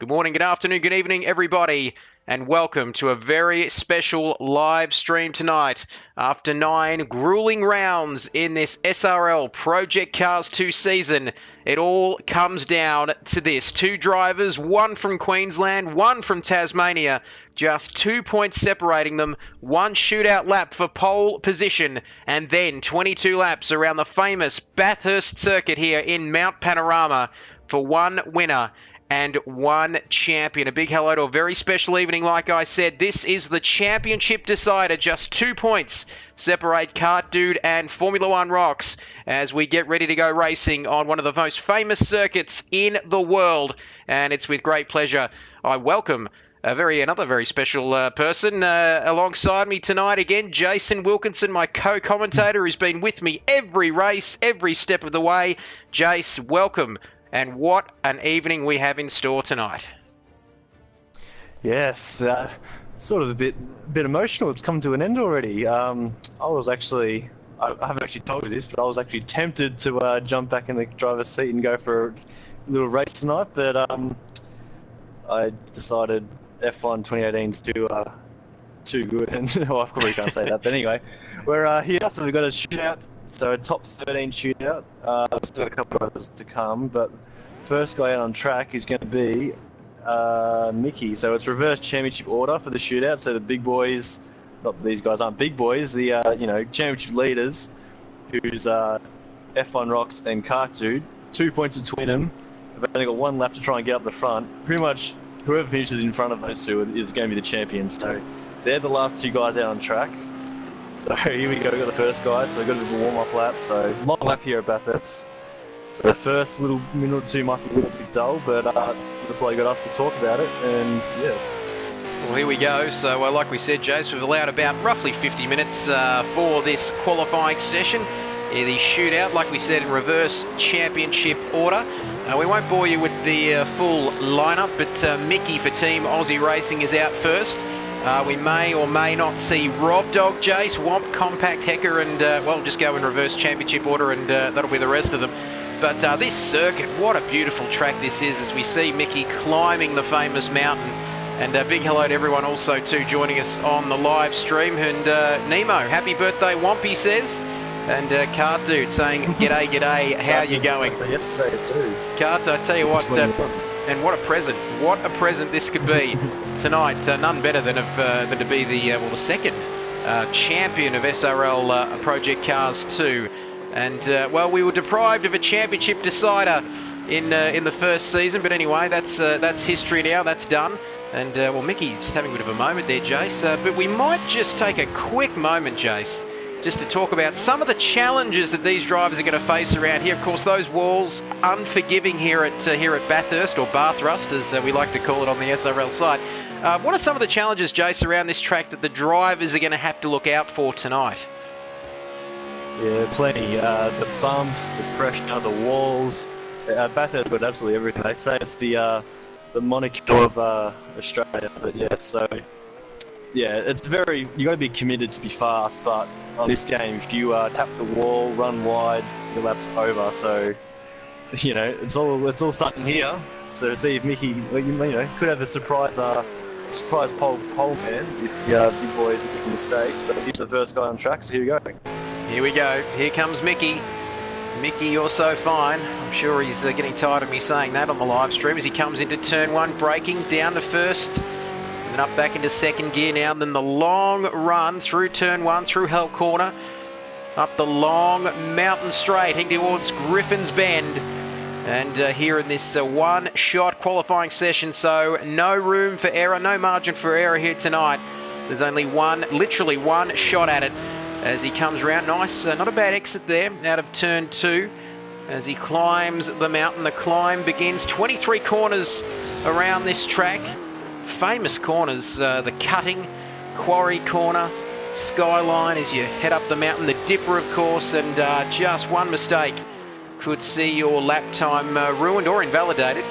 Good morning, good afternoon, good evening, everybody, and welcome to a very special live stream tonight. After 9 grueling rounds in this SRL Project Cars 2 season, it all comes down to this. 2 drivers, one from Queensland, one from Tasmania, just 2 points separating them, 1 shootout lap for pole position, and then 22 laps around the famous Bathurst circuit here in Mount Panorama for 1 winner and 1 champion. A big hello to a very special evening. Like I said, this is the championship decider. Just 2 points separate Kart Dude and Formula One Rocks as we get ready to go racing on one of the most famous circuits in the world. And it's with great pleasure I welcome another very special person alongside me tonight again, Jason Wilkinson, my co-commentator, who's been with me every race, every step of the way. Jace, welcome. And what an evening we have in store tonight. Yes, sort of a bit emotional. It's come to an end already. I haven't actually told you this, but I was actually tempted to jump back in the driver's seat and go for a little race tonight, but I decided F1 2018's too good, and well, I probably can't say that, but anyway, we're here, so we've got a shootout, so a top 13 shootout. We've still got a couple of others to come, but first guy out on track is going to be Mickey. So it's reverse championship order for the shootout, so the big boys, not that these guys aren't big boys, the championship leaders, who's F1 Rocks and Kart Dude, 2 points between them. They've only got 1 lap to try and get up the front. Pretty much whoever finishes in front of those two is going to be the champion. So they're the last 2 guys out on track. So here we go, we've got the first guy, so we've got a bit of a warm-up lap. So long lap here at Bathurst. So the first little minute or two might be a little bit dull, but that's why you got us to talk about it, and yes. Well, here we go. So like we said, Jace, we've allowed about roughly 50 minutes for this qualifying session. The shootout, like we said, in reverse championship order. We won't bore you with the full lineup, but Mickey for Team Aussie Racing is out first. We may or may not see Rob Dog, Jace, Womp, Compact, Hecker, and well, just go in reverse championship order, and that'll be the rest of them. But this circuit, what a beautiful track this is, as we see Mickey climbing the famous mountain. And a big hello to everyone also too joining us on the live stream. And Nemo, happy birthday, Womp, he says. And Kart Dude saying, g'day, g'day, how you going? Yesterday too. Kart, I tell you what, and what a present this could be tonight. None better than to be the second champion of SRL Project Cars 2. And well, we were deprived of a championship decider in the first season, but anyway, that's history now. That's done. And well, Mickey just having a bit of a moment there, Jace. But we might just take a quick moment, Jace, just to talk about some of the challenges that these drivers are going to face around here. Of course, those walls, unforgiving here at Bathurst, or Bathurst, as we like to call it on the SRL side. What are some of the challenges, Jace, around this track that the drivers are going to have to look out for tonight? Yeah, plenty. The bumps, the pressure, the walls. Bathurst got absolutely everything. They say it's the Monaco of Australia, but yeah, so yeah, it's you got to be committed to be fast. But on this game, if you tap the wall, run wide, your lap's over. So it's all starting here. So see if Mickey, could have a surprise pole man if the big boys make a mistake. But he's the first guy on track, so here we go. Here we go. Here comes Mickey. Mickey, you're so fine. I'm sure he's getting tired of me saying that on the live stream as he comes into turn 1, braking down to first, and then up back into second gear now. And then the long run through turn 1, through Hell Corner, up the long mountain straight, heading towards Griffin's Bend. And here in this one-shot qualifying session, so no room for error, no margin for error here tonight. There's only literally one shot at it. As he comes round, nice, not a bad exit there out of turn 2. As he climbs the mountain, the climb begins. 23 corners around this track. Famous corners, the cutting, quarry corner, skyline as you head up the mountain, the dipper of course, and just one mistake could see your lap time ruined or invalidated.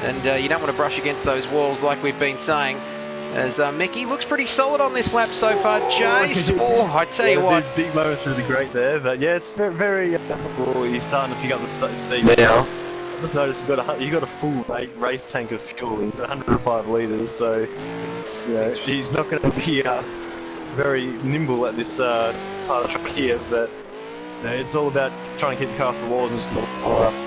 And you don't want to brush against those walls like we've been saying. As Mickey looks pretty solid on this lap so far, Jace. Oh, I tell you what. Big moments really great there, but yeah, it's very he's starting to pick up the speed now. I just noticed he's got a full race tank of fuel, 105 litres. So he's not going to be very nimble at this part of the track here. But it's all about trying to keep the car off the walls and just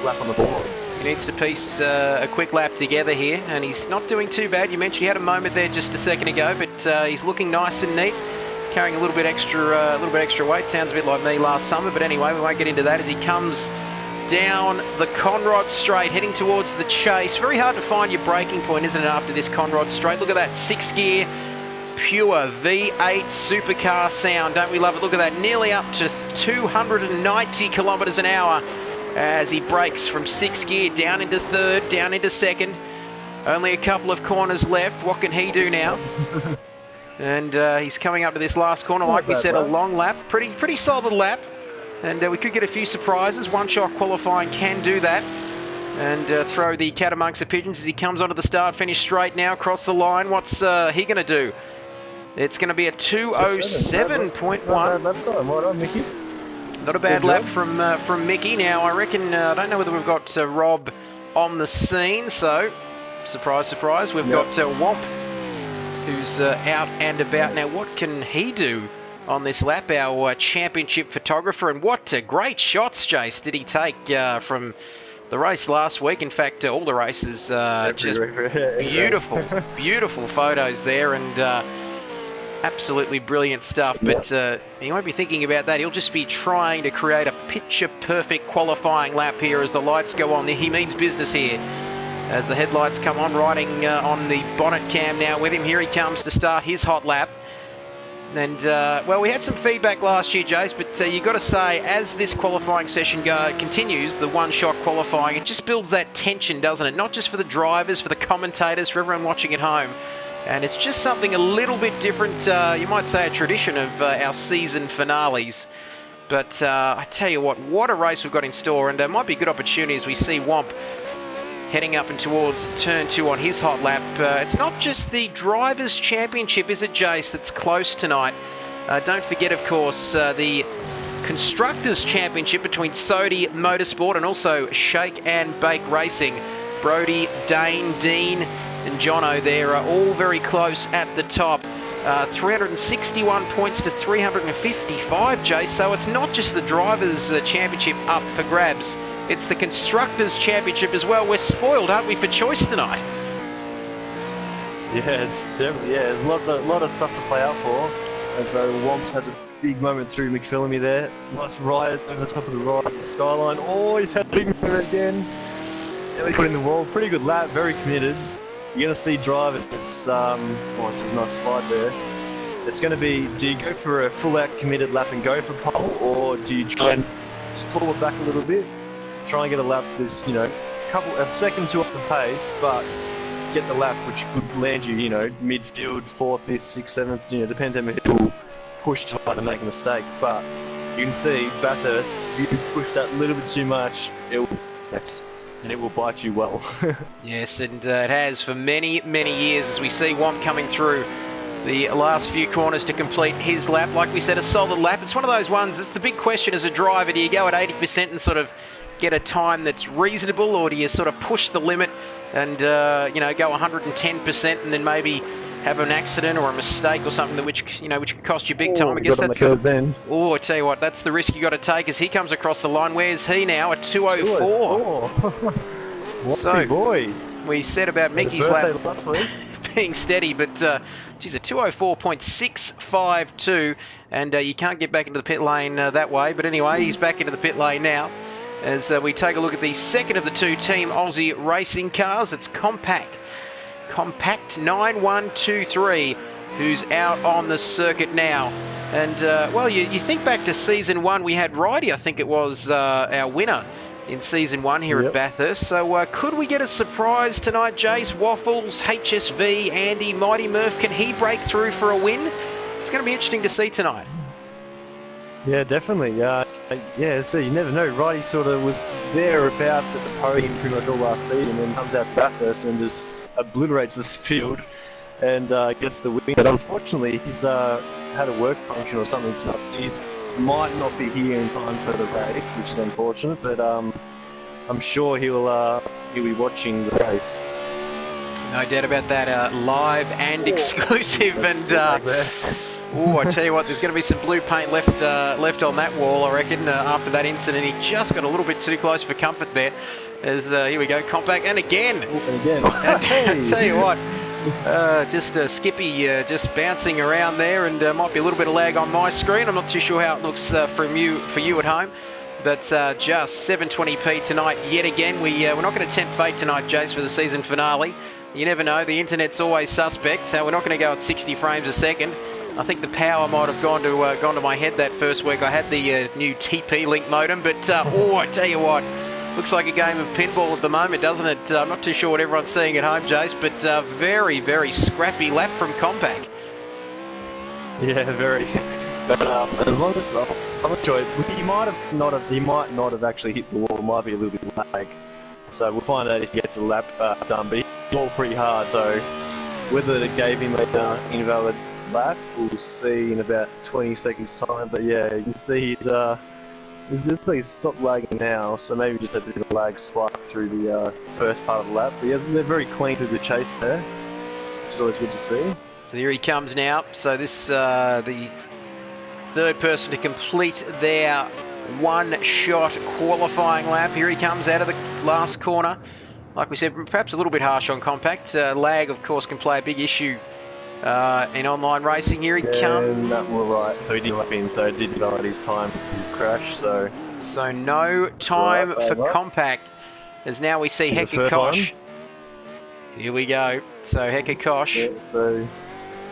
lap on the board. He needs to piece a quick lap together here, and he's not doing too bad. You mentioned he had a moment there just a second ago, but he's looking nice and neat, carrying a little bit extra weight. Sounds a bit like me last summer, but anyway, we won't get into that as he comes down the Conrod Straight, heading towards the chase. Very hard to find your braking point, isn't it, after this Conrod Straight? Look at that 6-gear, pure V8 supercar sound. Don't we love it? Look at that, nearly up to 290 kilometres an hour as he brakes from 6th gear down into 3rd, down into 2nd. Only a couple of corners left. What can he do now? And he's coming up to this last corner, like we said, a long lap. Pretty solid lap. And we could get a few surprises. One-shot qualifying can do that. And throw the cat amongst the pigeons as he comes onto the start-finish straight now, across the line. What's he going to do? It's going to be a 2:07.1. Lap time. Well done, Mickey. Not a bad lap from Mickey. Now, I reckon, I don't know whether we've got Rob on the scene, so surprise, surprise, we've got Womp, who's out and about. Now, what can he do on this lap, our championship photographer? And what great shots, Jace, did he take from the race last week. In fact, all the races, just beautiful, beautiful photos there, and absolutely brilliant stuff. But he won't be thinking about that. He'll just be trying to create a picture-perfect qualifying lap here as the lights go on. He means business here as the headlights come on, riding on the bonnet cam now with him. Here he comes to start his hot lap. And, well, we had some feedback last year, Jace, but you've got to say, as this qualifying session continues, the one-shot qualifying, it just builds that tension, doesn't it? Not just for the drivers, for the commentators, for everyone watching at home. And it's just something a little bit different, you might say a tradition of our season finales. But I tell you what a race we've got in store, and it might be a good opportunity as we see Womp heading up and towards turn 2 on his hot lap. It's not just the Drivers' Championship, is it, Jace, that's close tonight? Don't forget, of course, the Constructors' Championship between Sodi Motorsport and also Shake and Bake Racing. Brody, Dane, Dean and Jono there are all very close at the top. 361 points to 355, Jace. So it's not just the Drivers' Championship up for grabs. It's the Constructors' Championship as well. We're spoiled, aren't we, for choice tonight? Yeah, it's definitely, there's a lot of stuff to play out for. And so Womp's had a big moment through McPhillamy there. Nice rise over the top of the rise, the skyline. Oh, he's had a big moment again. Nearly put in the wall. Pretty good lap, very committed. You're going to see drivers, there's a nice slide there. It's going to be, do you go for a full-out committed lap and go for pole, or do you try and just pull it back a little bit, try and get a lap that's, a second to off the pace, but get the lap which could land you, midfield, 4th, 5th, 6th, 7th, depends how many people push hard and make a mistake. But you can see, Bathurst, if you push that a little bit too much, it will bite you well. Yes, and it has for many, many years as we see Womp coming through the last few corners to complete his lap. Like we said, a solid lap. It's one of those ones, it's the big question as a driver. Do you go at 80% and sort of get a time that's reasonable, or do you sort of push the limit and, go 110% and then maybe have an accident or a mistake or something which could cost you big time? I guess that's then. Oh, I tell you what, that's the risk you got to take as he comes across the line. Where's he now? At 2:04. So, boy. We said about Mickey's lap last week being steady, but geez, a 2:04.652, and you can't get back into the pit lane that way. But anyway, he's back into the pit lane now as we take a look at the second of the two Team Aussie racing cars. It's Compact 9123, who's out on the circuit now. And, well, you think back to Season 1, we had Ridey, I think it was our winner in Season 1 here at Bathurst. So could we get a surprise tonight, Jace? Waffles, HSV, Andy, Mighty Murph, can he break through for a win? It's going to be interesting to see tonight. Yeah, definitely. So you never know. Ridey sort of was thereabouts at the podium pretty much all last season, and comes out to Bathurst and just obliterates the field and gets the win. But unfortunately, he's had a work function or something tonight. He might not be here in time for the race, which is unfortunate. But I'm sure he'll be watching the race. No doubt about that. Live and exclusive. And I tell you what, there's going to be some blue paint left on that wall, I reckon, after that incident. He just got a little bit too close for comfort there. As here we go, compact, and again. I tell you what, just Skippy just bouncing around there, and might be a little bit of lag on my screen. I'm not too sure how it looks for you at home. But just 720p tonight yet again. We're not going to tempt fate tonight, Jace, for the season finale. You never know. The internet's always suspect. We're not going to go at 60 frames a second. I think the power might have gone to my head that first week. I had the new TP-Link modem, but I tell you what, looks like a game of pinball at the moment, doesn't it? I'm not too sure what everyone's seeing at home, Jace, but very, very scrappy lap from Compact. Yeah, very. But as long as I'm not sure, he might not have actually hit the wall. It might be a little bit lag. So we'll find out if he gets the lap done. But he rolled pretty hard, so whether it gave him an invalid lap, we'll see in about 20 seconds time. But yeah, you can see he's stopped lagging now, so maybe just a bit of a lag spike through the first part of the lap. But yeah, they're very clean through the chase there, which is always good to see. So here he comes now. So this the third person to complete their one-shot qualifying lap. Here he comes out of the last corner. Like we said, perhaps a little bit harsh on Compact. Lag, of course, can play a big issue in online racing. Here he comes. Well, right. So he did lap in, so it did validate his time to crash. So no time for Compact. As now we see Hector Kosh. Here we go. So Hector Kosh. Yeah, so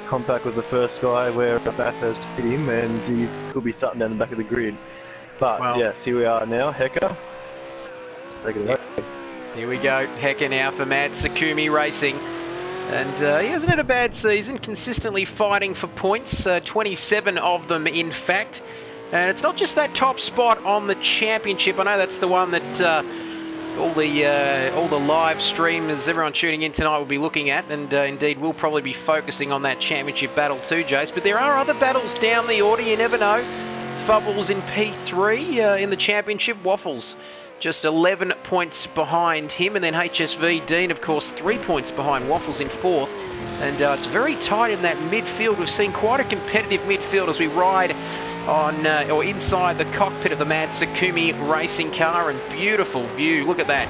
Compact was the first guy where Bathurst hit him, and he could be starting down the back of the grid. But yes, here we are now, Hector. Take it away. Here we go, Hector now for Mad Sakumi Racing. And he hasn't had a bad season, consistently fighting for points, 27 of them in fact. And it's not just that top spot on the championship. I know that's the one that all the live streamers, everyone tuning in tonight will be looking at, and indeed we'll probably be focusing on that championship battle too, Jace. But there are other battles down the order, you never know. Fubbles in P3 in the championship, Waffles just 11 points behind him, and then HSV Dean, of course, 3 points behind Waffles in fourth. And it's very tight in that midfield. We've seen quite a competitive midfield as we ride on or inside the cockpit of the Mad Sakumi racing car, and beautiful view. Look at that,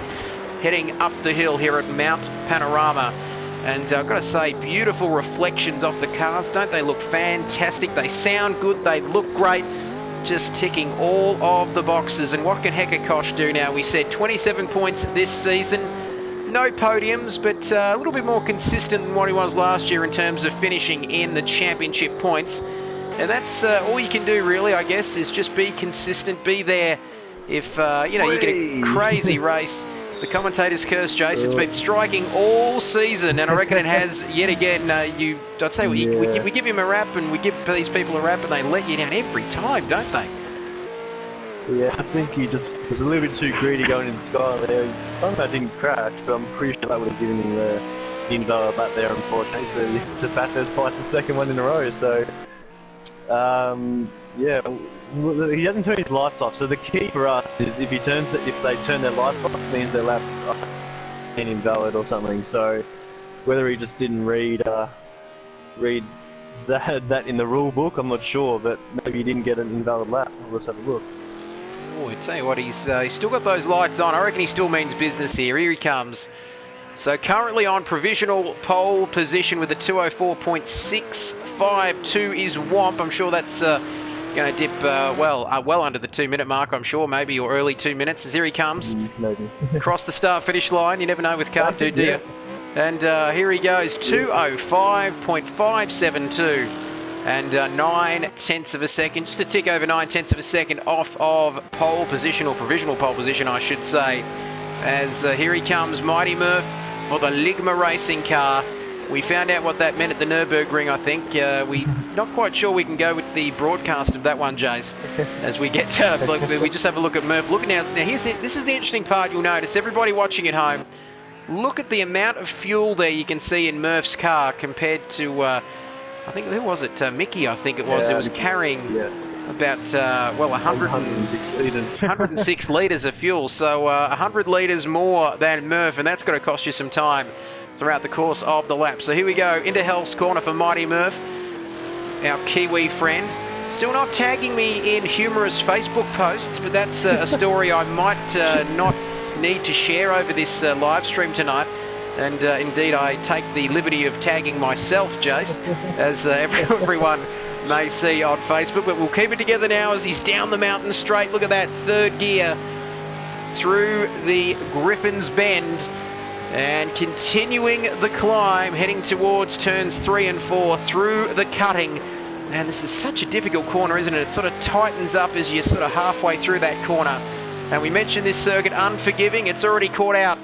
heading up the hill here at Mount Panorama. And I've got to say, beautiful reflections off the cars. Don't they look fantastic? They sound good. They look great. Just ticking all of the boxes. And what can Hector Kosh do now? We said 27 points this season. No podiums, but a little bit more consistent than what he was last year in terms of finishing in the championship points. And that's all you can do, really, I guess, is just be consistent, be there. If, you get a crazy race, the commentator's curse, Jace, it's been striking all season, and I reckon it has yet again. I'll tell you what, we give him a rap, and we give these people a rap, and they let you down every time, don't they? Yeah, I think he just was a little bit too greedy going in the sky there. Somehow didn't crash, but I'm pretty sure that would have given him the invalid lap there, unfortunately. So the Bathurst fights the second one in a row, so... yeah, he hasn't turned his lights off. So the key for us is if they turn their lights off, it means their lap's invalid or something. So whether he just didn't read that in the rule book, I'm not sure. But maybe he didn't get an invalid lap. Let's have a look. Oh, I tell you what, he's still got those lights on. I reckon he still means business here. Here he comes. So currently on provisional pole position with a 204.652 is Womp. I'm sure that's going to dip well under the 2 minute mark, I'm sure, maybe, or early 2 minutes. As here he comes. Maybe. Across the start finish line. You never know with car, do you? And here he goes, 205.572. And 9 tenths of a second, just a tick over 9 tenths of a second off of pole position, or provisional pole position, I should say. As here he comes, Mighty Murph for the Ligma racing car. We found out what that meant at the Nürburgring, I think. We're not quite sure we can go with the broadcast of that one, Jace, as we get we just have a look at Murph. Look now this is the interesting part you'll notice. Everybody watching at home, look at the amount of fuel there you can see in Murph's car compared to, I think, who was it? Mickey, I think it was. Yeah, it was carrying about, well, 106 litres. 106 litres of fuel, so 100 litres more than Murph, and that's going to cost you some time throughout the course of the lap. So here we go, into Hell's Corner for Mighty Murph, our Kiwi friend. Still not tagging me in humorous Facebook posts, but that's a story I might not need to share over this live stream tonight. And indeed, I take the liberty of tagging myself, Jace, as everyone may see on Facebook. But we'll keep it together now as he's down the mountain straight. Look at that, third gear through the Griffin's Bend and continuing the climb, heading towards turns 3 and 4 through the cutting. And this is such a difficult corner, isn't it? It sort of tightens up as you're sort of halfway through that corner. And we mentioned this circuit unforgiving. It's already caught out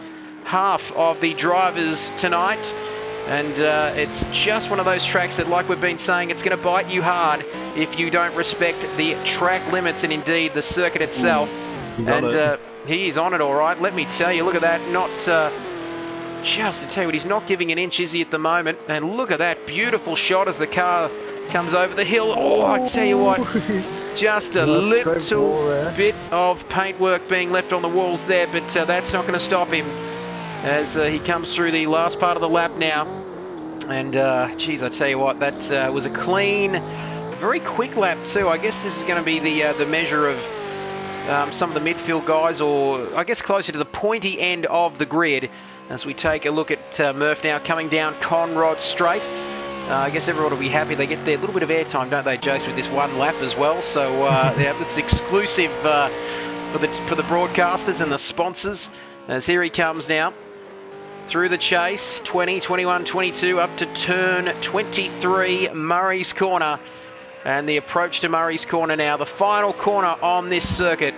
half of the drivers tonight, and it's just one of those tracks that, like we've been saying, it's going to bite you hard if you don't respect the track limits and indeed the circuit itself. And he's on it all right, let me tell you. Look at that, not just to tell you what, he's not giving an inch, is he, at the moment? And look at that beautiful shot as the car comes over the hill. Oh, I tell you what, just a little bit of paintwork being left on the walls there, but that's not going to stop him as he comes through the last part of the lap now. And geez, I tell you what, that was a clean, very quick lap too. I guess this is going to be the measure of some of the midfield guys, or I guess closer to the pointy end of the grid, as we take a look at Murph now coming down Conrod Straight. I guess everyone will be happy. They get their little bit of airtime, don't they, Jace, with this one lap as well. So yeah, it's exclusive for the broadcasters and the sponsors. As here he comes now through the chase, 20, 21, 22, up to turn 23, Murray's Corner. And the approach to Murray's Corner now, the final corner on this circuit.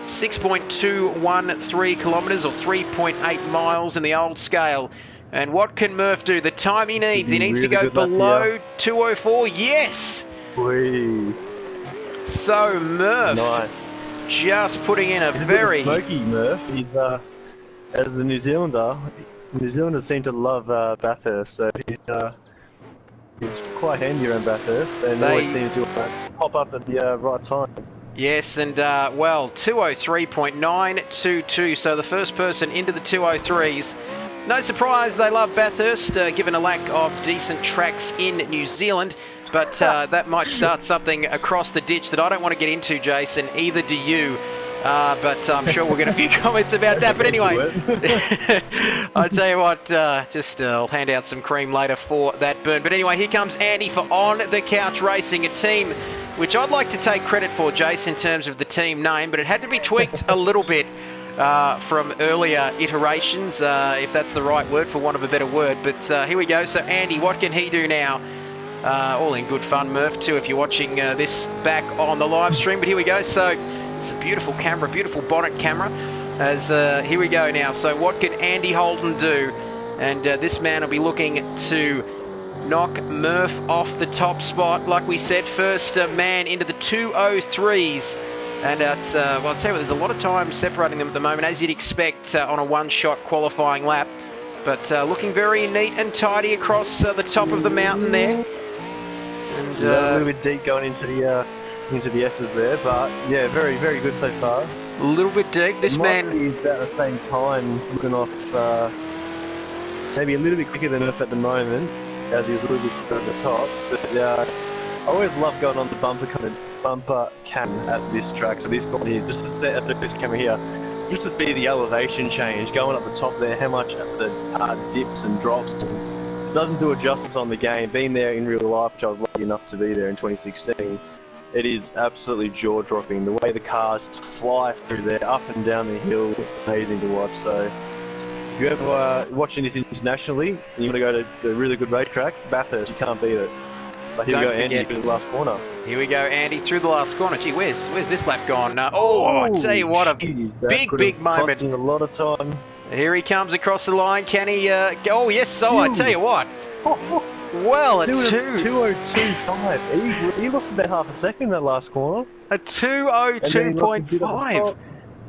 6.213 kilometres or 3.8 miles in the old scale. And what can Murph do? The time he needs. He needs to go below 2:04. Yes! Whee. So Murph just putting in a very... smoky, Murph. He's, as a New Zealander, New Zealanders seem to love Bathurst, so he's quite handy around Bathurst, and always seems to pop up at the right time. Yes, and well, 203.922, so the first person into the 203s. No surprise they love Bathurst, given a lack of decent tracks in New Zealand, but that might start something across the ditch that I don't want to get into, Jason, either do you. But I'm sure we'll get a few comments about that. But anyway, I tell you what, I'll hand out some cream later for that burn. But anyway, here comes Andy for On the Couch Racing, a team which I'd like to take credit for, Jace, in terms of the team name, but it had to be tweaked a little bit from earlier iterations, if that's the right word, for want of a better word. But here we go. So Andy, what can he do now? All in good fun, Murph, too, if you're watching this back on the live stream. But here we go. So it's a beautiful camera, beautiful bonnet camera. As here we go now. So what can Andy Holden do? And this man will be looking to knock Murph off the top spot. Like we said, first man into the 203s. And it's, well, I'll tell you what, there's a lot of time separating them at the moment, as you'd expect on a one-shot qualifying lap. But looking very neat and tidy across the top of the mountain there. And a little bit deep going into the S's there, but yeah, very, very good so far. A little bit deep. This man is at the same time looking off, maybe a little bit quicker than us at the moment, as he's a little bit at the top. But I always love going on the bumper cam at this track. So this corner here, just to set up this camera here, just to see the elevation change going up the top there, how much the dips and drops. And doesn't do a justice on the game. Being there in real life, which I was lucky enough to be there in 2016. It is absolutely jaw-dropping. The way the cars fly through there, up and down the hill, it's amazing to watch. So if you're ever watching this internationally and you want to go to a really good racetrack, Bathurst, you can't beat it. But here we go, Andy, through the last corner. Here we go, Andy, through the last corner. Gee, where's this lap gone? I tell you what, a big moment. A lot of time. Here he comes across the line. Can he go? Oh, yes, so I tell you what. Well, a 2:02.5. He lost about half a second in that last corner. A 2:02.5.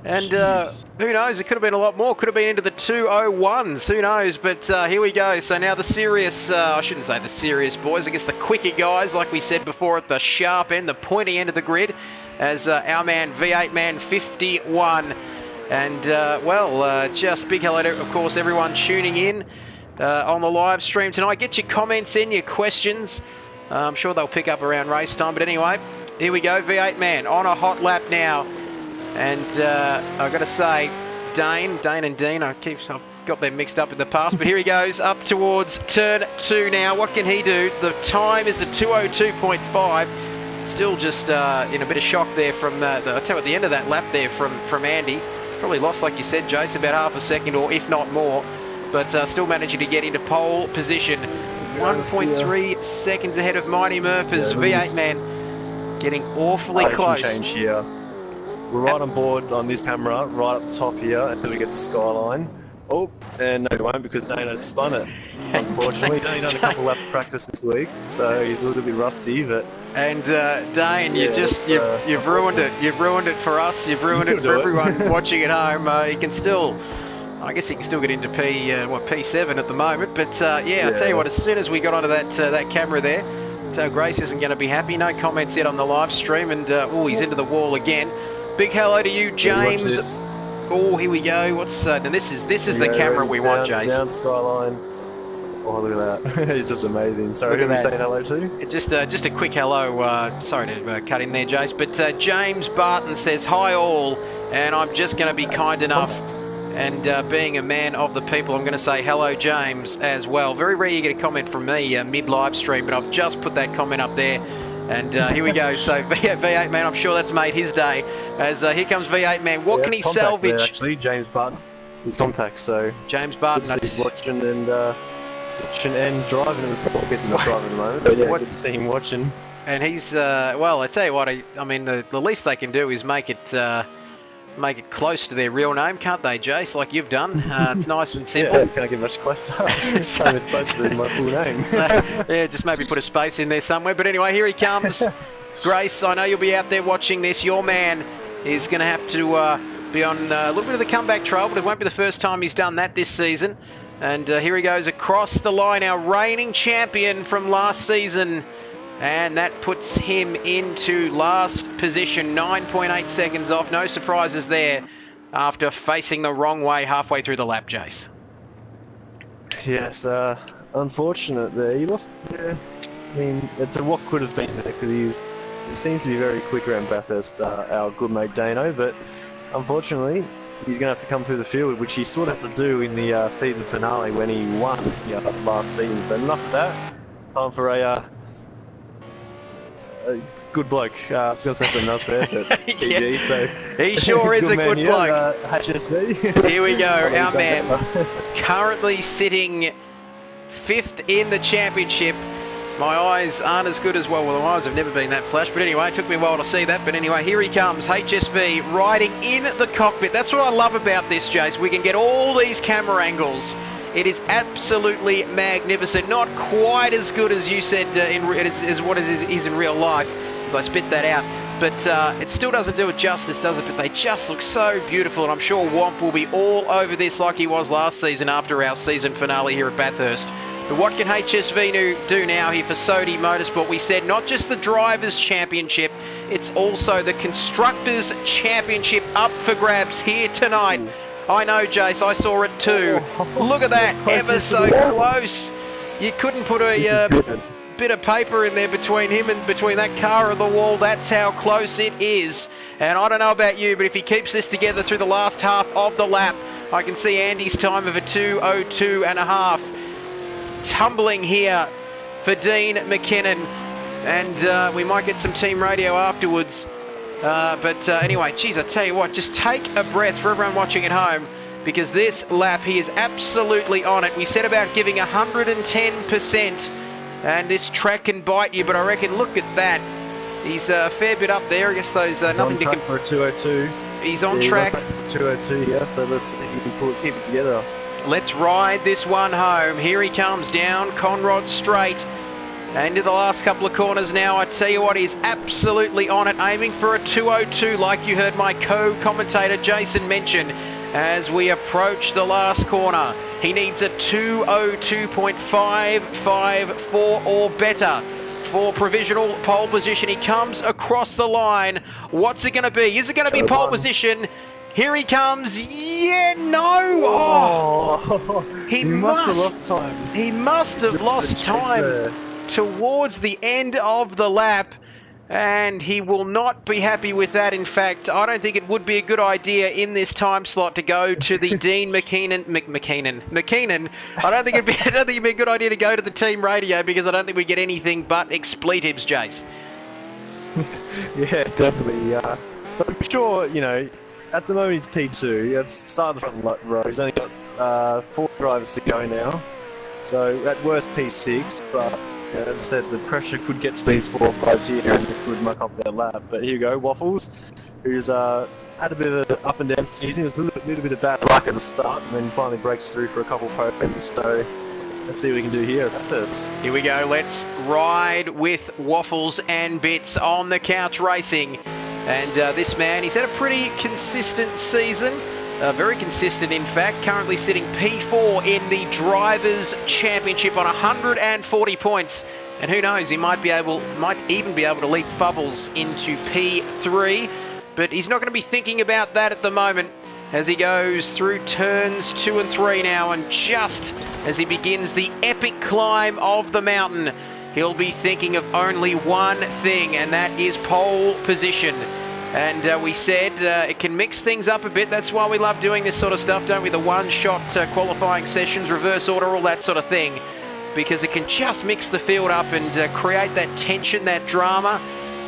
And who knows? It could have been a lot more. Could have been into the 2:01s. Who knows? But here we go. So now the serious, I shouldn't say the serious boys, I guess the quicker guys, like we said before, at the sharp end, the pointy end of the grid, as our man, V8 Man 51. And, just big hello to, of course, everyone tuning in on the live stream tonight. Get your comments in, your questions. I'm sure they'll pick up around race time. But anyway, here we go. V8 Man on a hot lap now. And I've got to say, Dane and Dean, I've got them mixed up in the past, but here he goes up towards turn 2 now. What can he do? The time is the 2:02.5. Still just in a bit of shock there from I tell you, at the end of that lap there from Andy. Probably lost, like you said, Jace, about half a second or if not more, but still managing to get into pole position. 1.3 seconds ahead of Mighty Murph's V8 Man, getting awfully close. Change here. We're right on board on this camera, right up the top here until we get to Skyline. Oh, and no, we won't because Dano's spun it. Unfortunately, he's only done a couple laps of practice this week, so he's a little bit rusty. But and Dane, you've ruined it. You've ruined it for us. You've ruined it for everyone watching at home. I guess he can still get into P7 at the moment. But I tell you what, as soon as we got onto that camera there, so Grace isn't going to be happy. No comments yet on the live stream, and he's into the wall again. Big hello to you, James. Oh, here we go. What's and this is the camera we want, Jace. Down Skyline. Oh, look at that. He's just amazing. Sorry, who are we saying hello to? Just a quick hello. Sorry to cut in there, Jace. But James Barton says, hi all, and I'm just going to be kind enough. And being a man of the people, I'm going to say hello, James, as well. Very rare you get a comment from me mid-live stream, but I've just put that comment up there. And here we go. So V8 Man, I'm sure that's made his day. As here comes V8 Man. What can he salvage? There, actually, James Barton. He's compact, so James Barton. He's watching and driving. I guess he's not driving at the moment, but yeah, good to see him watching. And he's I tell you what. I mean, the least they can do is make it close to their real name, can't they, Jace? Like you've done. It's nice and simple. Yeah, can't get much closer. Can't get closer than my full name. Yeah, just maybe put a space in there somewhere. But anyway, here he comes. Grace, I know you'll be out there watching this. Your man is going to have to be on a little bit of the comeback trail, but it won't be the first time he's done that this season. And here he goes across the line, our reigning champion from last season. And that puts him into last position, 9.8 seconds off. No surprises there after facing the wrong way halfway through the lap, Jace. Yes, unfortunate there. He lost. I mean, it's what could have been there because he seems to be very quick around Bathurst, our good mate Dano. But unfortunately, he's going to have to come through the field, which he sort of had to do in the season finale when he won last season. But enough of that. Time for a good bloke. I was going to say something else there, but PG, so he sure is a good bloke. HSV. Here we go, our man, currently sitting 5th in the championship. My eyes aren't as good as well. Well, my eyes have never been that flash, but anyway, it took me a while to see that. But anyway, here he comes, HSV, riding in the cockpit. That's what I love about this, Jace. We can get all these camera angles. It is absolutely magnificent. Not quite as good as you said as what it is in real life, as I spit that out. But it still doesn't do it justice, does it? But they just look so beautiful, and I'm sure Womp will be all over this like he was last season after our season finale here at Bathurst. But what can HSV do now here for Sodi Motorsport? We said not just the Drivers' Championship, it's also the Constructors' Championship up for grabs here tonight. I know, Jace, I saw it too. Look at that, ever so close. You couldn't put a bit of paper in there between him and between that car and the wall. That's how close it is. And I don't know about you, but if he keeps this together through the last half of the lap, I can see Andy's time of a 2:02.5. Tumbling here for Dean McKinnon. And we might get some team radio afterwards. Anyway, geez, I tell you what, just take a breath for everyone watching at home, because this lap, he is absolutely on it. We said about giving 110%, and this track can bite you, but I reckon, look at that. He's a fair bit up there. I guess those nothing to for a 2:02. He's on track. 2:02, yeah, so let's see if he can keep it together. Let's ride this one home. Here he comes down Conrod Straight. And in the last couple of corners now, I tell you what, he's absolutely on it, aiming for a 202, like you heard my co-commentator Jason mention as we approach the last corner. He needs a 202.554 or better for provisional pole position. He comes across the line. What's it going to be? Is it going to be pole position? Here he comes. Yeah, no. Oh, he must have lost time. He must have lost time towards the end of the lap, and he will not be happy with that. In fact, I don't think it would be a good idea in this time slot to go to the Dean McKeenan. I don't think it'd be a good idea to go to the team radio, because I don't think we get anything but expletives, Jace. Yeah, definitely. But I'm sure, you know, at the moment it's P2. It's start of the front row. He's only got 4 drivers to go now. So at worst P6, but as I said, the pressure could get to these 4 guys here and it could muck up their lap. But here you go, Waffles, who's had a bit of an up and down season. It was a little bit of bad luck at the start, and then finally breaks through for a couple of podiums. So let's see what we can do here at Bathurst. Here we go. Let's ride with Waffles and Bits on the couch racing. And this man, he's had a pretty consistent season. Very consistent, in fact. Currently sitting P4 in the Drivers' Championship on 140 points. And who knows, he might even be able to leap Fubbles into P3. But he's not going to be thinking about that at the moment as he goes through turns 2 and 3 now. And just as he begins the epic climb of the mountain, he'll be thinking of only one thing, and that is pole position. And we said it can mix things up a bit. That's why we love doing this sort of stuff, don't we? The one-shot qualifying sessions, reverse order, all that sort of thing. Because it can just mix the field up and create that tension, that drama.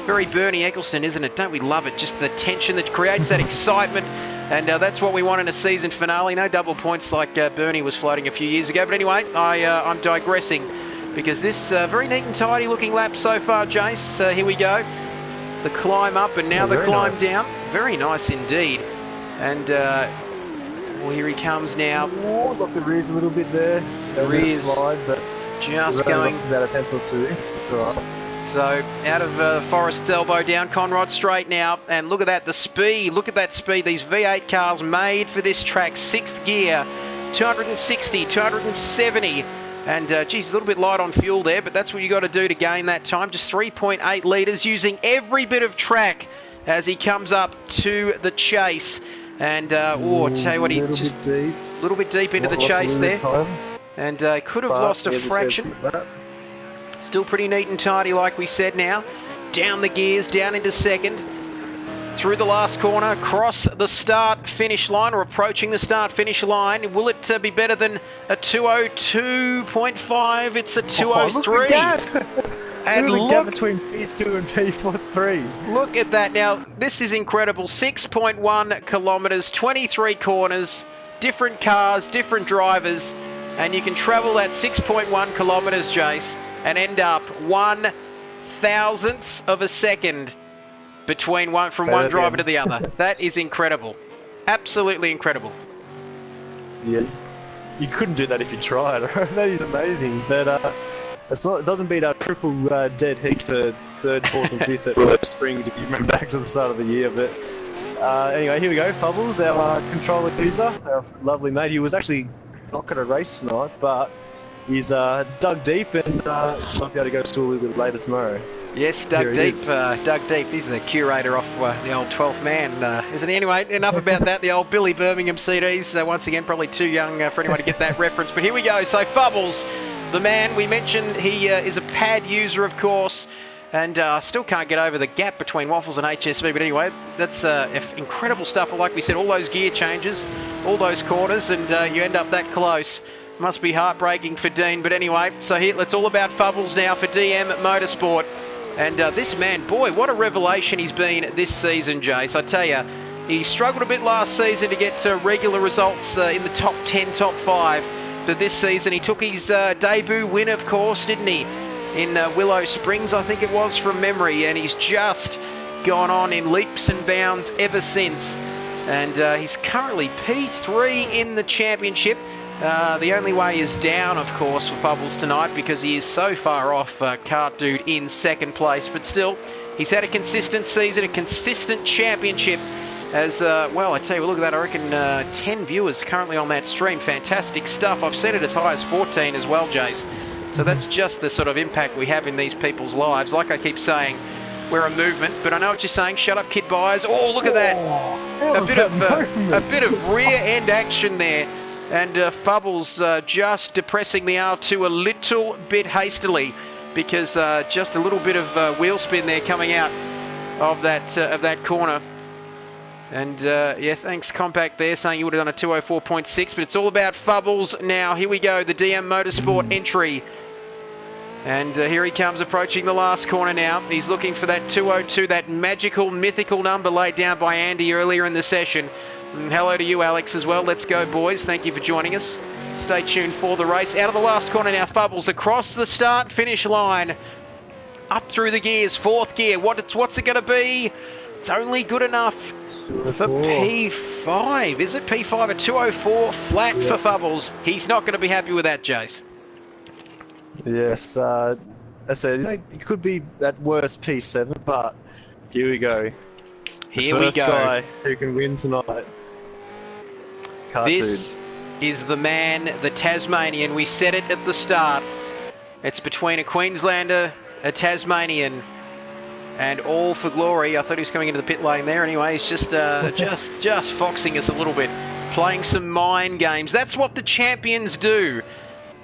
Very Bernie Eccleston, isn't it? Don't we love it? Just the tension that creates that excitement. And that's what we want in a season finale. No double points like Bernie was floating a few years ago. But anyway, I'm digressing. Because this very neat and tidy looking lap so far, Jace. Here we go. The climb up and now the climb down. Very nice indeed. And well, here he comes now. Oh, look, the rear's a little bit there. The rear slide, but just going about a tenth or two. It's all right. So out of Forest's elbow, down Conrod straight now, and look at that, the speed. Look at that speed. These V8 cars made for this track, 6th gear, 260, 270. And, geez, a little bit light on fuel there, but that's what you got to do to gain that time. Just 3.8 litres, using every bit of track as he comes up to the chase. And, oh, I tell you what, he just a little bit deep into the chase there. And could have lost a fraction. Still pretty neat and tidy, like we said now. Down the gears, down into second. Through the last corner, across the start-finish line, or approaching the start-finish line. Will it be better than a 202.5? It's a 203. Look at the gap. And look at the gap between P2 and P3. Look at that. Now, this is incredible. 6.1 kilometres, 23 corners, different cars, different drivers, and you can travel that 6.1 kilometres, Jace, and end up 1/1000th of a second from one driver to the other. That is incredible. Absolutely incredible. Yeah, you couldn't do that if you tried. That is amazing. But it doesn't beat our triple dead heat for 3rd, 4th and 5th at Willow Springs, if you remember back to the start of the year. But anyway, here we go. Fubbles, our controller user, our lovely mate. He was actually not going to race tonight, but he's dug deep and might be able to go to school a little bit later tomorrow. Yes, Doug Deep. He's the curator off the old 12th man, isn't he? Anyway, enough about that. The old Billy Birmingham CDs. Once again, probably too young for anyone to get that reference. But here we go. So Fubbles, the man we mentioned, he is a pad user, of course, and still can't get over the gap between Waffles and HSV. But anyway, that's incredible stuff. Like we said, all those gear changes, all those corners, and you end up that close. Must be heartbreaking for Dean. But anyway, so here, it's all about Fubbles now for DM Motorsport. And this man, boy, what a revelation he's been this season, Jace. I tell you, he struggled a bit last season to get regular results in the top 10, top 5. But this season, he took his debut win, of course, didn't he? In Willow Springs, I think it was, from memory. And he's just gone on in leaps and bounds ever since. And he's currently P3 in the championship. The only way is down, of course, for Bubbles tonight because he is so far off Cart Dude in second place. But still, he's had a consistent season, a consistent championship. As, well, I tell you, look at that. I reckon 10 viewers currently on that stream. Fantastic stuff. I've seen it as high as 14 as well, Jace. So that's just the sort of impact we have in these people's lives. Like I keep saying, we're a movement, but I know what you're saying. Shut up, Kidbyers. Oh, look at that. A bit of rear end action there. And Fubbles just depressing the R2 a little bit hastily because just a little bit of wheel spin there coming out of that corner. And yeah, thanks Compact there saying you would have done a 204.6, but it's all about Fubbles now. Here we go, the DM Motorsport entry. And here he comes approaching the last corner now. He's looking for that 202, that magical, mythical number laid down by Andy earlier in the session. And hello to you, Alex, as well. Let's go, boys. Thank you for joining us. Stay tuned for the race. Out of the last corner now, Fubbles across the start-finish line. Up through the gears, fourth gear. What's it going to be? It's only good enough for P5. Is it P5? A 204 flat for Fubbles. He's not going to be happy with that, Jace. Yes, I said it could be at worst P7, but here we go. Here we go. First guy who can win tonight. This is the man, the Tasmanian. We said it at the start. It's between a Queenslander, a Tasmanian, and all for glory. I thought he was coming into the pit lane there. Anyway, he's just foxing us a little bit, playing some mind games. That's what the champions do.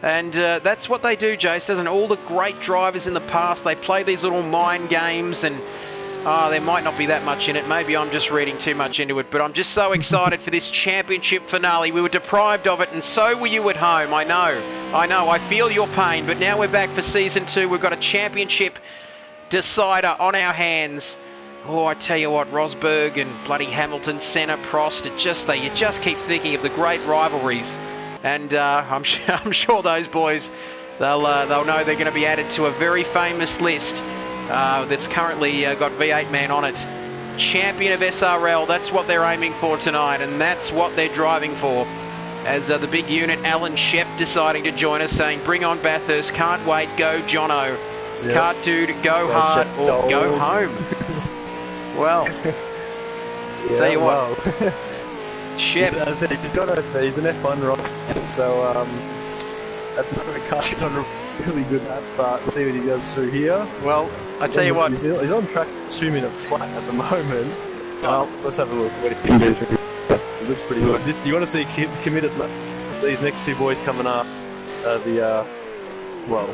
And that's what they do, Jace, doesn't it? All the great drivers in the past, they play these little mind games, and there might not be that much in it. Maybe I'm just reading too much into it, but I'm just so excited for this championship finale. We were deprived of it, and so were you at home. I know. I feel your pain, but now we're back for Season 2. We've got a championship decider on our hands. Oh, I tell you what, Rosberg and bloody Hamilton, Senna, Prost, you just keep thinking of the great rivalries. And I'm sure those boys, they'll know they're going to be added to a very famous list that's currently got V8 man on it. Champion of SRL, that's what they're aiming for tonight, and that's what they're driving for. As the big unit, Alan Shep, deciding to join us, saying, bring on Bathurst, can't wait, go Jono. Yep. Cart Dude, go hard or go home. Well, tell you what. Shep. As I said, he's an F1 rock, so at the moment, Cart's on a really good lap, but we'll see what he does through here. Well, I tell you what. He's on track 2 minute flat at the moment. Well, let's have a look what he can do. It looks pretty good. You want to see committed these next two boys coming up. Well,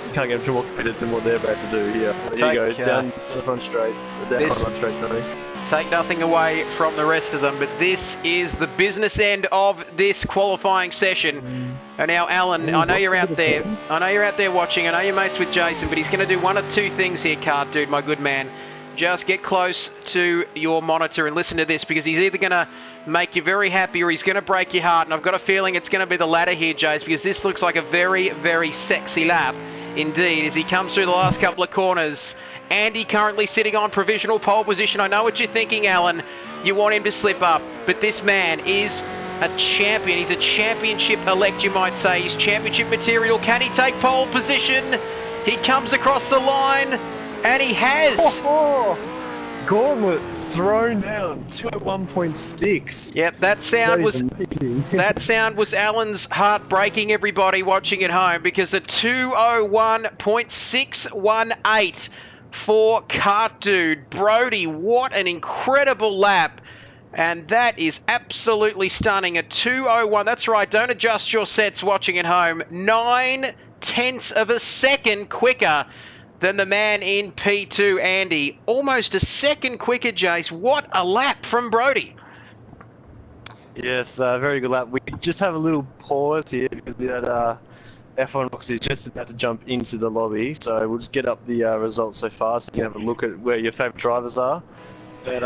you can't get them more committed than what they're about to do here. There you go, down the front straight. Down the front straight, sorry. Take nothing away from the rest of them, but this is the business end of this qualifying session. And now, Alan, I know you're out there. I know you're out there watching. I know you're mates with Jason, but he's going to do one of two things here, Cart Dude, my good man. Just get close to your monitor and listen to this, because he's either going to make you very happy or he's going to break your heart. And I've got a feeling it's going to be the latter here, Jace, because this looks like a very, very sexy lap indeed as he comes through the last couple of corners. Andy currently sitting on provisional pole position. I know what you're thinking, Alan. You want him to slip up, but this man is a champion. He's a championship elect, you might say. He's championship material. Can he take pole position? He comes across the line, and he has. Gauntlet thrown down, 201.6. Yep, that sound was Alan's heart breaking, everybody watching at home, because a 201.618 for Cart Dude. Brody, what an incredible lap. And that is absolutely stunning. A 201, that's right, don't adjust your sets watching at home. 9/10 of a second quicker than the man in P2, Andy. Almost a second quicker, Jace. What a lap from Brody. Yes, very good lap. We just have a little pause here because we had F1 Rocks is just about to jump into the lobby, so we'll just get up the results so far so you can have a look at where your favourite drivers are. But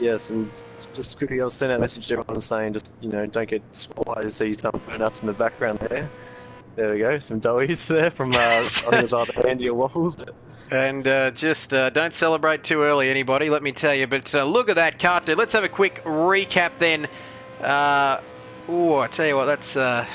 yes, we'll just quickly I'll send out a message to everyone saying just, don't get spoiled. I see some donuts in the background there. There we go, some doughies there from, I think it was either Andy or Waffles. And just don't celebrate too early, anybody, let me tell you. But look at that, Cart Dude. Let's have a quick recap then. Oh, I tell you what, that's going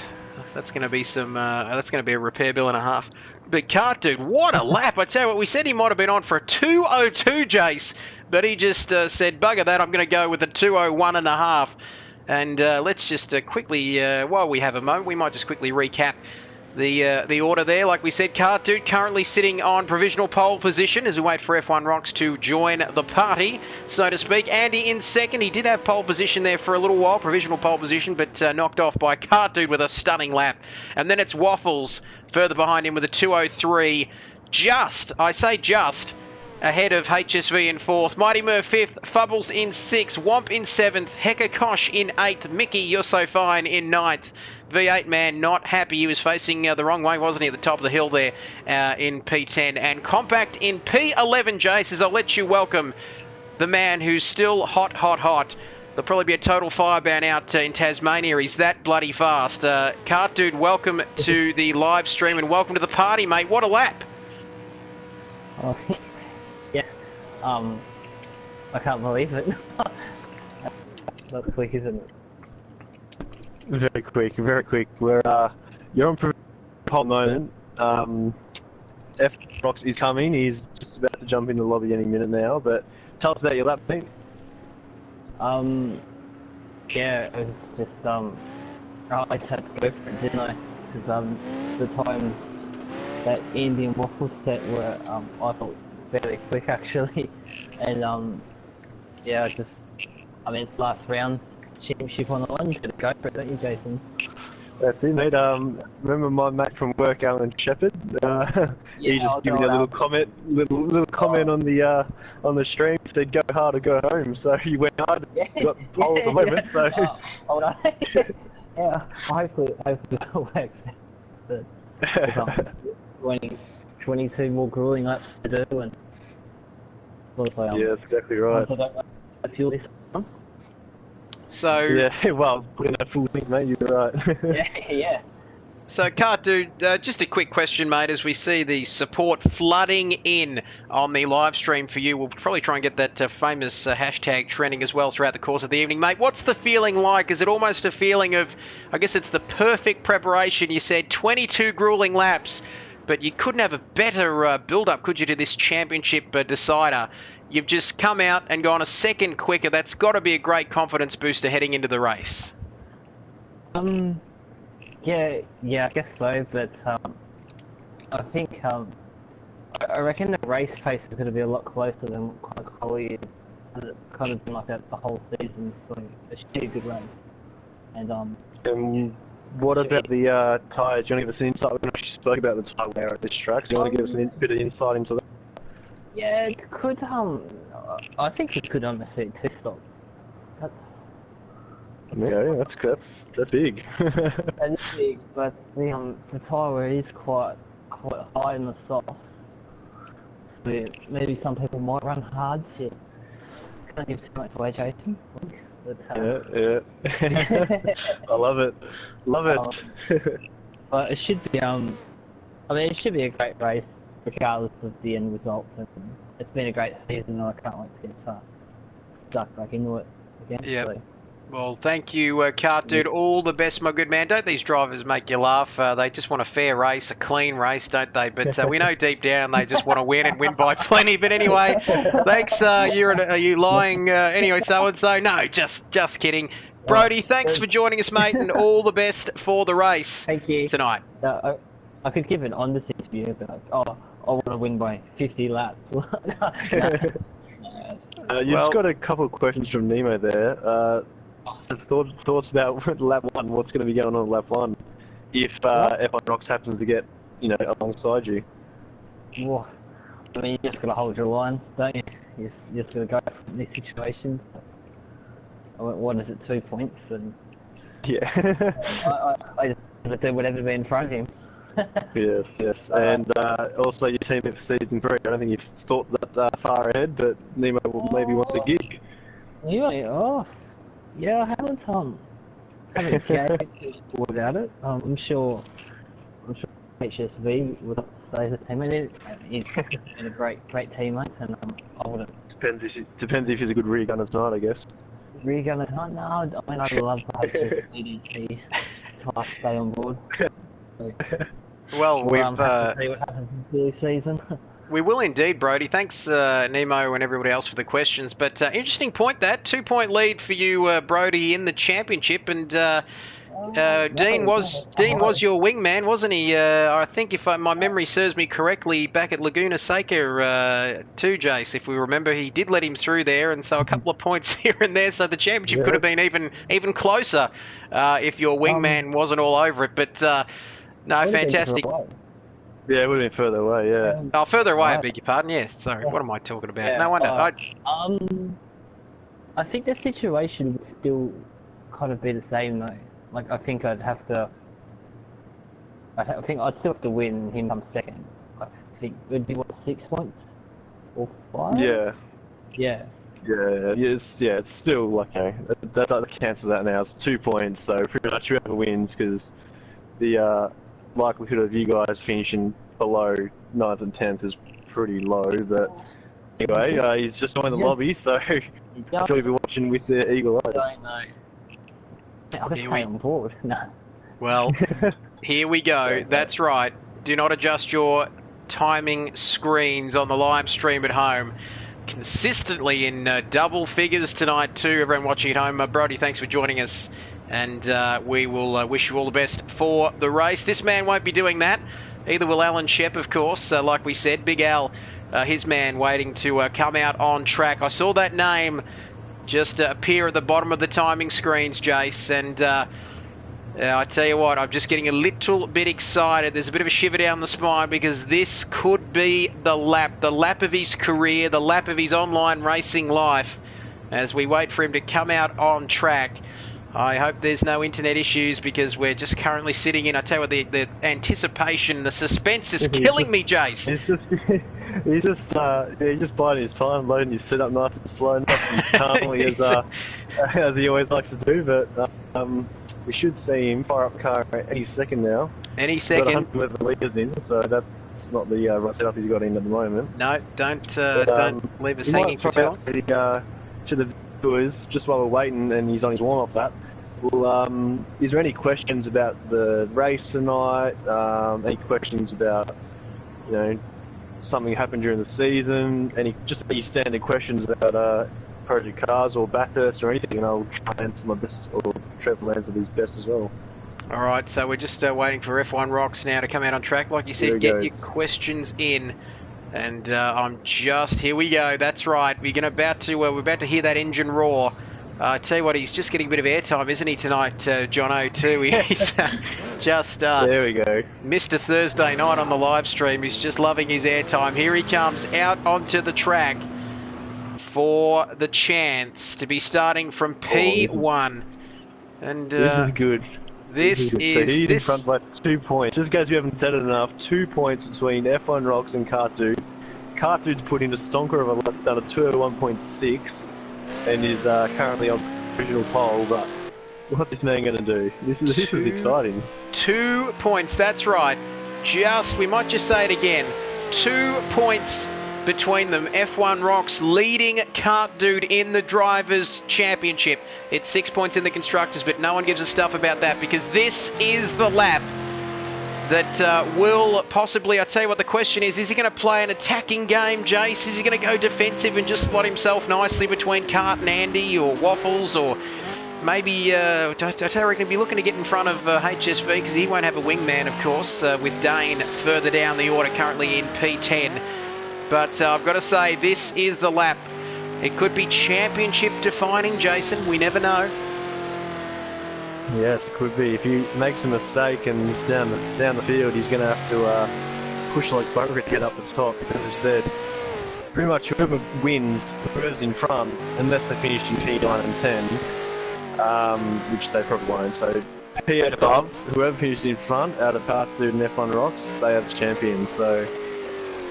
to be that's going to be a repair bill and a half. But Cart Dude, what a lap! I tell you what, we said he might have been on for a 2:02, Jace, but he just said, "Bugger that! I'm going to go with a 2:01 and a half." And let's just quickly, while we have a moment, we might just quickly recap the order there. Like we said, Cart Dude currently sitting on provisional pole position as we wait for F1 Rocks to join the party, so to speak. Andy in second. He did have pole position there for a little while, provisional pole position, but knocked off by Cart Dude with a stunning lap. And then it's Waffles further behind him with a 2:03. I say just, ahead of HSV in fourth, Mighty Murph fifth, Fubbles in sixth, Womp in seventh, Hecka Kosh in eighth, Mickey You're So Fine in ninth. V8 man not happy. He was facing the wrong way, wasn't he, at the top of the hill there in P10. And Compact in P11, Jace, as I'll let you welcome the man who's still hot. There'll probably be a total fireban out in Tasmania. He's that bloody fast. Cart Dude, welcome to the live stream and welcome to the party, mate. What a lap. Oh, yeah. I can't believe it. That's quick, isn't it? Very quick, very quick. We're you're on pole moment. F Rocks is coming. He's just about to jump in the lobby any minute now. But tell us about your lap, mate. Yeah, it was just I had to go for it, didn't I? Because the time that Andy and Waffles set were I thought fairly quick actually, and yeah, I mean it's last round. Championship on the line, you gotta go for it, don't you, Jason? That's it, mate. Remember my mate from work, Alan Shepherd? He just gave me a little comment, little comment on the stream. Said go hard or go home. So he went hard. Yeah, got the pole at the moment. So. Oh no. Yeah. Hopefully that works. But 22 more grueling laps to do, and yeah, that's exactly right. I feel this one. So yeah, well, put in a full thing, mate. You're right. yeah. So, Cart Dude, just a quick question, mate. As we see the support flooding in on the live stream for you, we'll probably try and get that famous hashtag trending as well throughout the course of the evening, mate. What's the feeling like? Is it almost a feeling of, I guess it's the perfect preparation? You said 22 grueling laps, but you couldn't have a better build-up, could you, to this championship decider? You've just come out and gone a second quicker. That's got to be a great confidence booster heading into the race. Yeah, I guess so, but I think I reckon the race pace is going to be a lot closer than what quality is. It's kind of been like that the whole season, so it's a good race. And what about the tyres? Do you want to give us an insight? We actually spoke about the tyre wear at this track. Do you want to give us a bit of insight into that? Yeah, it could, I think it could on the C2 stop. Yeah, that's big. That's big, but the tyre is quite high in the soft. So maybe some people might run hard. Shit. Can't give too much away, Jason. But, yeah. I love it. But it should be it should be a great race, regardless of the end result. And it's been a great season, and I can't wait to get stuck back into it again. Yeah. So. Well, thank you, Cart Dude. All the best, my good man. Don't these drivers make you laugh? They just want a fair race, a clean race, don't they? But we know deep down they just want to win and win by plenty. But anyway, thanks. Are you lying? Anyway, so-and-so? No, just kidding. Brody, thanks for joining us, mate, and all the best for the race. Thank you. Tonight. I could give an honest interview, but I want to win by 50 laps. You've got a couple of questions from Nemo there. Thoughts about lap one? What's going to be going on lap one if F1 Rocks happens to get alongside you? Well, I mean, you just got to hold your line, don't you? You just got to go from these situations. What is it, 2 points? And yeah. I just got to do whatever to be in front of him. Yes. And also your team for season 3. I don't think you've thought that far ahead, but Nemo will maybe want a gig. Yeah, I haven't engaged about it. I'm sure HSV would stay as a teammate. He's been a great teammate, and I wouldn't. Depends if he's a good rear gunner tonight, I guess. Regan and Hunt? No, I mean, I'd love to have the EDT type stay on board. So, Well, we'll have we've to see what happens in the season. we will indeed, Brody. Thanks, Nemo and everybody else for the questions. But interesting point that 2-point lead for you, Brody, in the championship, and Dean was your wingman, wasn't he? I think if my memory serves me correctly, back at Laguna Seca too, Jace. If we remember, he did let him through there, and so a couple of points here and there. So the championship could have been even closer if your wingman wasn't all over it. But no, fantastic. Yeah, it would have been further away, yeah. Oh, further away, I beg your pardon, yes. Sorry, what am I talking about? Yeah, No wonder. I think the situation would still kind of be the same, though. Like, I think I'd have to... I think I'd still have to win and him come second. I think it would be, what, 6 points? Or 5? Yeah. Yeah. Yeah, it's still, like, you know, that cancel that now. It's 2 points, so pretty much whoever wins, because the likelihood of you guys finishing below 9th and 10th is pretty low, but anyway, he's just joined the lobby, so I'm sure you'll be watching with the eagle eyes. I don't know. I'll just stay on board. No. Well, here we go. That's right. Do not adjust your timing screens on the live stream at home. Consistently in double figures tonight too, everyone watching at home. Brody, thanks for joining us. And we will wish you all the best for the race. This man won't be doing that. Either will Alan Shep, of course. Like we said, Big Al, his man, waiting to come out on track. I saw that name just appear at the bottom of the timing screens, Jace. And I tell you what, I'm just getting a little bit excited. There's a bit of a shiver down the spine because this could be the lap of his career, the lap of his online racing life. As we wait for him to come out on track. I hope there's no internet issues because we're just currently sitting in. I tell you what, the anticipation, the suspense is killing me, Jace. He's just biding his time, loading his setup nice and slow, nice and calmly as he always likes to do. But we should see him fire up the car any second now. Any second. He's got 100 litres in, so that's not the right setup he's got in at the moment. No, don't leave us hanging for too long. To the viewers, just while we're waiting and he's on his warm-up lap. Well, is there any questions about the race tonight? Any questions about, you know, something happened during the season? Any standard questions about Project Cars or Bathurst or anything? And I'll try and answer my best, or Trevor will answer his best as well. All right, so we're just waiting for F1 Rocks now to come out on track. Like you said, get your questions in. And here we go. That's right. We're about to hear that engine roar. I tell you what, he's just getting a bit of airtime, isn't he, tonight, Jono, too? He's just there we go. Mr. Thursday night on the live stream. He's just loving his airtime. Here he comes out onto the track for the chance to be starting from P1. And this is good. This so he's in front by 2 points. Just in case you haven't said it enough, 2 points between F1 Rocks and Kart-Dude. Kart-Dude's put in a stonker of a lap done a 201.6 and is currently on original pole, but what's this man going to do? This is exciting. 2 points, that's right. We might just say it again. 2 points between them. F1 Rocks leading Kart-Dude in the Drivers' Championship. It's 6 points in the Constructors, but no one gives a stuff about that because this is the lap that will possibly, I tell you what the question is he going to play an attacking game, Jace? Is he going to go defensive and just slot himself nicely between Cart and Andy or Waffles, or maybe, I reckon he'll be looking to get in front of HSV because he won't have a wingman, of course, with Dane further down the order, currently in P10. But I've got to say, this is the lap. It could be championship defining, Jason. We never know. Yes, it could be. If he makes a mistake and it's down the field, he's going to have to push like bugger to get up the top. Because I've said, pretty much whoever wins, whoever's in front, unless they finish in P9 and 10, which they probably won't. So P8 above, whoever finishes in front out of Kart-Dude and F1 Rocks, they are the champions. So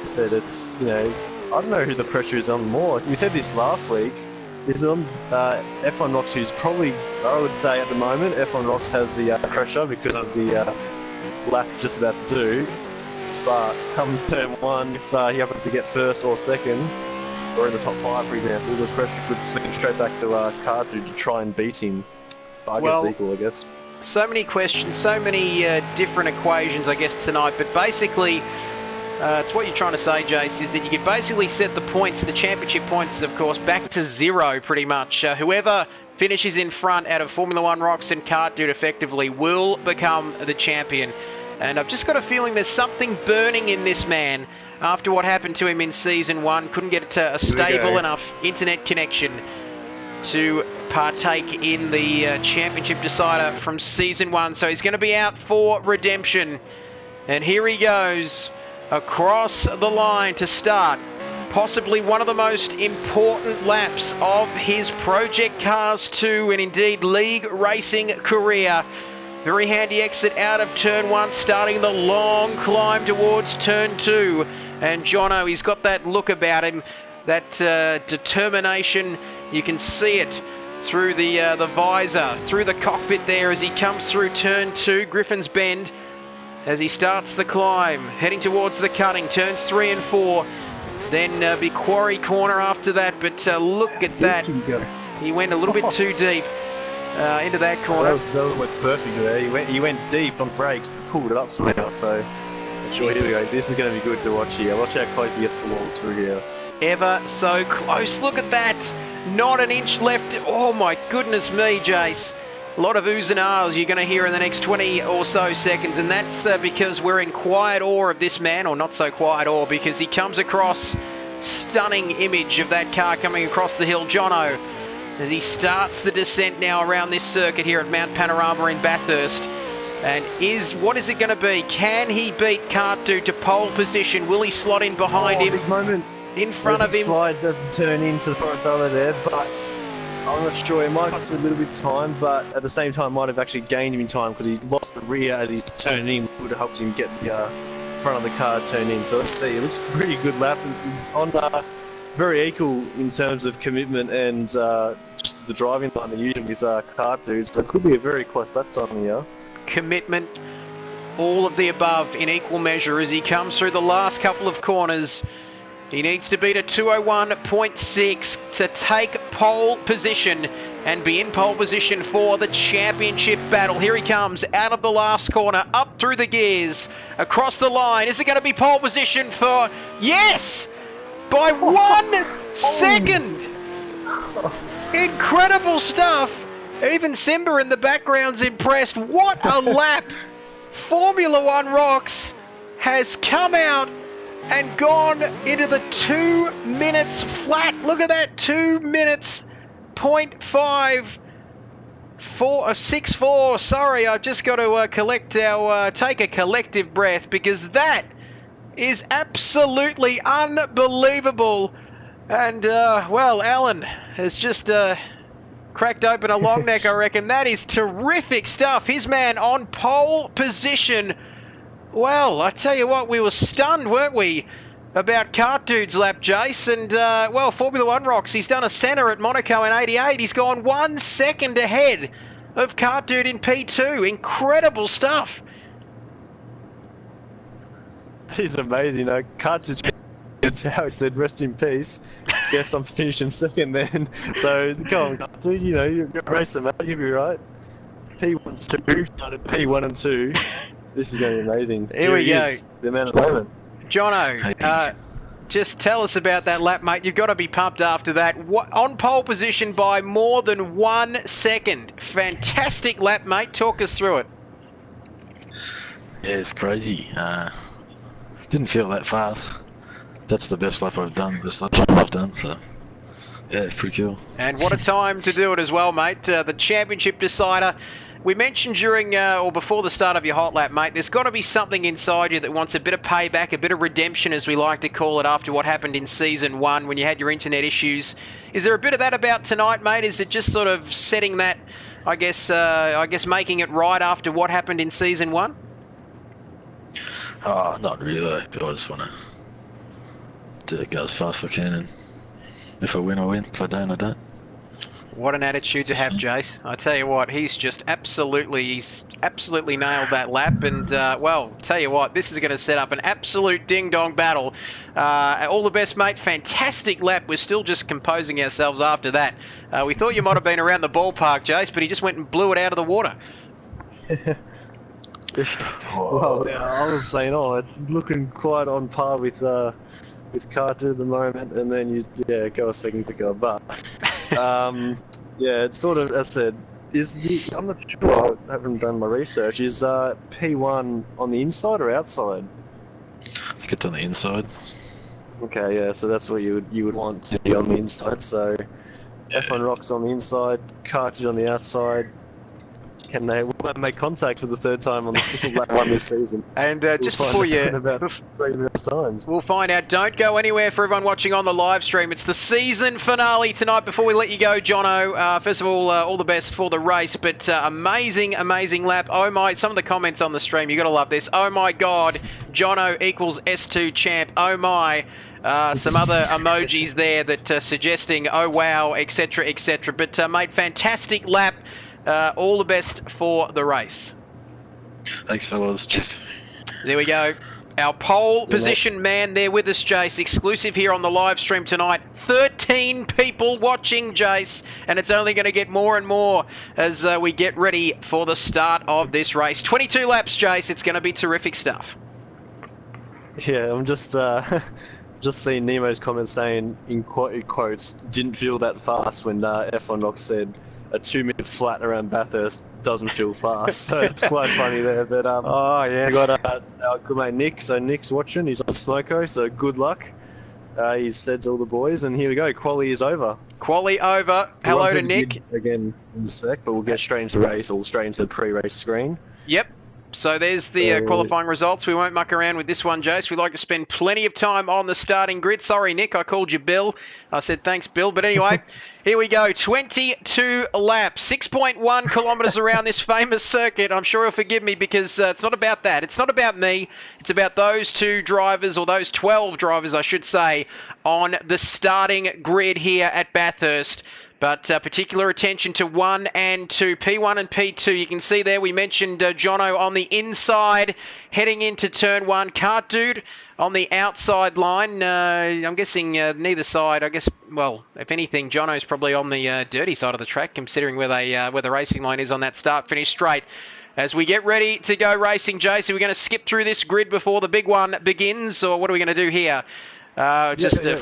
I said it's, you know, I don't know who the pressure is on more. We said this last week. Is on F1 Rocks, who's probably, I would say at the moment, F1 Rocks has the pressure because of the lap just about to do. But come turn one, if he happens to get first or second, or in the top 5, for example, the pressure could swing straight back to Cartu to try and beat him. I guess equal, I guess. So many questions, so many different equations, I guess, tonight. But basically, it's what you're trying to say, Jace, is that you could basically set the points, the championship points, of course, back to 0 pretty much. Whoever finishes in front out of Formula One Rocks and Kart Dude effectively will become the champion. And I've just got a feeling there's something burning in this man after what happened to him in Season 1. Couldn't get a stable enough internet connection to partake in the championship decider from Season 1. So he's going to be out for redemption. And here he goes across the line to start possibly one of the most important laps of his Project Cars 2 and indeed league racing career. Very handy exit out of turn 1, starting the long climb towards turn 2. And Jono, he's got that look about him, that determination. You can see it through the visor, through the cockpit there as he comes through turn 2, Griffin's Bend, as he starts the climb, heading towards the cutting, turns 3 and 4. Then be Quarry Corner after that, but look at that. He went a little bit too deep into that corner. That was perfect there. He went deep on brakes, pulled it up somehow, so sure, here we go. This is going to be good to watch here. Watch how close he gets to the walls through here. Ever so close. Look at that. Not an inch left. Oh my goodness me, Jace. A lot of oohs and ahs you're going to hear in the next 20 or so seconds, and that's because we're in quiet awe of this man, or not so quiet awe, because he comes across, stunning image of that car coming across the hill. Jono, as he starts the descent now around this circuit here at Mount Panorama in Bathurst. And what is it going to be? Can he beat Cartu to pole position? Will he slot in behind him? Big moment. In front of him. Slide the turn into the forest over there, but I'm not sure. It might cost him a little bit of time, but at the same time might have actually gained him in time because he lost the rear as he's turning in. Would have helped him get the front of the car turned in. So let's see. It looks a pretty good lap. It's on very equal in terms of commitment and just the driving line they're using with car dudes. So it could be a very close lap time here. Commitment, all of the above in equal measure as he comes through the last couple of corners. He needs to beat a 201.6 to take pole position and be in pole position for the championship battle. Here he comes out of the last corner, up through the gears, across the line. Is it going to be pole position for... Yes! By 1 second! Incredible stuff! Even Simba in the background's impressed. What a lap! Formula One Rocks has come out and gone into the 2 minutes flat. Look at that, 2 minutes, 0.5, 6.4. Sorry, I've just got to take a collective breath because that is absolutely unbelievable. And, well, Alan has just cracked open a long neck, I reckon. That is terrific stuff. His man on pole position. Well, I tell you what, we were stunned, weren't we, about Kart Dude's lap, Jace. And, well, Formula One Rocks, he's done a centre at Monaco in 88. He's gone 1 second ahead of Kart Dude in P2. Incredible stuff. He's amazing. Kart Dude's how he said, rest in peace. Guess I'm finishing second then. So, go on, Kart Dude, you're a racer, mate. You'll be right. P1 2, started P1 and 2. This is going to be amazing. Here we go. The amount of moment. Jono, just tell us about that lap, mate. You've got to be pumped after that. On pole position by more than 1 second. Fantastic lap, mate. Talk us through it. Yeah, it's crazy. Didn't feel that fast. That's the best lap I've done, so yeah, it's pretty cool. And what a time to do it as well, mate. The championship decider. We mentioned during or before the start of your hot lap, mate, there's got to be something inside you that wants a bit of payback, a bit of redemption, as we like to call it, after what happened in Season 1 when you had your internet issues. Is there a bit of that about tonight, mate? Is it just sort of setting that, I guess making it right after what happened in Season 1? Oh, not really. I just want to go as fast as I can, and if I win, I win. If I don't, I don't. What an attitude to have, Jace. I tell you what, he's just absolutely, he's absolutely nailed that lap. And, well, tell you what, this is going to set up an absolute ding-dong battle. All the best, mate. Fantastic lap. We're still just composing ourselves after that. We thought you might have been around the ballpark, Jace, but he just went and blew it out of the water. Well, yeah, I was saying, it's looking quite on par with Carter at the moment, and then you go a second quicker. But it's sort of, as I said, I'm not sure. I haven't done my research. Is P1 on the inside or outside? I think it's on the inside. Okay, yeah. So that's what you would want to be on the inside. So F1 Rocks on the inside, Carter on the outside. Will they make contact for the third time on this lap one this season? And just before you... We'll find out. Don't go anywhere for everyone watching on the live stream. It's the season finale tonight. Before we let you go, Jono, first of all the best for the race. But amazing lap. Oh my, some of the comments on the stream, you got to love this. Oh my God, Jono equals S2 champ. Oh my. Some other emojis there that are suggesting, oh wow, etc., etc. But mate, fantastic lap. All the best for the race. Thanks, fellas. Cheers. There we go. Our pole position man there with us, Jace. Exclusive here on the live stream tonight. 13 people watching, Jace. And it's only going to get more and more as we get ready for the start of this race. 22 laps, Jace. It's going to be terrific stuff. Yeah, I'm just seeing Nemo's comment saying, in quotes, didn't feel that fast when F1 Rock said a 2-minute flat around Bathurst doesn't feel fast. So it's quite funny there. But we got our good mate Nick. So Nick's watching. He's on Smoko. So good luck. He said to all the boys, and here we go. Quali is over. Quali over. Hello to Nick. Again in a sec, but we'll get straight into the race or straight into the pre-race screen. Yep. So there's the qualifying results. We won't muck around with this one, Jace. We like to spend plenty of time on the starting grid. Sorry, Nick, I called you Bill. I said thanks, Bill. But anyway, here we go. 22 laps, 6.1 kilometres around this famous circuit. I'm sure he'll forgive me because it's not about that. It's not about me. It's about those two drivers, or those 12 drivers, I should say, on the starting grid here at Bathurst. But particular attention to 1 and 2, P1 and P2. You can see there we mentioned Jono on the inside heading into turn 1. Cart Dude on the outside line. I'm guessing neither side. I guess, well, if anything, Jono's probably on the dirty side of the track, considering where the racing line is on that start-finish straight. As we get ready to go racing, Jace, are we going to skip through this grid before the big one begins, or what are we going to do here? We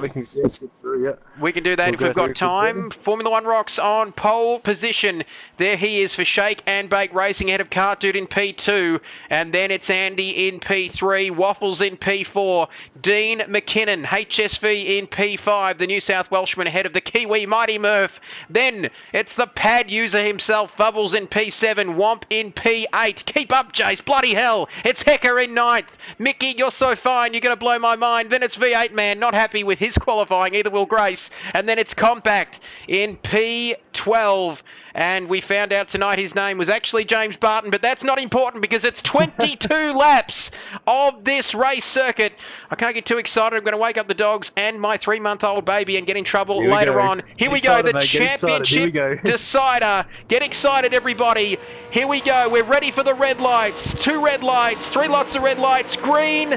can skip through, yeah. We can do that if we've got time. Formula One Rocks on pole position. There he is for Shake and Bake Racing ahead of Cart Dude in P2. And then it's Andy in P3. Waffles in P4. Dean McKinnon, HSV in P5. The New South Welshman ahead of the Kiwi Mighty Murph. Then it's the pad user himself. Bubbles in P7. Womp in P8. Keep up, Jace. Bloody hell. It's Hecker in 9th. Mickey, you're so fine. You're going to blow my mind. Then it's V8 Man. Not happy with his qualifying, either will Grace. And then it's Compact in P12. And we found out tonight his name was actually James Barton, but that's not important because it's 22 laps of this race circuit. I can't get too excited. I'm going to wake up the dogs and my 3-month-old baby and get in trouble later on. Here we go, the championship decider. Get excited, everybody. Here we go. We're ready for the red lights. 2 red lights, 3 lots of red lights, green.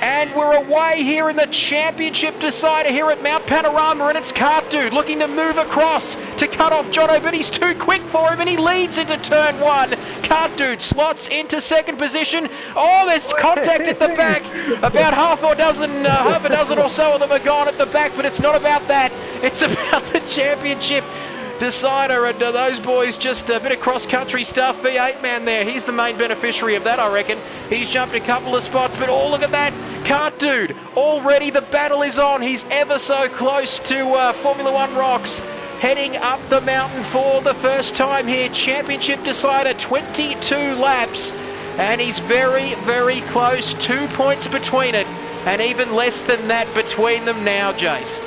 And we're away here in the championship decider here at Mount Panorama, and it's Cart Dude looking to move across to cut off Jono, but he's too quick for him, and he leads into turn 1. Cart Dude slots into second position. Oh, there's contact at the back. About half a dozen or so of them are gone at the back, but it's not about that. It's about the championship decider, and those boys just a bit of cross-country stuff. V8 Man there, he's the main beneficiary of that, I reckon. He's jumped a couple of spots, but oh, look at that. Cart Dude, already the battle is on. He's ever so close to Formula One Rocks, heading up the mountain for the first time here. Championship decider, 22 laps, and he's very, very close. 2 points between it, and even less than that between them now, Jace.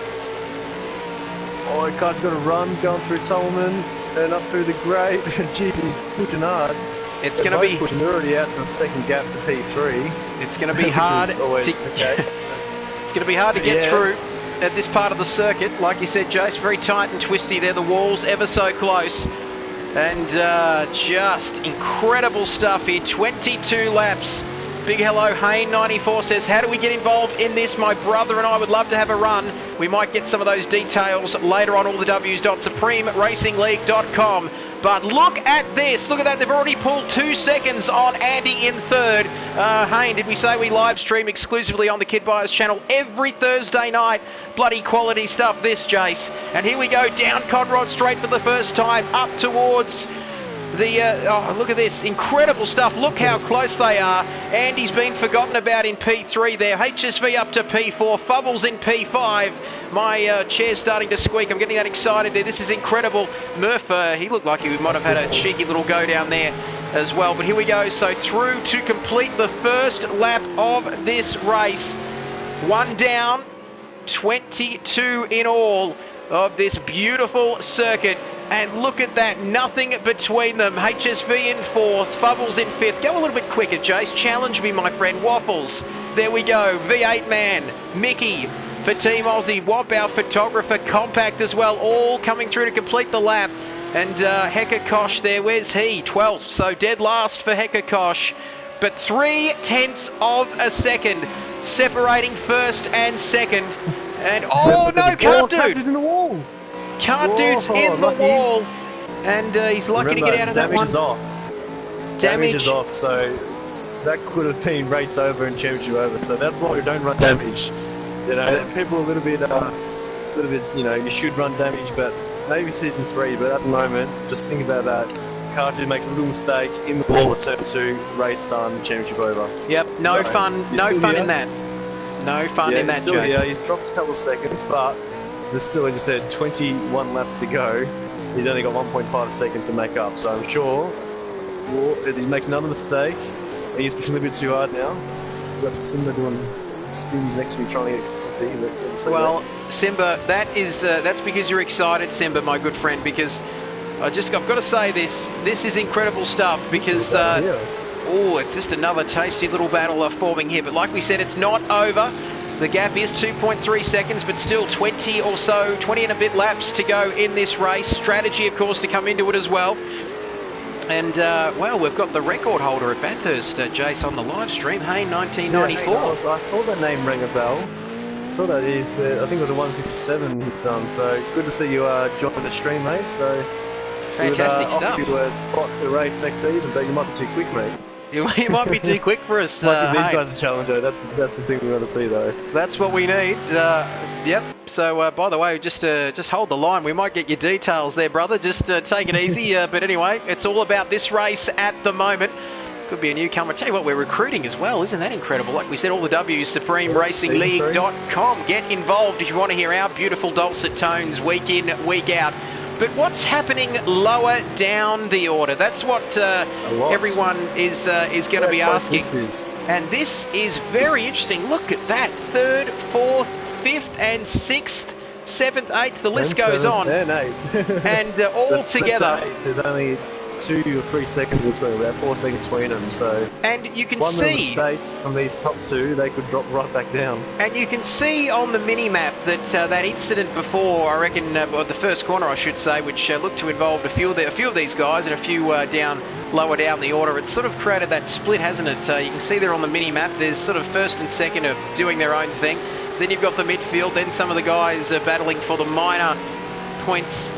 Oh, the car's got a run going through Solomon and up through the grate. Jeez, he's pushing hard. It's going to be pushing already out to the second gap to P3. It's going to be hard. It's going to be hard to get through at this part of the circuit. Like you said, Jace, very tight and twisty there. The walls ever so close. And just incredible stuff here. 22 laps. Big hello, Hayne94 says, how do we get involved in this? My brother and I would love to have a run. We might get some of those details later on allthews.supremeracinglleague.com. But look at this. Look at that. They've already pulled 2 seconds on Andy in third. Hayne, did we say we live stream exclusively on the Kidbyers channel every Thursday night? Bloody quality stuff this, Jace. And here we go, down Conrod Straight for the first time, up towards the, oh, look at this, incredible stuff. Look how close they are. Andy's been forgotten about in P3 there. HSV up to P4, Fubbles in P5. My chair's starting to squeak. I'm getting that excited there. This is incredible. Murph, he looked like he might have had a cheeky little go down there as well. But here we go. So through to complete the first lap of this race. One down, 22 in all of this beautiful circuit. And look at that, nothing between them. HSV in fourth, Fubbles in fifth. Go a little bit quicker, Jace. Challenge me, my friend. Waffles. There we go. V8 man. Mickey for Team Aussie. Womp, our photographer. Compact as well. All coming through to complete the lap. And Hecka Kosh there. Where's he? 12th. So dead last for Hecka Kosh. But 0.3 of a second separating first and second. And oh no, Car Dude! in the wall. Car Dude's in the wall, and he's lucky to get out of that one. Damage is off. Damage is off, so that could have been race over and championship over. So that's why we don't run damage. You know, people are a little bit, you know, you should run damage, but maybe season 3. But at the moment, just think about that. Car Dude makes a little mistake in the wall at turn 2, race done, championship over. Yep, no fun in that. No fun in that. He's still here. He's dropped a couple of seconds, but there's still, as you said, 21 laps to go. He's only got 1.5 seconds to make up, so I'm sure as he's making another mistake, and he's pushing a little bit too hard now. We've got Simba doing spins next to me trying to get coffee. Well, Simba, that's because you're excited, Simba, my good friend, because I've got to say this is incredible stuff, because it's just another tasty little battle forming here. But like we said, it's not over. The gap is 2.3 seconds, but still 20 or so, 20 and a bit laps to go in this race. Strategy, of course, to come into it as well. And, well, we've got the record holder at Bathurst, Jace, on the live stream, Hayne 1994. Yeah, I thought that name rang a bell. I thought that is, I think it was a 157 he's done, so good to see you join the stream, mate. So fantastic stuff. You a spot to race next season, but you might be too quick, mate. You might be too quick for us. Like these guys are challenger. That's the thing we want to see, though. That's what we need. Yep. So, by the way, just hold the line. We might get your details there, brother. Just take it easy. But anyway, it's all about this race at the moment. Could be a newcomer. Tell you what, we're recruiting as well. Isn't that incredible? Like we said, all the W's, SupremeRacingLeague.com. Get involved if you want to hear our beautiful dulcet tones week in, week out. But what's happening lower down the order? That's what everyone is going to be asking. And this is very interesting. Look at that. 3rd, 4th, 5th and 6th, 7th, 8th. The list goes on. And 8th. And all together. There's only 2 or 3 seconds between, about 4 seconds between them. So and you can one see mistake from these top 2, they could drop right back down. And you can see on the mini map that that incident before, I reckon, the first corner, I should say, which looked to involve a few of these guys and a few lower down the order. It's sort of created that split, hasn't it? You can see there on the mini map. There's sort of first and second are doing their own thing. Then you've got the midfield. Then some of the guys are battling for the minor points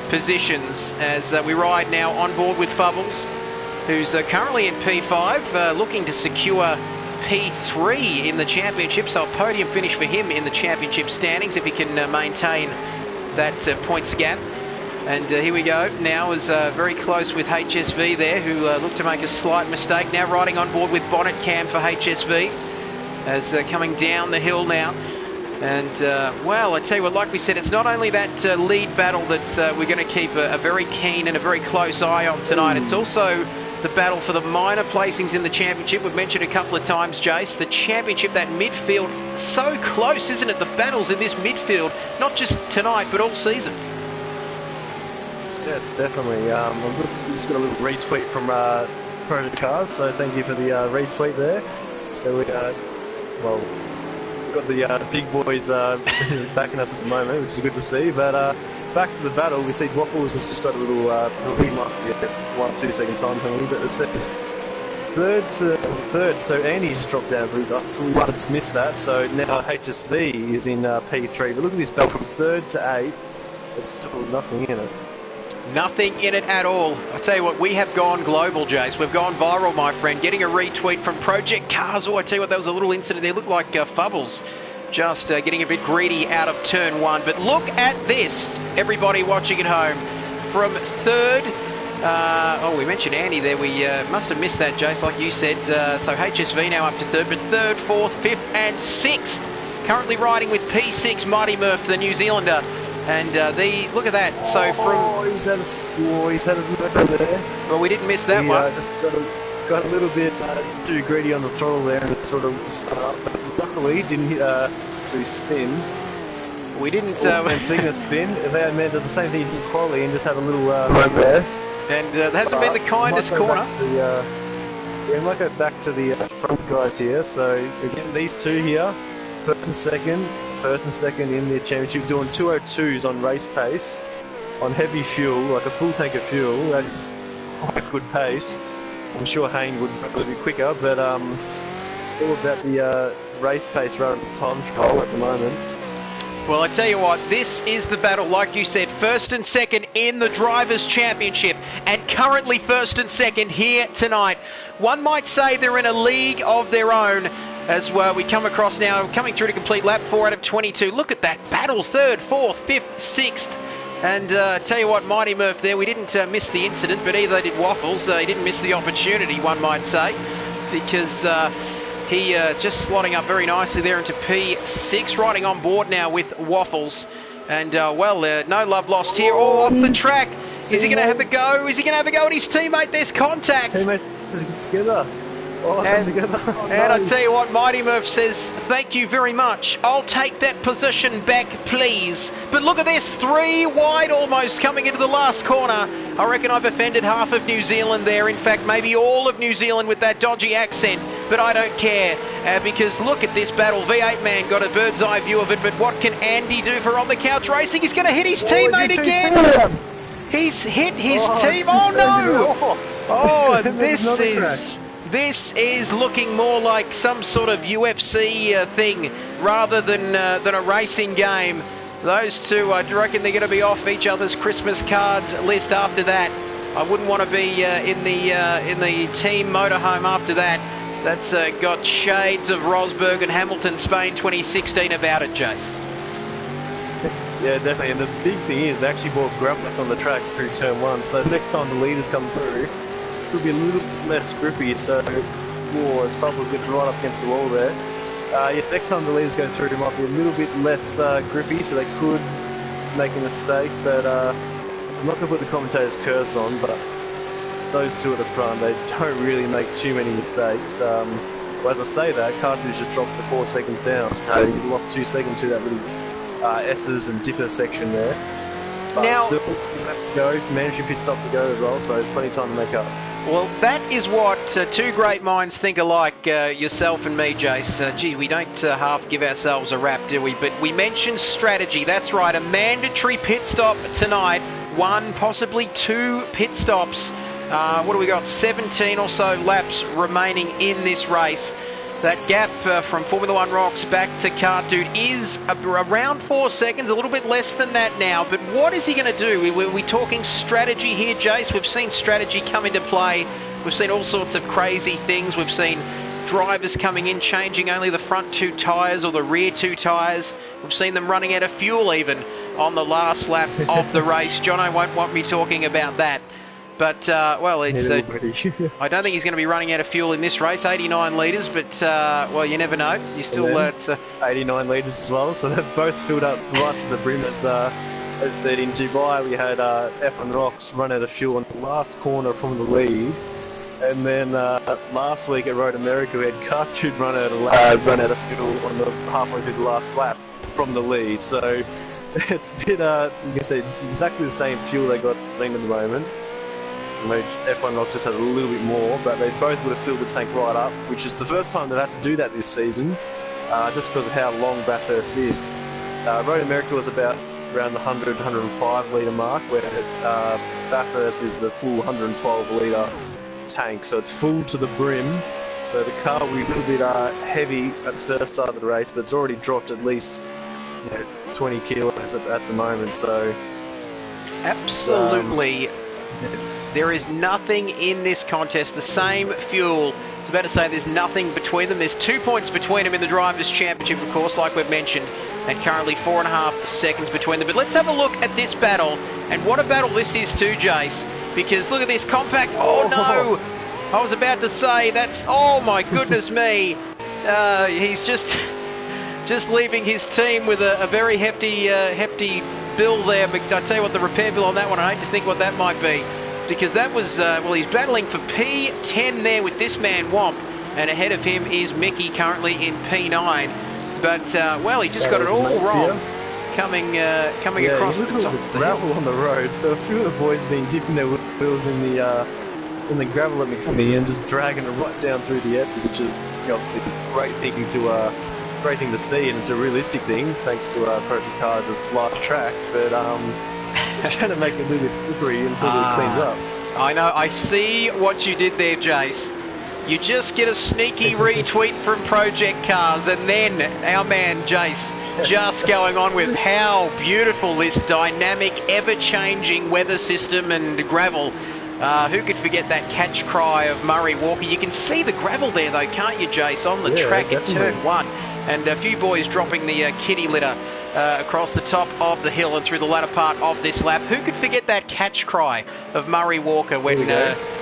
positions as we ride now on board with Fubbles, who's currently in P5, looking to secure P3 in the championship, so a podium finish for him in the championship standings if he can maintain that points gap. And here we go, now is very close with HSV there, who looked to make a slight mistake. Now riding on board with Bonnet Cam for HSV, as coming down the hill now. And, well, I tell you what, like we said, it's not only that lead battle that we're going to keep a very keen and a very close eye on tonight. It's also the battle for the minor placings in the championship. We've mentioned a couple of times, Jace, the championship, that midfield, so close, isn't it? The battles in this midfield, not just tonight, but all season. Yes, definitely. I've just got a little retweet from Project Cars, so thank you for the retweet there. So we well, got the big boys backing us at the moment, which is good to see. But back to the battle, we see Waffles has just got a little, he might be a 1-2 second time penalty, but it's third, so Andy just dropped down, so we just missed that. So now HSV is in P3, but look at this battle from 3rd to 8th. There's still nothing in it. Nothing in it at all. I tell you what, we have gone global, Jace. We've gone viral, my friend. Getting a retweet from Project Cars. Oh, I tell you what, there was a little incident there. Looked like Fubbles just getting a bit greedy out of turn 1. But look at this, everybody watching at home. From 3rd, we mentioned Andy there. We must have missed that, Jace, like you said. So HSV now up to 3rd, but 3rd, 4th, 5th and 6th. Currently riding with P6 Mighty Murph, the New Zealander. And look at that. So he's had his look over there. Well, we didn't miss that one. Just got a little bit too greedy on the throttle there and sort of but luckily didn't actually spin. We didn't. And speaking of spin, that man does the same thing in quali and just had a little moment there. And that hasn't been the kindest corner. We might go back to the front guys here. So again, these two here, first and second in the championship, doing 202s on race pace, on heavy fuel, like a full tank of fuel. That is quite good pace. I'm sure Hayne would probably be quicker, but all about the race pace rather than time trial at the moment. Well, I tell you what, this is the battle, like you said, 1st and 2nd in the Drivers' Championship, and currently 1st and 2nd here tonight. One might say they're in a league of their own. As well, we come across now, coming through to complete lap 4 out of 22. Look at that, battles 3rd, 4th, 5th, 6th. And tell you what, Mighty Murph there, we didn't miss the incident, but either did Waffles. He didn't miss the opportunity, one might say, because he just slotting up very nicely there into P6, riding on board now with Waffles. And, no love lost here. Oh, off the track. Is he going to have a go? Is he going to have a go at his teammate? There's contact. Teammates together. And I tell you what, Mighty Murph says, thank you very much. I'll take that position back, please. But look at this, 3 wide almost coming into the last corner. I reckon I've offended half of New Zealand there. In fact, maybe all of New Zealand with that dodgy accent. But I don't care, because look at this battle. V8 man got a bird's eye view of it, but what can Andy do for On the Couch Racing? He's going to hit his teammate again. He's hit his team. Oh, no. Oh, This is looking more like some sort of UFC thing rather than a racing game. Those two, I reckon they're going to be off each other's Christmas cards list after that. I wouldn't want to be in the team motorhome after that. That's got shades of Rosberg and Hamilton Spain 2016 about it, Jace. Yeah, definitely. And the big thing is they actually brought grub back on the track through turn 1. So next time the leaders come through, it'll be a little less grippy, so as Fubbles getting right up against the wall there. Yes, next time the leaders go through, it might be a little bit less grippy, so they could make a mistake, but I'm not going to put the commentator's curse on, but those two at the front, they don't really make too many mistakes. Well, as I say that, Cartridge just dropped to 4 seconds down, so he lost 2 seconds through that little S's and dipper section there. But now, still, laps to go, mandatory pit stop to go as well, so there's plenty of time to make up. Well, that is what two great minds think alike, yourself and me, Jace. Gee, we don't half give ourselves a rap, do we? But we mentioned strategy. That's right, a mandatory pit stop tonight. 1, possibly 2 pit stops. What do we got? 17 or so laps remaining in this race. That gap from Formula 1 Rocks back to Kart Dude is around 4 seconds, a little bit less than that now. But what is he going to do? We're talking strategy here, Jace. We've seen strategy come into play. We've seen all sorts of crazy things. We've seen drivers coming in, changing only the front 2 tyres or the rear 2 tyres. We've seen them running out of fuel even on the last lap of the race. Jono won't want me talking about that. But, well, it's I don't think he's going to be running out of fuel in this race, 89 litres, but, well, you never know. You still... it's 89 litres as well, so they've both filled up right to the brim. As I said, in Dubai, we had F1 Rocks run out of fuel on the last corner from the lead. And then last week at Road America, we had Cartoon run out of fuel on the halfway through the last lap from the lead. So it's a bit, you can say, exactly the same fuel they got lean at the moment. F1 Rocks just had a little bit more, but they both would have filled the tank right up, which is the first time they've had to do that this season. just because of how long Bathurst is. Road America was about around the 100, 105 litre mark, where Bathurst is the full 112 litre tank, so it's full to the brim. So the car will be a little bit heavy at the first start of the race, but it's already dropped at least 20 kilos at the moment. So absolutely, there is nothing in this contest. The same fuel. I was about to say there's nothing between them. There's 2 points between them in the Drivers' Championship, of course, like we've mentioned, and currently 4.5 seconds between them. But let's have a look at this battle, and what a battle this is too, Jace. Because look at this compact. Oh no! I was about to say that's. Oh my goodness me! He's just leaving his team with a very hefty bill there. But I tell you what, the repair bill on that one, I hate to think what that might be, because that was well, he's battling for P10 there with this man Womp, and ahead of him is Mickey currently in P9. But well, he just got it all wrong. Coming across the top of the gravel on the road. So a few of the boys been dipping their wheels in the gravel that we're coming in, just dragging it right down through the S's, which is obviously a great thing to see, and it's a realistic thing thanks to Project Cars' live track. But it's going to make it a little bit slippery until it cleans up. I know. I see what you did there, Jace. You just get a sneaky retweet from Project Cars, and then our man Jace just going on with how beautiful this dynamic, ever-changing weather system and gravel. Who could forget that catch cry of Murray Walker? You can see the gravel there, though, can't you, Jace, on the track at turn 1. And a few boys dropping the kitty litter across the top of the hill and through the latter part of this lap. Who could forget that catch cry of Murray Walker when...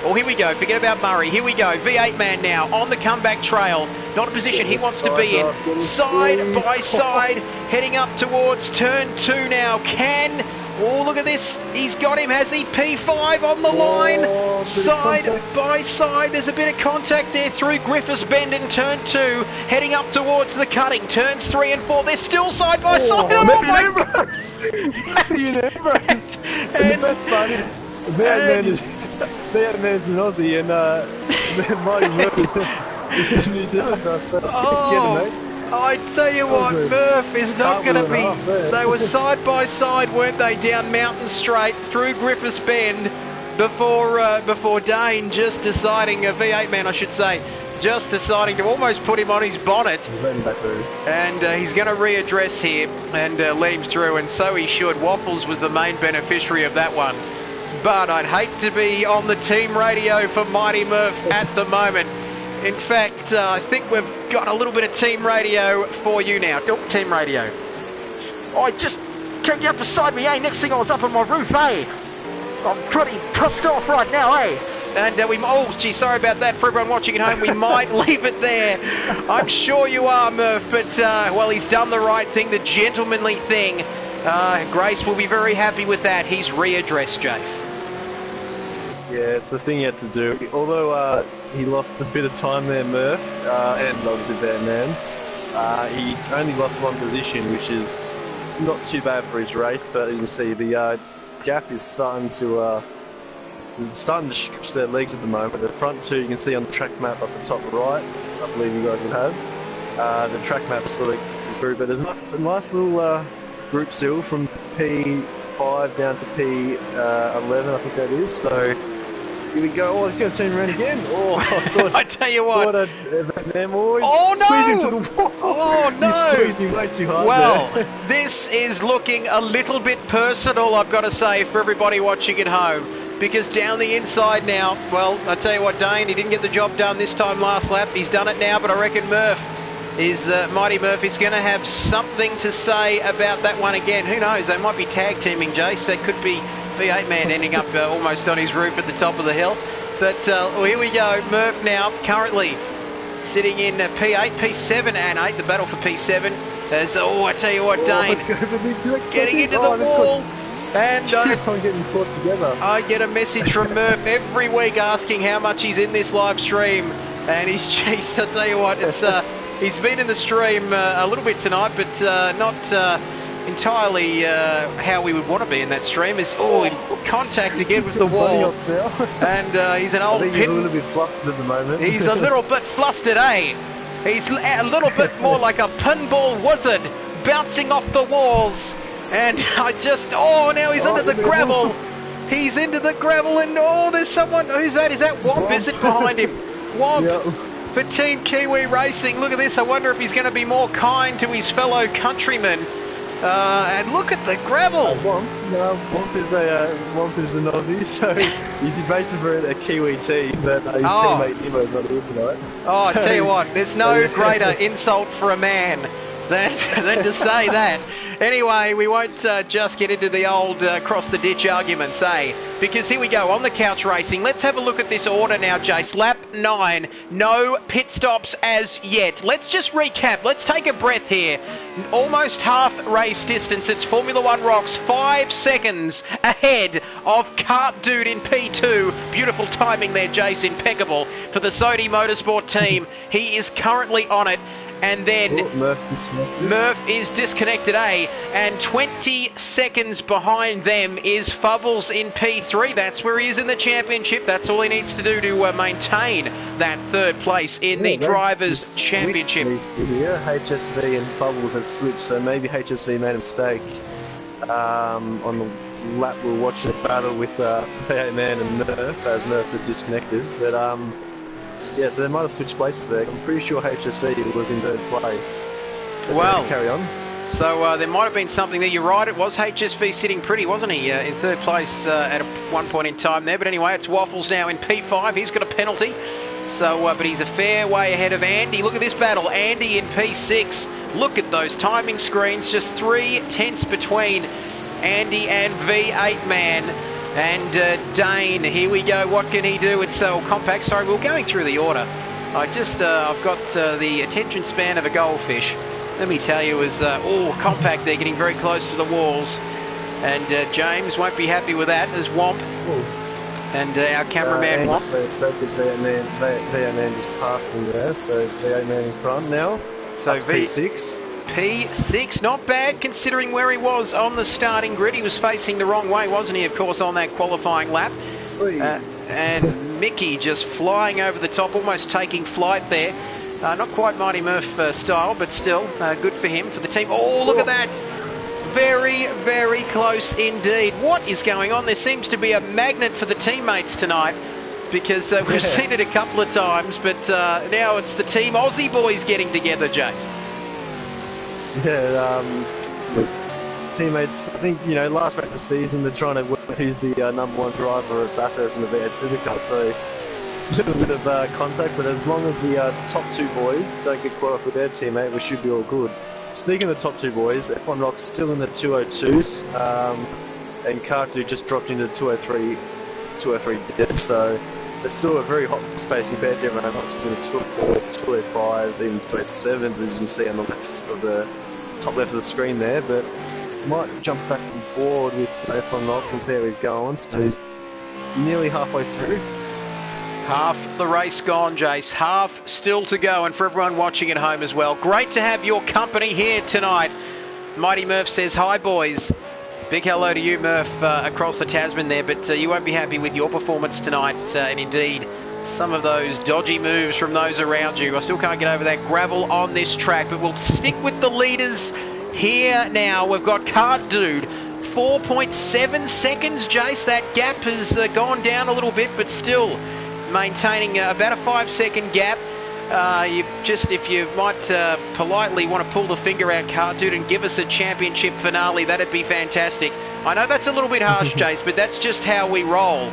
oh, here we go. Forget about Murray. Here we go. V8 man now on the comeback trail. Not a position he wants to be in. Side by side, heading up towards turn 2 now. Oh, look at this. He's got him, has he? P5 on the line. Side by side. There's a bit of contact there through Griffiths Bend in turn 2. Heading up towards the cutting. Turns 3 and 4. They're still side by side. Oh my God. And the best part is, Man's an Aussie, and Marty Murphy's a New Zealander. So I tell you what, Murph is not going to be... They were side by side, weren't they, down Mountain Straight through Griffiths Bend before Dane just deciding, a V8 man I should say, just deciding to almost put him on his bonnet. And he's going to readdress here and let him through, and so he should. Waffles was the main beneficiary of that one. But I'd hate to be on the team radio for Mighty Murph at the moment. In fact, I think we've got a little bit of team radio for you now. Oh, team radio. I just came down beside me, eh? Next thing I was up on my roof, eh? I'm pretty pissed off right now, eh? And oh, gee, sorry about that for everyone watching at home. We might leave it there. I'm sure you are, Murph, but, well, he's done the right thing, the gentlemanly thing. Grace will be very happy with that. He's readdressed, Jace. Yeah, it's the thing he had to do. Although he lost a bit of time there, Murph, and obviously Batman, he only lost one position, which is not too bad for his race, but you can see the gap is starting to stretch their legs at the moment. The front two you can see on the track map up the top right, I believe you guys would have. The track map is sort of through, but there's a nice little group still from P5 down to P11, I think that is. So here we go. Oh, he's going to turn around again. Oh, God. I tell you what. Oh, no! Squeeze into the wall. Oh, no! He's squeezing way too hard. Well, there. This is looking a little bit personal, I've got to say, for everybody watching at home. Because down the inside now, well, I tell you what, Dane, he didn't get the job done this time last lap. He's done it now, but I reckon Mighty Murph is going to have something to say about that one again. Who knows? They might be tag teaming, Jace. That could be V8 man ending up almost on his roof at the top of the hill. But well, here we go. Murph now currently sitting in P8, P7 and 8. The battle for P7. I tell you what, Dane, getting into the wall. And getting caught together. I get a message from Murph every week asking how much he's in this live stream. And he's chased, I tell you what, it's... He's been in the stream a little bit tonight, but not entirely how we would want to be in that stream. Is contact again with the wall, and he's an old. I think he's a little bit flustered at the moment. He's a little bit flustered, eh? He's a little bit more like a pinball wizard, bouncing off the walls. And oh, now he's into the gravel. He's into the gravel, and oh, there's someone. Who's that? Is that Womp? Is it behind him? Womp. Yep. For Team Kiwi Racing. Look at this. I wonder if he's going to be more kind to his fellow countrymen. And look at the gravel. Womp is an Aussie, so he's basically for a Kiwi team, but his teammate Nemo's not here tonight. Oh, so, I tell you what, there's no greater insult for a man than to say that. Anyway, we won't just get into the old cross-the-ditch arguments, eh? Because here we go, on the couch racing. Let's have a look at this order now, Jace. Lap 9, no pit stops as yet. Let's just recap. Let's take a breath here. Almost half race distance. It's Formula One Rocks, 5 seconds ahead of Kart Dude in P2. Beautiful timing there, Jace. Impeccable for the Sodi Motorsport team. He is currently on it. And then Murph is disconnected, and 20 seconds behind them is Fubbles in P3. That's where he is in the championship. That's all he needs to do to maintain that third place in the Drivers' Championship. Here, HSV and Fubbles have switched, so maybe HSV made a mistake on the lap. We're watching a battle with V8 Man and Murph, as Murph is disconnected. But yeah, so they might have switched places there. I'm pretty sure HSV was in third place. Well, carry on. So there might have been something there. You're right, it was HSV sitting pretty, wasn't he? In third place at one point in time there. But anyway, it's Waffles now in P5. He's got a penalty. So, but he's a fair way ahead of Andy. Look at this battle. Andy in P6. Look at those timing screens. Just 3 tenths between Andy and V8 Man. And Dane, here we go. What can he do? It's compact. Sorry, we're going through the order. I've got the attention span of a goldfish. Let me tell you, is compact. They're getting very close to the walls, and James won't be happy with that. As Womp and our cameraman Womp. So because V8 Man just passed him there, so it's V8 Man in front now. So P6. P6, not bad considering where he was on the starting grid. He was facing the wrong way, wasn't he, of course, on that qualifying lap. And Mickey just flying over the top, almost taking flight there. Not quite Mighty Murph style, but still good for him, for the team. Oh, look at that. Very, very close indeed. What is going on? There seems to be a magnet for the teammates tonight, because we've seen it a couple of times, but now it's the Team Aussie boys getting together, Jace. Yeah, teammates, I think, last race of the season, they're trying to work who's the #1 driver at Bathurst in the V8 Supercar, so a little bit of contact, but as long as the top 2 boys don't get caught up with their teammate, we should be all good. Speaking of the top 2 boys, F1 Rock's still in the 202s, and Kart just dropped into the 203 dead, so there's still a very hot space compared to everyone else who's in the 204s, 205s, even 207s, as you can see on the left of the top left of the screen there, but might jump back on board with F1 Rocks and see how he's going. So he's nearly halfway through. Half the race gone, Jace. Half still to go, and for everyone watching at home as well. Great to have your company here tonight. Mighty Murph says, hi, boys. Big hello to you, Murph, across the Tasman there, but you won't be happy with your performance tonight, and indeed some of those dodgy moves from those around you. I still can't get over that gravel on this track, but we'll stick with the leaders here now. We've got Kart Dude, 4.7 seconds, Jace. That gap has gone down a little bit, but still maintaining about a 5-second gap. If you might politely want to pull the finger out, Kart Dude, and give us a championship finale, that'd be fantastic. I know that's a little bit harsh, Jace, but that's just how we roll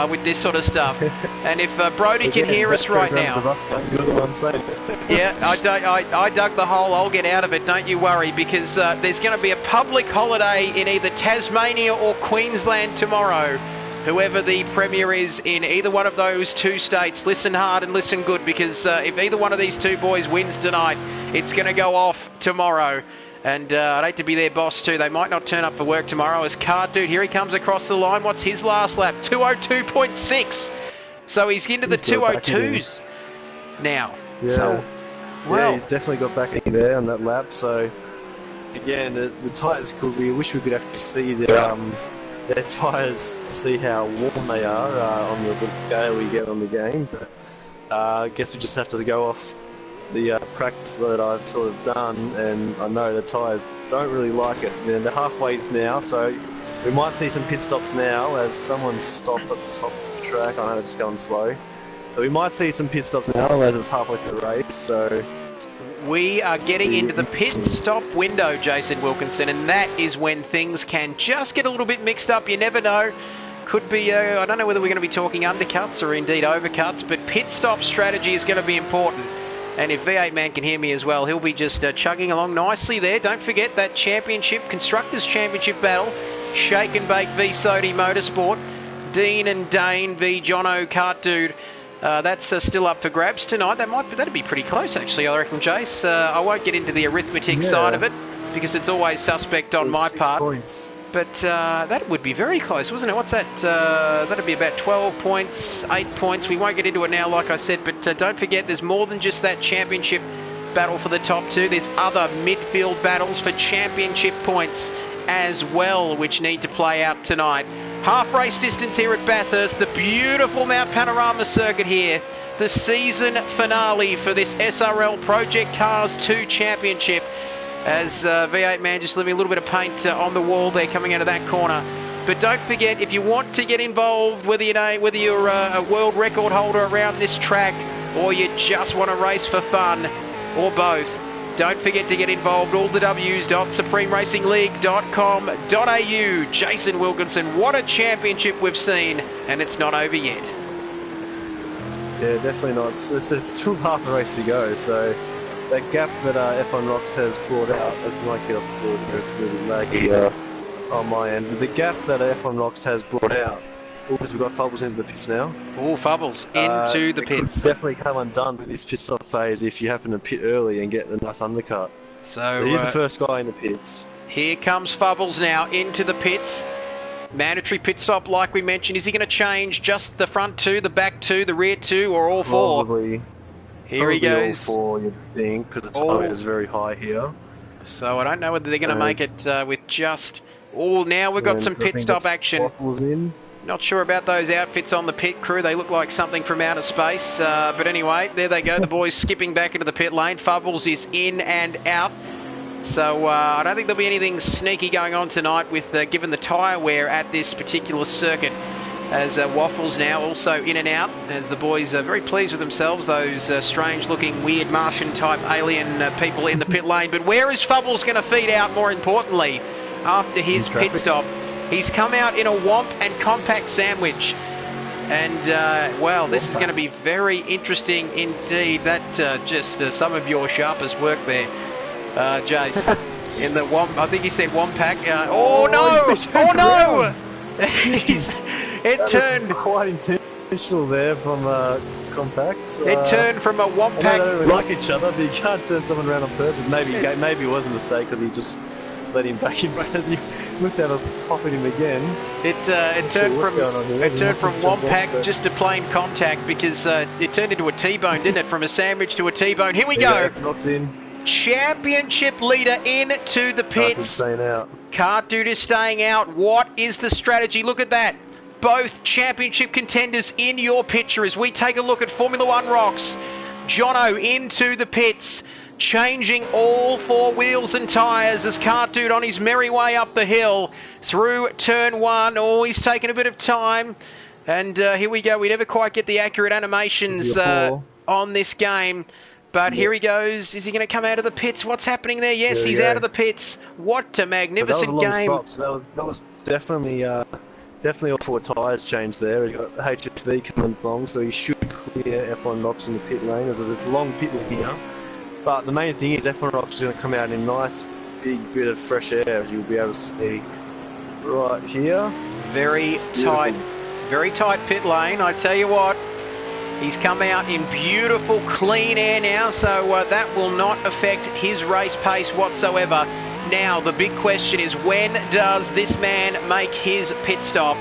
with this sort of stuff. And if Brody can hear us right now, yeah, I dug the hole. I'll get out of it. Don't you worry, because there's going to be a public holiday in either Tasmania or Queensland tomorrow. Whoever the Premier is in either one of those 2 states, listen hard and listen good, because if either one of these 2 boys wins tonight, it's going to go off tomorrow. And I'd hate to be their boss too. They might not turn up for work tomorrow. As Kart Dude, here he comes across the line. What's his last lap? 202.6. So he's into the 202s now. Yeah. So, well, yeah, he's definitely got back in there on that lap. So again, the tyres could be. I wish we could actually see their tyres to see how warm they are on the scale we get on the game. But I guess we just have to go off the practice that I've sort of done, and I know the tyres don't really like it. They're halfway now, so we might see some pit stops now as someone's stopped at the top of the track. I know they're just going slow. So we might see some pit stops now as it's halfway through the race, so... We are getting into the pit stop window, Jason Wilkinson, and that is when things can just get a little bit mixed up. You never know. Could be, I don't know whether we're going to be talking undercuts or indeed overcuts, but pit stop strategy is going to be important. And if V8 Man can hear me as well, he'll be just chugging along nicely there. Don't forget that championship, Constructors' Championship battle, Shake and Bake v Sodi Motorsport, Dean and Dane v Jono Kart Dude. That's still up for grabs tonight. That'd be pretty close, actually, I reckon, Jace. I won't get into the arithmetic side of it because it's always suspect on my part. Points. But that would be very close, wasn't it? What's that? That'd be about 12 points, 8 points. We won't get into it now, like I said, but don't forget there's more than just that championship battle for the top two. There's other midfield battles for championship points as well, which need to play out tonight. Half race distance here at Bathurst, the beautiful Mount Panorama circuit here, the season finale for this SRL Project Cars 2 Championship, as V8 Man just leaving a little bit of paint on the wall there coming out of that corner. But don't forget, if you want to get involved, whether you're a world record holder around this track or you just want to race for fun, or both, don't forget to get involved. All the W's.supremeracingleague.com.au. Jason Wilkinson, what a championship we've seen, and it's not over yet. Yeah, definitely not. There's still half a race to go, so that gap that F1 Rocks has brought out, I might get off the board here, it's a little laggy on my end, but the gap that F1 Rocks has brought out, because we've got Fubbles into the pits now. Oh, Fubbles into the pits. Could definitely come undone with this pit stop phase if you happen to pit early and get a nice undercut. So here's the first guy in the pits. Here comes Fubbles now into the pits. Mandatory pit stop, like we mentioned. Is he going to change just the front two, the back two, the rear two, or all four? Probably. Here he goes. All four, you'd think, because the tire is very high here. So I don't know whether they're going to make it with just... Oh, now we've got some pit stop action. In. Not sure about those outfits on the pit crew. They look like something from outer space. But anyway, there they go. The boys skipping back into the pit lane. Fubbles is in and out. So I don't think there'll be anything sneaky going on tonight with given the tyre wear at this particular circuit. As Waffles now also in and out, as the boys are very pleased with themselves, those strange-looking, weird Martian-type alien people in the pit lane. But where is Fubbles going to feed out, more importantly, after his pit stop? He's come out in a Womp and Compact sandwich. And, well, this is going to be very interesting indeed. That just some of your sharpest work there, Jace. In the Womp, I think he said Wompack. Oh, no! Oh, no! It turned... quite intentional there from Compact. It turned from a Wompack... They don't really like each other, but you can't turn someone around on purpose. Maybe it was a mistake because he just let him back in front as he looked at him, popping him again. It turned from Wompack just to plain contact because it turned into a T-bone, didn't it? From a sandwich to a T-bone. Here we go. Knocks in. Championship leader into the pits. Staying out. Kart Dude is staying out. What is the strategy? Look at that. Both championship contenders in your picture as we take a look at Formula One Rocks. Jono into the pits, changing all four wheels and tyres as Kart Dude on his merry way up the hill through turn one. Oh, he's taking a bit of time. And here we go. We never quite get the accurate animations on this game. But here he goes. Is he going to come out of the pits? What's happening there? Yes, he's out of the pits. What a magnificent game. Stop, so that was definitely all four tyres changed there. He's got the HFV coming along, so he should clear F1 Rocks in the pit lane. There's this long pit lane here. But the main thing is F1 Rocks is going to come out in a nice big bit of fresh air, as you'll be able to see right here. Very tight pit lane. I tell you what. He's come out in beautiful, clean air now, so that will not affect his race pace whatsoever. Now, the big question is, when does this man make his pit stop?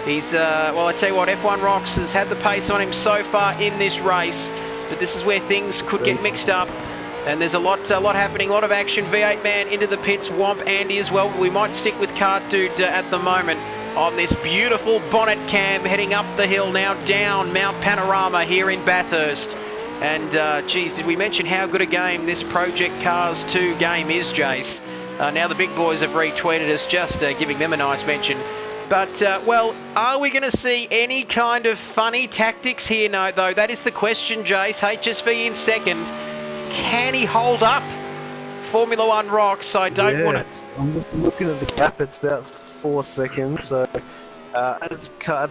He's, well, I tell you what, F1 Rocks has had the pace on him so far in this race, but this is where things could get mixed up. And there's a lot happening, a lot of action. V8 Man into the pits, Womp Andy as well. We might stick with Kart Dude at the moment. On this beautiful bonnet cam heading up the hill now down Mount Panorama here in Bathurst. And, geez, did we mention how good a game this Project Cars 2 game is, Jace? Now the big boys have retweeted us, just giving them a nice mention. But, well, are we going to see any kind of funny tactics here? No, though. That is the question, Jace. HSV in second. Can he hold up Formula One rocks? I don't want to... I'm just looking at the gap. It's about 4 seconds. So, at the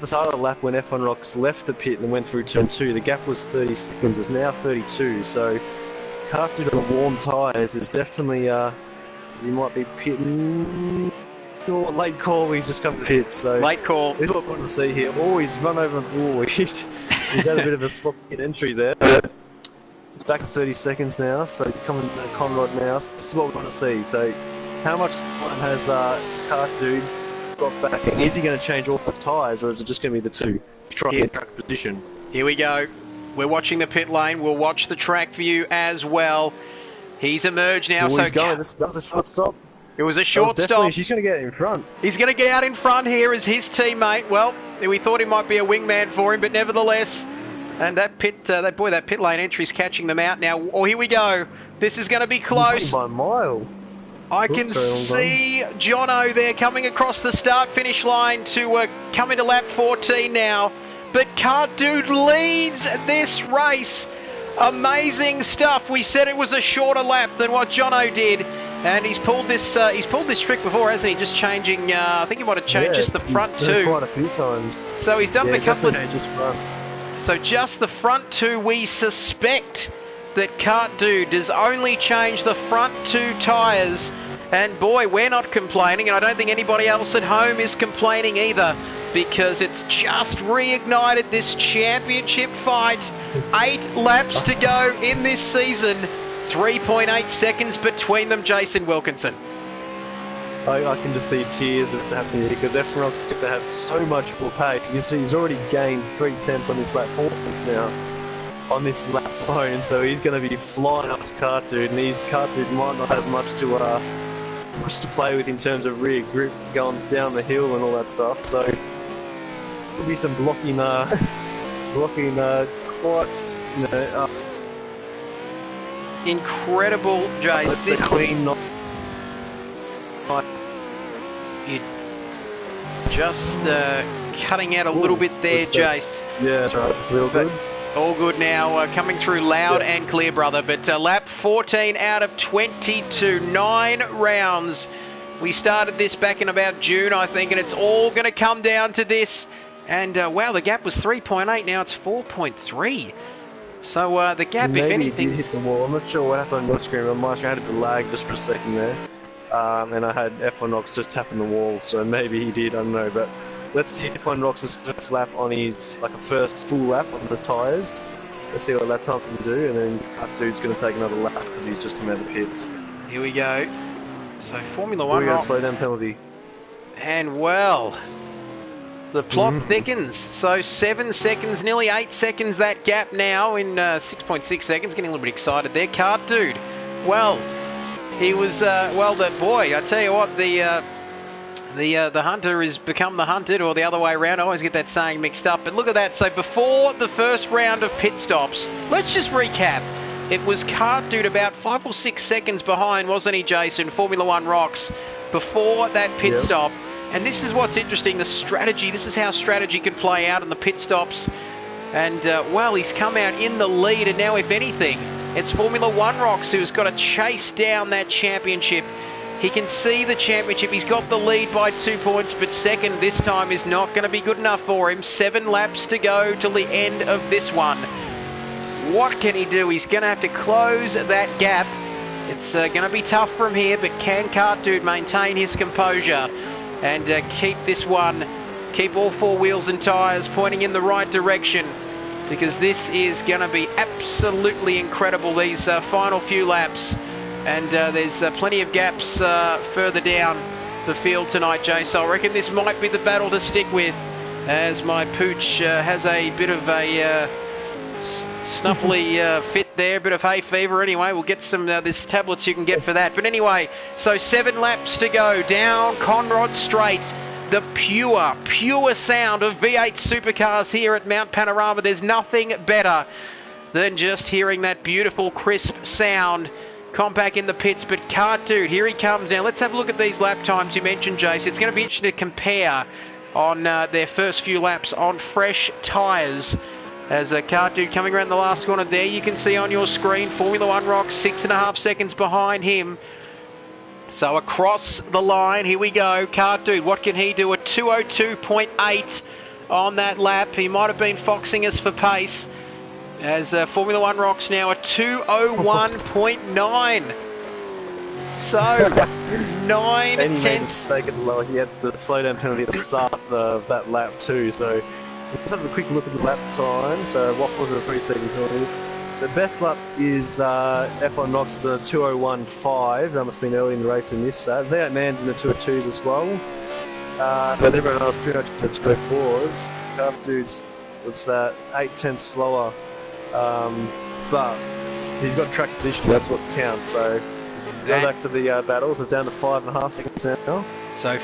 start of the lap, when F1 Rocks left the pit and went through turn 2, the gap was 30 seconds. It's now 32. So, Carter on warm tyres is definitely... he might be pitting... Or late call, he's just come to pit, so... Late call. This is what I want to see here. Oh, he's run over... Oh, he's had a bit of a sloppy entry there. It's back to 30 seconds now, so coming to Conrod now. So this is what we want to see. So, how much time has Cart Dude got back? And is he going to change all the tyres, or is it just going to be the two? Try and get track position. Here we go. We're watching the pit lane. We'll watch the track view as well. He's emerged now, so... so... he's going. That was a short stop. It was a short stop. She's going to get in front. He's going to get out in front here as his teammate. Well, we thought he might be a wingman for him, but nevertheless... And that pit lane entry's catching them out now. Oh, here we go. This is going to be close. By a mile. I can see Jono there coming across the start-finish line to come into lap 14 now. But Cart Dude leads this race. Amazing stuff. We said it was a shorter lap than what Jono did. And he's pulled this trick before, hasn't he? Just changing, I think he might have changed just the front two. Quite a few times. So he's done a couple of changes for us. So just the front two, we suspect that Cart Dude has only changed the front two tyres. And boy, we're not complaining, and I don't think anybody else at home is complaining either, because it's just reignited this championship fight. 8 laps to go in this season. 3.8 seconds between them, Jason Wilkinson. I can just see tears of it's happening here, because F1 Rock's going to have so much more pace. You can see he's already gained 3/10 on this lap, 4/10 now on this lap alone, so he's going to be flying up to Cart Dude, and Cart Dude might not have much to play with in terms of rear grip going down the hill and all that stuff. So there'll be some blocking quite, incredible, Jace. That's a clean knock. You just cutting out a little bit there, Jace. Yeah, that's right. Real good. All good now, coming through loud and clear, brother. But lap 14 out of 22, 9 rounds. We started this back in about June, I think, and it's all going to come down to this. And wow, the gap was 3.8, now it's 4.3. So the gap, maybe if anything, hit the wall. I'm not sure what happened on your screen. On my screen, I had a bit of lag just for a second there, and I had F1 Rocks just tapping the wall. So maybe he did. I don't know. But let's see F1 Rocks' first lap on his a first full lap on the tyres. Let's see what lap time can do, and then Cart Dude's going to take another lap because he's just come out of the pits. Here we go. So Formula One. We got a slow down penalty. And well, the plot thickens. So 7 seconds, nearly 8 seconds that gap now in 6.6 seconds. Getting a little bit excited there. Cart Dude. Well, he was, that boy, I tell you what, the hunter has become the hunted, or the other way around. I always get that saying mixed up. But look at that. So before the first round of pit stops, let's just recap. It was Cart Dude about 5 or 6 seconds behind, wasn't he, Jason? Formula One Rocks before that pit stop. And this is what's interesting, the strategy. This is how strategy can play out in the pit stops. And, well, he's come out in the lead. And now, if anything, it's Formula One Rocks who's got to chase down that championship. He can see the championship. He's got the lead by 2 points, but second this time is not going to be good enough for him. 7 laps to go till the end of this one. What can he do? He's going to have to close that gap. It's going to be tough from here, but can Cart Dude maintain his composure and keep this one, keep all 4 wheels and tyres pointing in the right direction? Because this is going to be absolutely incredible, these final few laps. And there's plenty of gaps further down the field tonight, Jay. So I reckon this might be the battle to stick with, as my pooch has a bit of a snuffly fit there, a bit of hay fever. Anyway, we'll get some this tablets you can get for that. But anyway, so 7 laps to go down Conrod Straight. The pure sound of V8 supercars here at Mount Panorama. There's nothing better than just hearing that beautiful crisp sound. Compact in the pits, but Cart Dude, here he comes now. Let's have a look at these lap times you mentioned, Jace. It's going to be interesting to compare on their first few laps on fresh tyres. As Cart Dude coming around the last corner there, you can see on your screen, Formula One Rock 6.5 seconds behind him. So across the line, here we go. Cart Dude, what can he do? A 2:02.8 on that lap. He might have been foxing us for pace. As Formula One Rock's now a 2:01.9. So, 9 And he made a tenths. mistake at the lower. He had the slowdown penalty at the start of that lap too. So let's have a quick look at the lap time. So what was a 3-second penalty? So best lap is F1 Rocks the 2:01.5. That must have been early in the race in this. V8 Man's in the 2:02s as well. But everyone else pretty much in the 2:04s. Cart Dude's was 8 tenths slower. But he's got track position, that's what counts. So go back to the battles, it's down to 5.5 seconds now. So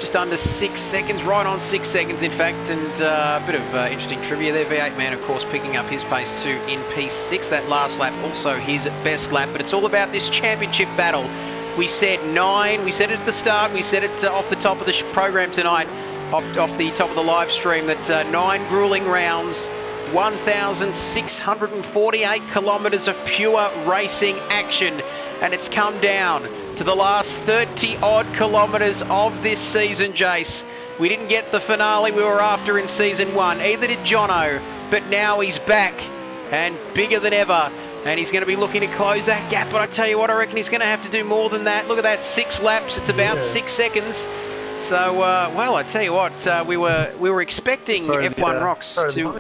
just under 6 seconds, right on 6 seconds in fact, and a bit of interesting trivia there. V8 Man, of course, picking up his pace too in P6. That last lap, also his best lap, but it's all about this championship battle. We said 9, we said it at the start, we said it off the top of the program tonight, off the top of the live stream, that 9 grueling rounds, 1,648 kilometres of pure racing action, and it's come down to the last 30-odd kilometres of this season, Jace. We didn't get the finale we were after in Season 1, either did Jono, but now he's back, and bigger than ever, and he's going to be looking to close that gap, but I tell you what, I reckon he's going to have to do more than that. Look at that, 6 laps, it's about 6 seconds. So, well, I tell you what, we were expecting F1 Rocks to...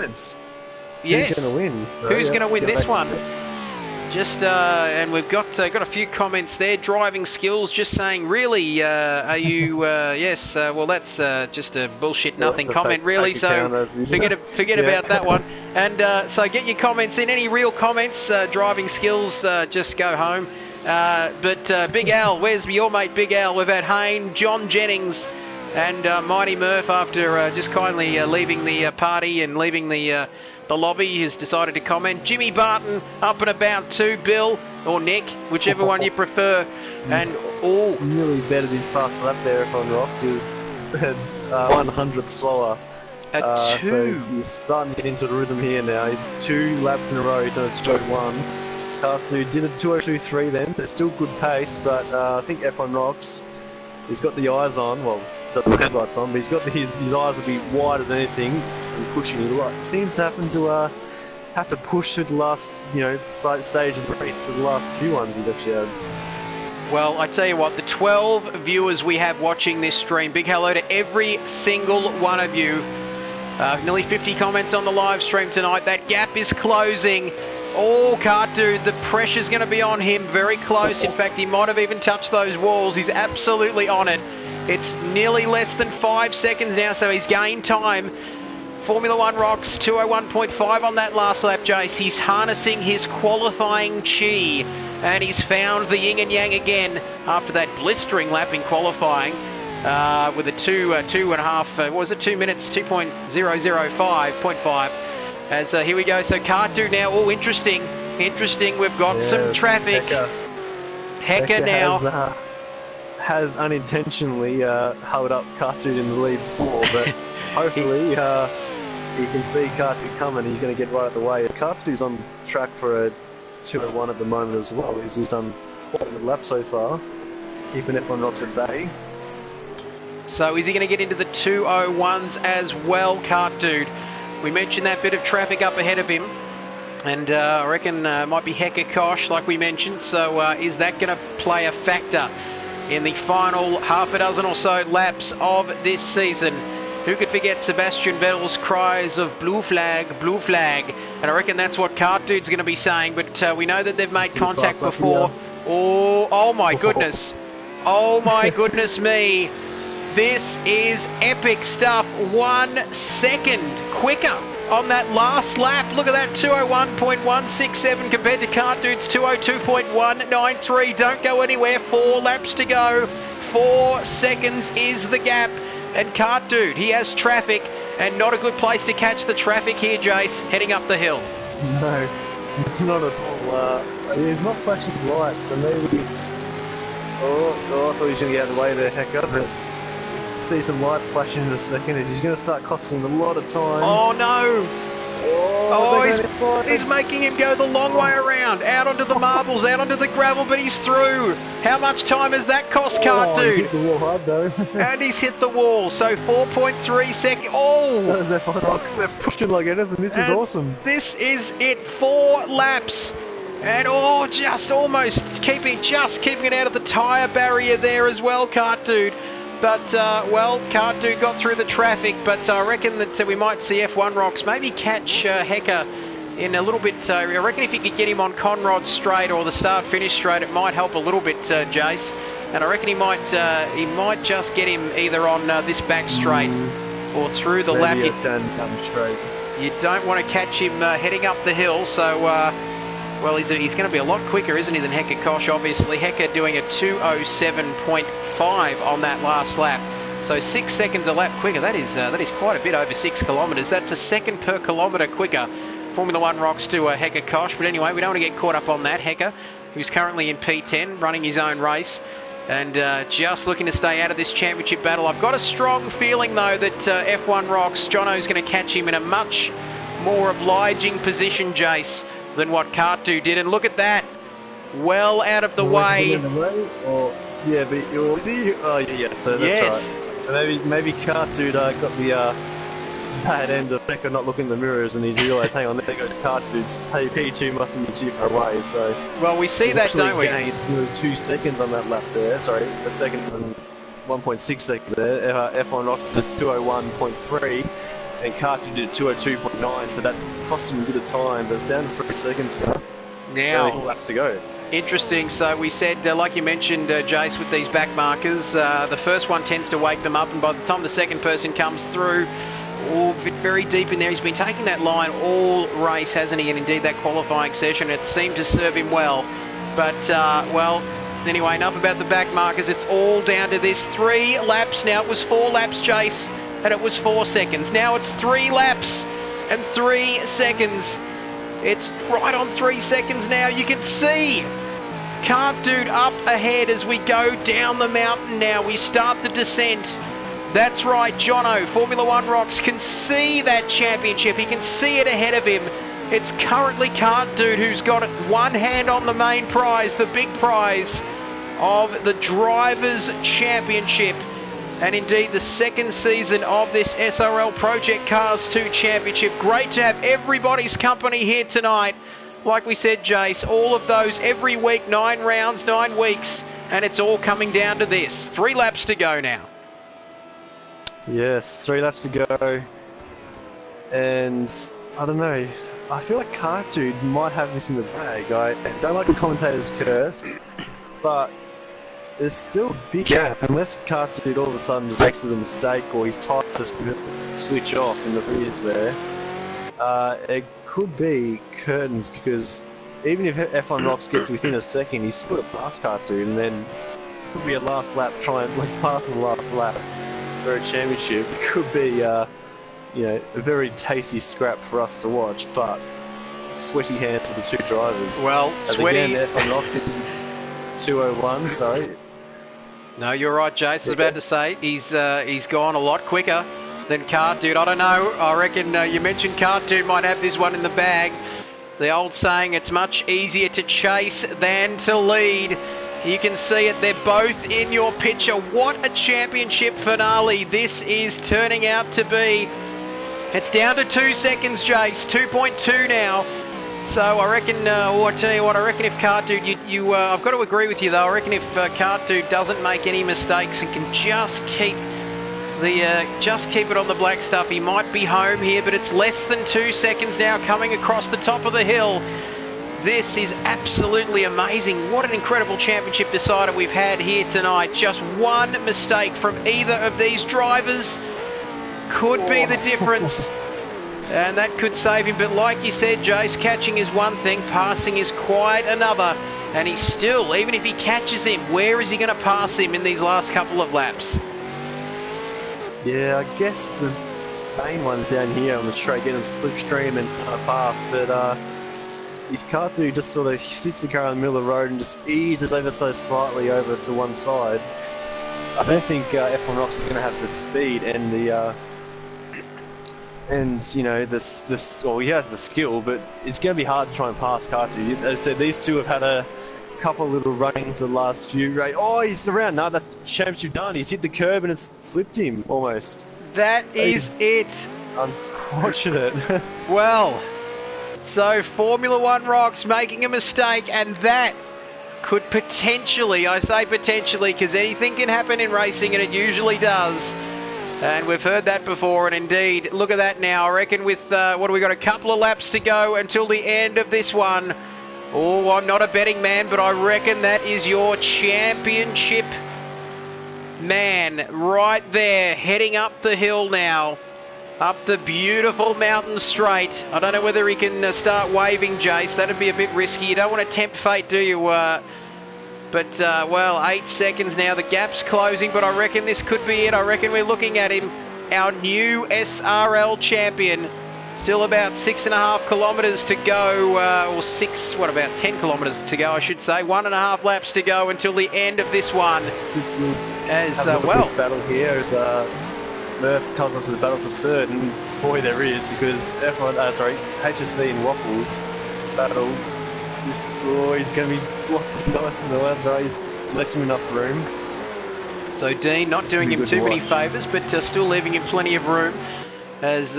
Yes. Who's going to win? So, who's going to win this one? Just and we've got a few comments there. Driving skills, just saying, really, are you? Yes. Well, that's just a bullshit nothing comment, really. So forget about that one. And so get your comments in. Any real comments? Driving skills, just go home. But Big Al, where's your mate Big Al? We've had Hayne, John Jennings, and Mighty Murph after just kindly leaving the party and leaving the lobby has decided to comment. Jimmy Barton up and about too. Bill or Nick, whichever one you prefer. And nearly betted his fast lap there on Rocks. He was 1/100th slower. So he's starting to get into the rhythm here now. He's 2 laps in a row. He's done a 2:01. Cart Dude did a 2:02.3 then. There's still good pace, but I think F1 Rocks, he's got the eyes on. Well, the headlights on, but he's got his eyes will be wide as anything and pushing. He seems to happen to have to push through the last stage of the race. The last few ones he's actually had. Well, I tell you what, the 12 viewers we have watching this stream, big hello to every single one of you. Nearly 50 comments on the live stream tonight. That gap is closing. Oh, Cart Dude, the pressure's going to be on him. Very close. In fact, he might have even touched those walls. He's absolutely on it. It's nearly less than 5 seconds now, so he's gained time. Formula One Rocks 2:01.5 on that last lap, Jace. He's harnessing his qualifying chi, and he's found the yin and yang again after that blistering lap in qualifying with a 2.5, what was it, 2 minutes, 2.005.5. As here we go, so Cart Dude now, oh, interesting, we've got some traffic. Hecka now. Has unintentionally held up Cart Dude in the lead before, but hopefully you can see Cart Dude coming. He's going to get right out of the way. Cart Dude's on track for a 2:01 at the moment as well. He's done quite a good lap so far, keeping F1 Rocks at bay. So is he going to get into the 2:01s as well, Cart Dude? We mentioned that bit of traffic up ahead of him, and I reckon might be Hecka Kosh, like we mentioned. So is that going to play a factor in the final half a dozen or so laps of this season? Who could forget Sebastian Vettel's cries of blue flag, and I reckon that's what Cart Dude's going to be saying, but we know that they've made contact before. Oh my goodness. Oh my goodness me. This is epic stuff. 1 second quicker on that last lap. Look at that, 2:01.167 compared to Cart Dude's 2:02.193. Don't go anywhere, 4 laps to go. 4 seconds is the gap. And Cart Dude, he has traffic, and not a good place to catch the traffic here, Jace, heading up the hill. No, not at all. He's not flashing his lights, so maybe... Oh, I thought he was going to get out of the way there, Hecker, but... See some lights flashing in a second. He's going to start costing him a lot of time. Oh no! Oh, He's making him go the long way around, out onto the marbles, out onto the gravel, but he's through. How much time has that cost, Cart Dude? He's hit the wall hard though. And he's hit the wall, so 4.3 seconds. Oh! They're pushing like anything. This is awesome. This is it. 4 laps. And just almost keeping it out of the tyre barrier there as well, Cart Dude. But, Cart Dude got through the traffic, but I reckon that we might see F1 Rocks maybe catch Hecker in a little bit. I reckon if you could get him on Conrod straight or the start-finish straight, it might help a little bit, Jace. And I reckon he might just get him either on this back straight or through the lap. Maybe it can come straight. You don't want to catch him heading up the hill, so... well, he's going to be a lot quicker, isn't he, than Hecker Kosh, obviously. Hecker doing a 2:07.5 on that last lap. So 6 seconds a lap quicker. That is quite a bit over 6 kilometres. That's a second per kilometre quicker. Formula One Rocks to Hecker Kosh. But anyway, we don't want to get caught up on that. Hecker, who's currently in P10, running his own race. And just looking to stay out of this championship battle. I've got a strong feeling, though, that F1 Rocks, Jono's going to catch him in a much more obliging position, Jace, than what Cart Dude did. And look at that. Well out of the way. Yeah, but is he? Oh, yeah, so that's right. So maybe Cart Dude got the bad end of Hecker not looking in the mirrors, and he realised, hang on, there goes Cart Dude's P2 mustn't be too far away. So well, we see that, don't we? Gained 2 seconds on that lap there. Sorry, a second and 1.6 seconds there. F1 Rocks did 2:01.3, and Cart Dude did 2:02.9. So that cost him a bit of time, but it's down to 3 seconds now. 4 laps to go. Interesting. So we said, like you mentioned, Jace, with these back markers, the first one tends to wake them up, and by the time the second person comes through, very deep in there, he's been taking that line all race, hasn't he? And indeed that qualifying session, it seemed to serve him well. But, well, anyway, enough about the back markers. It's all down to this 3 laps now. It was 4 laps, Jace, and it was 4 seconds. Now it's 3 laps and 3 seconds. It's right on 3 seconds now. You can see Cart Dude up ahead as we go down the mountain now. We start the descent. That's right, Jono, Formula One Rocks can see that championship. He can see it ahead of him. It's currently Cart Dude who's got one hand on the main prize, the big prize of the Drivers' Championship. And indeed the second season of this SRL Project Cars 2 Championship. Great to have everybody's company here tonight. Like we said, Jace, all of those every week, 9 rounds, 9 weeks, and it's all coming down to this. 3 laps to go now. Yes, 3 laps to go. And I don't know, I feel like Cart Dude might have this in the bag. I don't like the commentator's curse, but there's still a big gap. Unless Cart Dude all of a sudden just makes a mistake or his tyre just switch off in the rears there, it could be curtains, because even if F1 Rocks gets within a second, he's still got to pass Cart Dude, and then it could be a last lap, pass on the last lap for a championship. It could be, you know, a very tasty scrap for us to watch, but sweaty hands for the 2 drivers. Well, as sweaty. Again, F1 Rocks in 2:01, sorry. No, you're right, Jace. I was about to say he's gone a lot quicker than Cart Dude. I don't know. I reckon you mentioned Cart Dude might have this one in the bag. The old saying, it's much easier to chase than to lead. You can see it. They're both in your picture. What a championship finale this is turning out to be. It's down to 2 seconds, Jace. 2.2 now. So I reckon, I tell you what, I reckon if Cart Dude, I've got to agree with you though. I reckon if Cart Dude doesn't make any mistakes and can just keep it on the black stuff, he might be home here. But it's less than 2 seconds now coming across the top of the hill. This is absolutely amazing. What an incredible championship decider we've had here tonight. Just one mistake from either of these drivers could be the difference. And that could save him. But like you said, Jace, catching is one thing, passing is quite another. And he's still, even if he catches him, where is he going to pass him in these last couple of laps? Yeah, I guess the main one's down here on the straight, getting slipstream and pass. But if Kartu just sort of sits the car in the middle of the road and just eases ever so slightly over to one side, I don't think F1 Rocks are going to have the speed and the this well, yeah, the skill, but it's going to be hard to try and pass Kartu. As I said, these two have had a couple of little run-ins the last few. Oh, he's around. No, that's championship done. He's hit the curb and it's flipped him almost. That is it. Unfortunate. Well, so Formula One Rocks making a mistake, and that could potentially, I say potentially, because anything can happen in racing, and it usually does. And we've heard that before, and indeed, look at that now. I reckon with, what do we got, a couple of laps to go until the end of this one. Oh, I'm not a betting man, but I reckon that is your championship man right there, heading up the hill now. Up the beautiful mountain straight. I don't know whether he can start waving, Jace. That'd be a bit risky. You don't want to tempt fate, do you? Well, 8 seconds now. The gap's closing, but I reckon this could be it. I reckon we're looking at him, our new SRL champion. Still about 6.5 kilometres to go, about 10 kilometres to go, I should say. 1.5 laps to go until the end of this one. This battle here is Murph tells us it's a battle for third, and boy, there is, because HSV and Waffles battle. He's going to be nice in the left. He's left him enough room. So Dean not doing him too many favours, but still leaving him plenty of room. As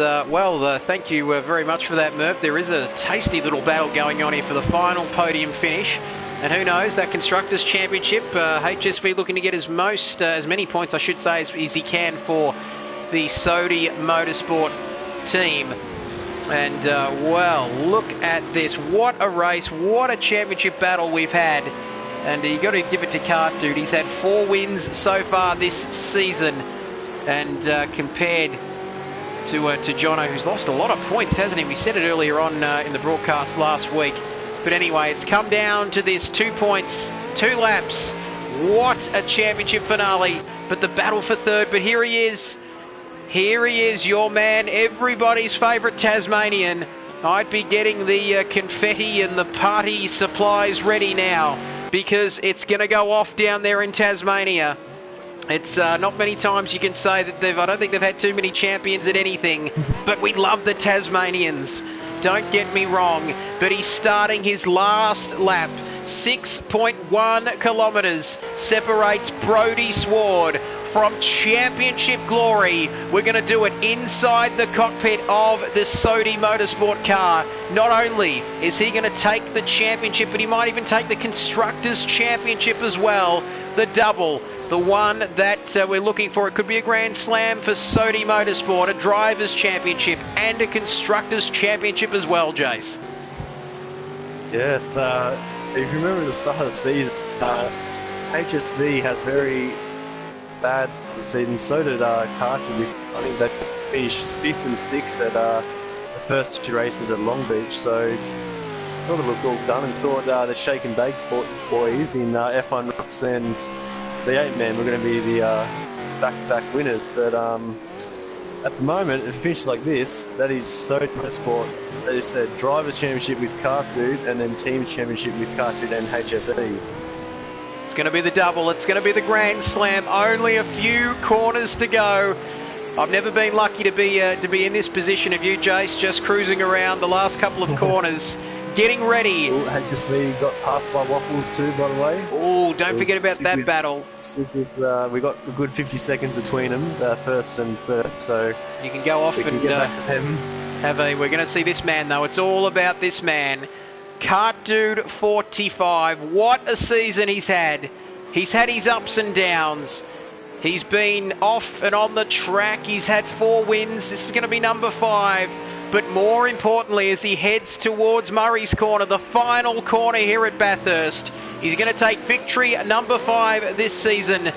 thank you very much for that, Murph. There is a tasty little battle going on here for the final podium finish. And who knows, that Constructors' Championship, HSV looking to get as many points, I should say, as he can for the Sodi Motorsport team. And, look at this. What a race. What a championship battle we've had. And you got to give it to Kart Dude. He's had 4 wins so far this season. And compared to Jono, who's lost a lot of points, hasn't he? We said it earlier on in the broadcast last week. But anyway, it's come down to this 2 points, 2 laps. What a championship finale. But the battle for third. But here he is. Here he is, your man, everybody's favourite Tasmanian. I'd be getting the confetti and the party supplies ready now, because it's going to go off down there in Tasmania. It's not many times you can say that I don't think they've had too many champions at anything, but we love the Tasmanians. Don't get me wrong, but he's starting his last lap. 6.1 kilometres separates Brodie Sward from championship glory. We're going to do it inside the cockpit of the Sodi Motorsport car. Not only is he going to take the championship, but he might even take the Constructors' Championship as well. The double, the one that we're looking for. It could be a Grand Slam for Sodi Motorsport, a Drivers' Championship and a Constructors' Championship as well, Jace. Yes, if you remember the start of the season, HSV had very bad start of the season. So did Carter. I think they finished 5th and 6th at the first 2 races at Long Beach. So thought it looked all done, and thought the Shake and Bake boys in F1 Rocks and the 8-man were going to be the back-to-back winners. But at the moment, it finished like this. That is Sodi Motorsport. They said Drivers' Championship with Kart Dude, and then Teams' Championship with Kart Dude and HSV. It's going to be the double. It's going to be the Grand Slam. Only a few corners to go. I've never been lucky to be in this position of you, Jace, just cruising around the last couple of corners, getting ready. Ooh, HSV got passed by Waffles too, by the way. Oh, don't forget about that battle. We got a good 50 seconds between them, first and third, so you can go off and get back to them. We're going to see this man, though. It's all about this man. Kart Dude 45. What a season he's had. He's had his ups and downs. He's been off and on the track. He's had 4 wins. This is going to be number 5. But more importantly, as he heads towards Murray's Corner, the final corner here at Bathurst, he's going to take victory number 5 this season.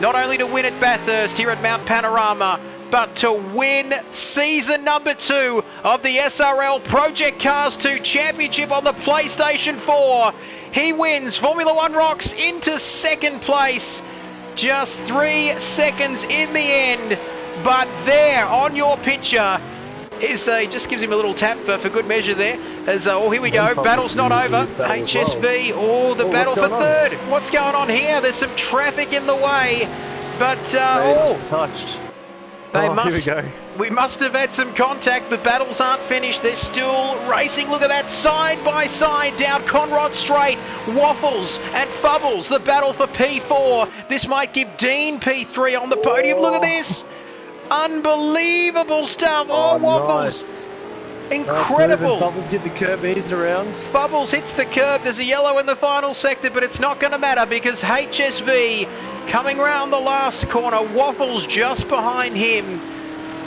Not only to win at Bathurst here at Mount Panorama, but to win season number 2 of the SRL Project Cars 2 Championship on the PlayStation 4. He wins Formula One Rocks into second place. Just 3 seconds in the end. But there on your picture He just gives him a little tap for good measure there. As oh, here we go. Probably Battle's not in over. this battle as well. HSV. Oh, the Oh, battle what's for going on? third. What's going on here? There's some traffic in the way, but They must have touched. they Oh, must. here we go. We must have had some contact. The battles aren't finished. They're still racing. Look at that, side by side down Conrod Straight. Waffles and Fubbles. The battle for P4. This might give Dean P3 on the podium. Look at this. Unbelievable stuff. Oh, Waffles. Nice. Incredible. Bubbles hit the curb, he's around. Bubbles hits the curb. There's a yellow in the final sector, but it's not going to matter because HSV coming round the last corner. Waffles just behind him.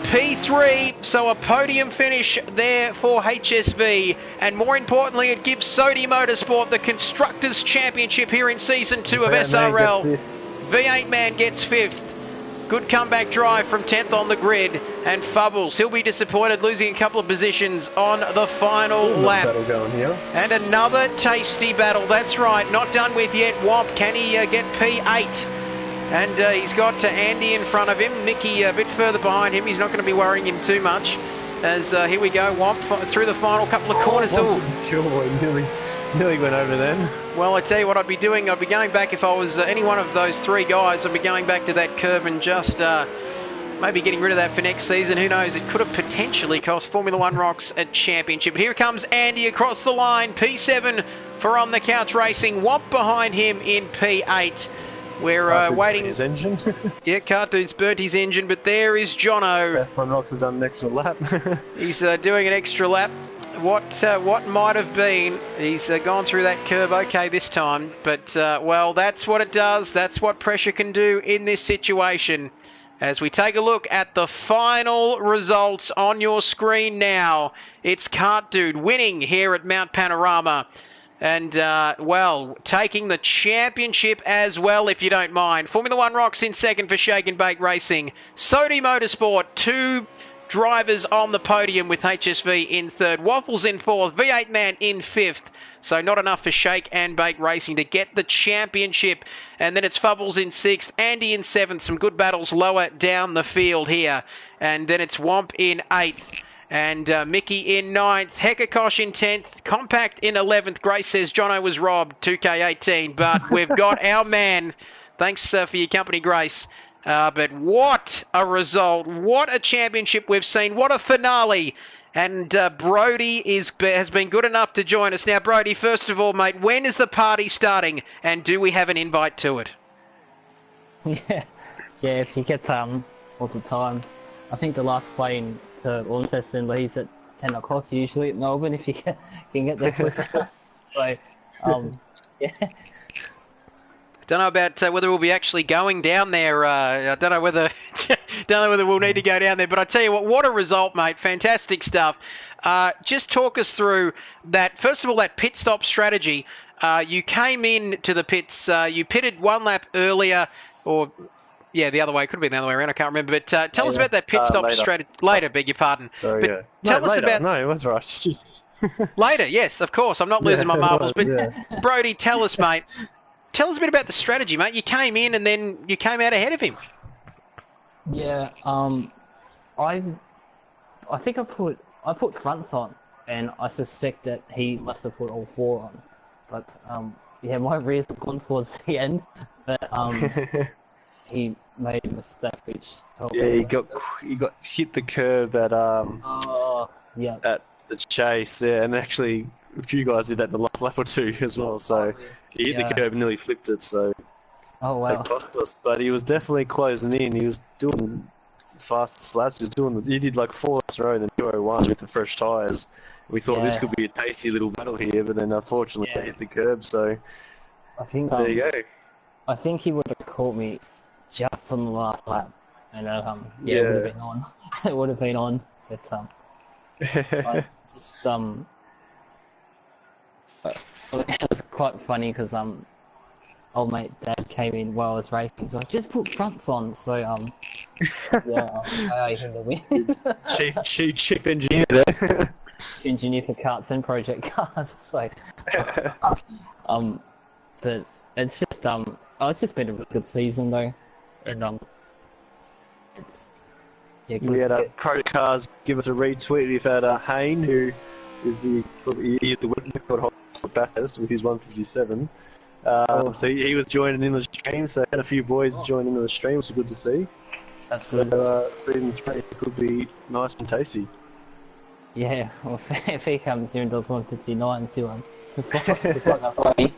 P3, so a podium finish there for HSV. And more importantly, it gives Sodi Motorsport the Constructors' Championship here in Season 2 of SRL. V8 Man gets 5th. Good comeback drive from 10th on the grid. And Fubbles, he'll be disappointed losing a couple of positions on the final lap. Battle going here. And another tasty battle, that's right, not done with yet. Womp, can he get P8? And he's got Andy in front of him, Mickey a bit further behind him. He's not going to be worrying him too much. As here we go, Womp through the final couple of corners. Nearly went over then. Well, I tell you what I'd be doing. I'd be going back if I was any one of those three guys. I'd be going back to that curve and just maybe getting rid of that for next season. Who knows? It could have potentially cost Formula One Rocks a championship. But here comes Andy across the line. P7 for On The Couch Racing. Womp behind him in P8. We're waiting. His engine. Yeah, Cartoon's burnt his engine, but there is Jono. F1 Rocks has done an extra lap. He's doing an extra lap. What might have been, he's gone through that curve okay this time, but well, that's what it does. That's what pressure can do in this situation. As we take a look at the final results on your screen now, it's Cart Dude winning here at Mount Panorama. And, well, taking the championship as well, if you don't mind. Formula One Rocks in second for Shake and Bake Racing. Sodi Motorsport, 2 drivers on the podium with HSV in third. Waffles in fourth. V8 Man in fifth. So not enough for Shake and Bake Racing to get the championship. And then it's Fubbles in sixth. Andy in seventh. Some good battles lower down the field here. And then it's Womp in eighth. And Mickey in 9th, Hekakosh in 10th, Compact in 11th. Grace says Jono was robbed, 2K18, but we've got our man. Thanks for your company, Grace. But what a result. What a championship we've seen. What a finale. And Brody has been good enough to join us. Now, Brody, first of all, mate, when is the party starting? And do we have an invite to it? Yeah, if you get what's the time? I think the last plane to Launceston leaves at 10 o'clock usually at Melbourne if you can get there quicker. So, yeah. Don't know about whether we'll be actually going down there. I don't know whether we'll need to go down there. But I tell you what a result, mate! Fantastic stuff. Just talk us through that. First of all, that pit stop strategy. You came in to the pits. You pitted one lap earlier, or yeah, the other way. Could have been the other way around. I can't remember. But tell us about that pit stop strategy. Later, beg your pardon. Sorry, but yeah. Tell us later. about. No, it was right. Just... Later, yes, of course. I'm not losing my marbles. But Brody, tell us, mate. Tell us a bit about the strategy, mate. You came in and then you came out ahead of him. Yeah, I think I put fronts on, and I suspect that he must have put all 4 on. But yeah, my rears have gone towards the end, but he made a mistake which helped. Yeah, he got hit the curb at at the chase, yeah, and actually a few guys did that in the last lap or 2 as well. So he hit the curb and nearly flipped it. So that cost us, but he was definitely closing in. He was doing fast slaps. He did like 4 laps in a row in the 201 with the fresh tyres. We thought this could be a tasty little battle here, but then unfortunately they hit the curb. So I think there you go. I think he would have caught me just on the last lap, and it would have been on. It would have been on, but I just it was quite funny because old mate Dad came in while I was racing, so I just put fronts on. So yeah, I even the win. cheap engineer there. Engineer for karts and project cars. So but it's just it's just been a really good season though, and Yeah, We had Pro Cars give us a retweet. We've had Hayne, who is the world record holder for Bathurst with his 157. So he was joining in the stream. So I had a few boys join into the stream, which is good to see. That's good. So season 3 could be nice and tasty. Yeah, well, if he comes here and does 159 to it's like funny.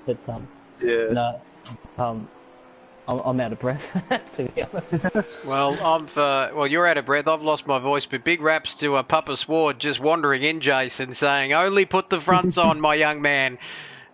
It's Yeah. no, it's I'm out of breath to be honest. Well, you're out of breath. I've lost my voice, but big raps to Papa Sword just wandering in, Jason, saying, "Only put the fronts on, my young man."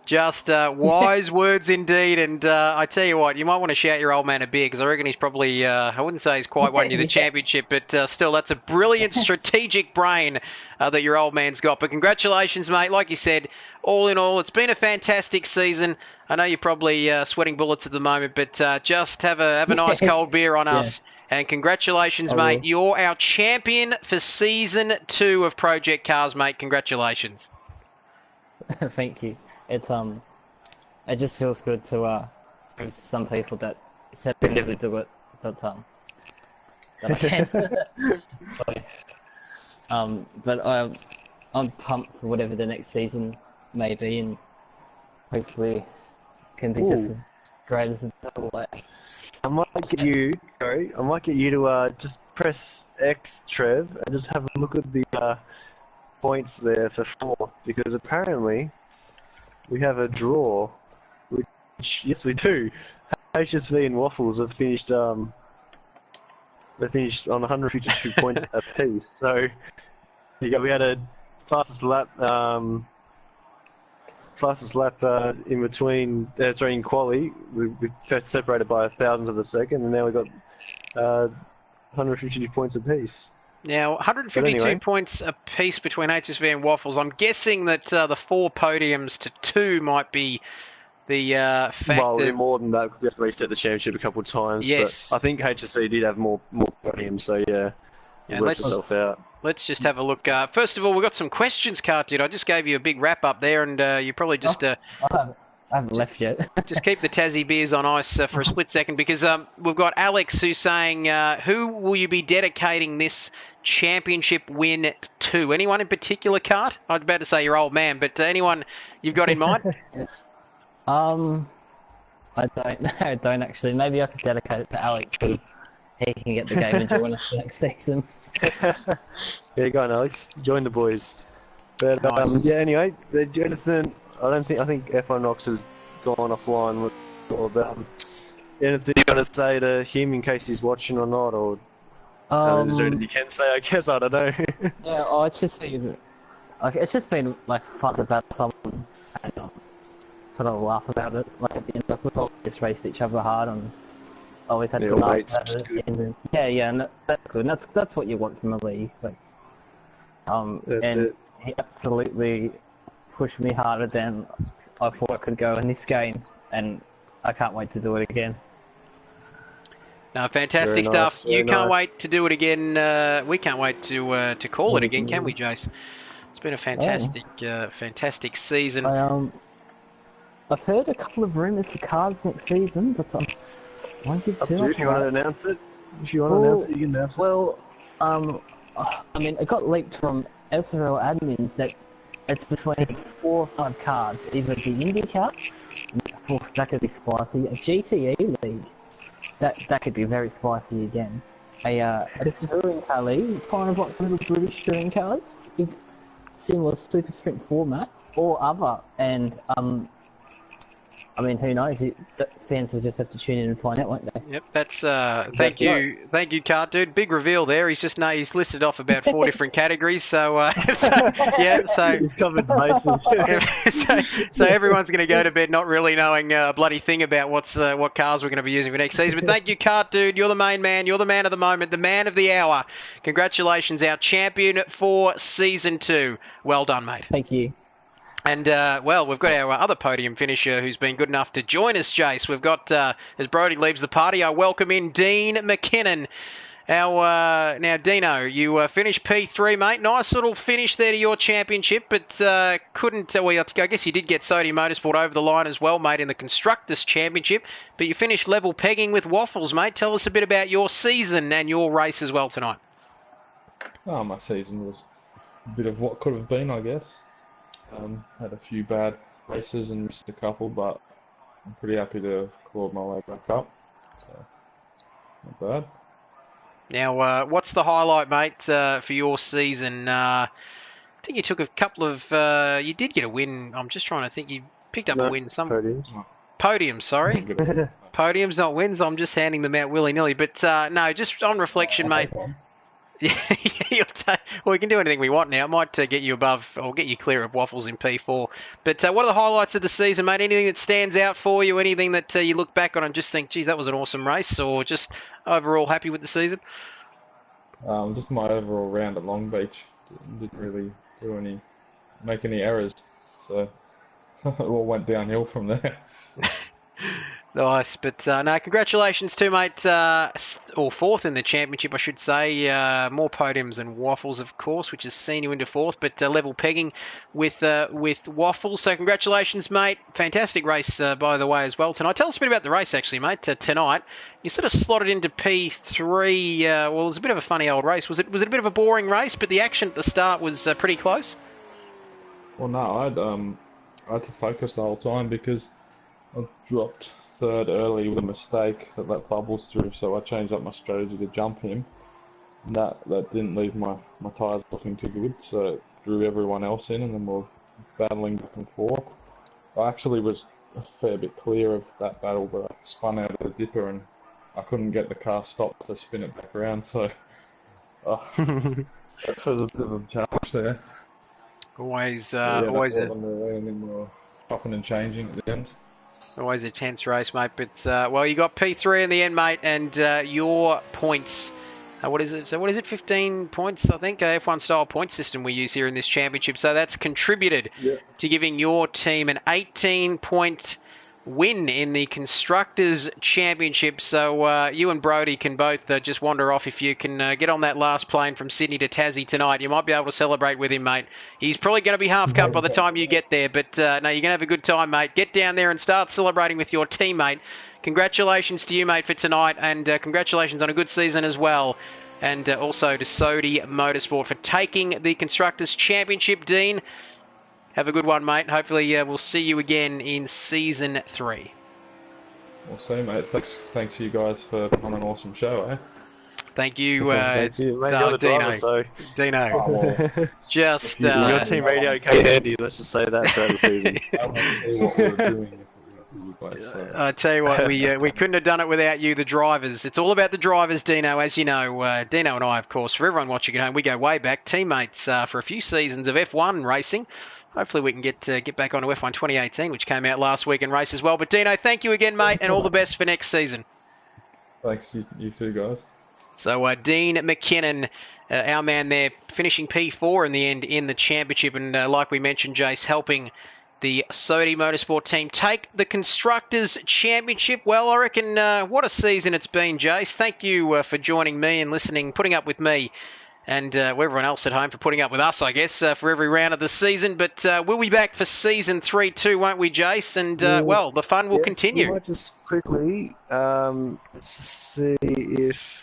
Just wise words indeed, and I tell you what, you might want to shout your old man a beer, because I reckon he's probably, I wouldn't say he's quite won you the championship, but still, that's a brilliant strategic brain that your old man's got. But congratulations, mate. Like you said, all in all, it's been a fantastic season. I know you're probably sweating bullets at the moment, but just have a nice cold beer on us. And congratulations, mate. You're our champion for Season 2 of Project Cars, mate. Congratulations. Thank you. It's it just feels good to prove to some people that I can never do it, that I can. But I'm pumped for whatever the next season may be, and hopefully it can be just as great as it's double. I might get you to just press X, Trev, and just have a look at the points there for 4, because apparently we have a draw, which, yes we do. HSV and Waffles have finished, they finished on 152 points apiece. So, we had a fastest lap in between, in quali. We separated by 1,000th of a second, and now we've got 152 points apiece. Now, 152 points apiece between HSV and Waffles. I'm guessing that the 4 podiums to 2 might be the fact. Well, more than that, because we have to reset the championship a couple of times. Yes. But I think HSV did have more podiums, so yeah, it worked itself out. Let's just have a look. First of all, we've got some questions, Cart, dude. I just gave you a big wrap up there, and you probably just... I haven't left yet. Just keep the Tassie beers on ice for a split second, because we've got Alex who's saying, who will you be dedicating this championship win to? Anyone in particular, Cart? I was about to say your old man, but anyone you've got in mind? I don't actually. Maybe I could dedicate it to Alex, so he can get the game and join us next season. Yeah, go on, Alex. Join the boys. But Nice. yeah, anyway, Jonathan, I think F1 Rocks has gone offline with all about anything you want to say to him in case he's watching or not, or is there anything you can say? I guess I don't know. Yeah, it's just been like fun about someone and sort of laugh about it. Like at the end, we've all just raced each other hard and always had to laugh about it. And, and that's good. And that's what you want from a league. Like, he absolutely pushed me harder than I thought I could go in this game, and I can't wait to do it again. No, fantastic stuff. You can't wait to do it again. We can't wait to call it again, can we, Jace? It's been a fantastic season. I've heard a couple of rumours for cars next season, but I won't give too much. If you want to announce it, you can announce it. Well, I mean, it got leaked from SRL admins that it's between 4 or 5 cars, either the IndyCar, that could be spicy, a GTE league, that could be very spicy again, a touring car league, kind of like the little British touring cars, with similar super sprint format, or other, and I mean, who knows? Fans will just have to tune in and find out, won't they? Yep, that's thank you, Cart dude. Big reveal there. He's listed off about 4 different categories. So he's covered bases. so everyone's going to go to bed not really knowing a bloody thing about what cars we're going to be using for next season. But thank you, Cart dude. You're the main man. You're the man of the moment, the man of the hour. Congratulations, our champion for season 2. Well done, mate. Thank you. And, we've got our other podium finisher who's been good enough to join us, Jace. We've got, as Brody leaves the party, I welcome in Dean McKinnon. Now, Dino, you finished P3, mate. Nice little finish there to your championship, but I guess you did get Sodi Motorsport over the line as well, mate, in the Constructors' Championship. But you finished level pegging with Waffles, mate. Tell us a bit about your season and your race as well tonight. My season was a bit of what could have been, I guess. Had a few bad races and missed a couple, but I'm pretty happy to have clawed my way back up. So, not bad. Now, what's the highlight, mate, for your season? I think you took a couple of... you did get a win. I'm just trying to think. You picked up a win. Podiums, sorry. Podiums, not wins. I'm just handing them out willy-nilly. But no, just on reflection, mate. Well, we can do anything we want now. It might get you above or get you clear of Waffles in P4. But what are the highlights of the season, mate? Anything that stands out for you? Anything that you look back on and just think, geez, that was an awesome race? Or just overall happy with the season? Just my overall round at Long Beach. Didn't really make any errors. So it all went downhill from there. Nice, but no, congratulations too, mate. Or fourth in the championship, I should say. More podiums than Waffles, of course, which has seen you into fourth, but level pegging with Waffles. So congratulations, mate. Fantastic race, by the way, as well tonight. Tell us a bit about the race, actually, mate. Tonight, you sort of slotted into P3. Well, it was a bit of a funny old race. Was it a bit of a boring race, but the action at the start was pretty close? Well, no, I had to focus the whole time because I dropped third early with a mistake that let Bubbles through, so I changed up my strategy to jump him. And that didn't leave my tyres looking too good, so it drew everyone else in, and then we were battling back and forth. I actually was a fair bit clear of that battle, but I spun out of the dipper and I couldn't get the car stopped to spin it back around, so that was a bit of a challenge there. Always And then we were chopping and changing at the end. Always a tense race, mate. But, well, you got P3 in the end, mate, and your points. What is it? So what is it? 15 points, I think. F1 style point system we use here in this championship. So that's contributed to giving your team an 18-point win in the Constructors' Championship. So you and Brody can both just wander off. If you can get on that last plane from Sydney to Tassie tonight, you might be able to celebrate with him, mate. He's probably going to be half cut by the time you get there, but no, you're going to have a good time, mate. Get down there and start celebrating with your teammate. Congratulations to you, mate, for tonight, and congratulations on a good season as well. And also to Sodi Motorsport for taking the Constructors' Championship. Dean, have a good one, mate. Hopefully we'll see you again in Season 3. We'll see, mate. Thanks you guys for on an awesome show, eh? Thank you, Thank you. Mate, Dino. you're the driver, so... Dino. Oh, well, Just... your team radio came handy, let's just say that throughout the season. I want to see what we were doing. I tell you what, we couldn't have done it without you, the drivers. It's all about the drivers, Dino, as you know. Dino and I, of course, for everyone watching at home, we go way back, teammates for a few seasons of F1 racing. Hopefully we can get back onto F1 2018, which came out last week, and race as well. But Dino, thank you again, mate, and all the best for next season. Thanks, you too, guys. So Dean McKinnon, our man there, finishing P4 in the end in the championship, and like we mentioned, Jace, helping the Sodi Motorsport team take the Constructors' Championship. Well, I reckon what a season it's been, Jace. Thank you for joining me and listening, putting up with me, and everyone else at home for putting up with us, I guess, for every round of the season. But we'll be back for Season 3 too, won't we, Jace? And, well, the fun will continue. I might just quickly, let's see if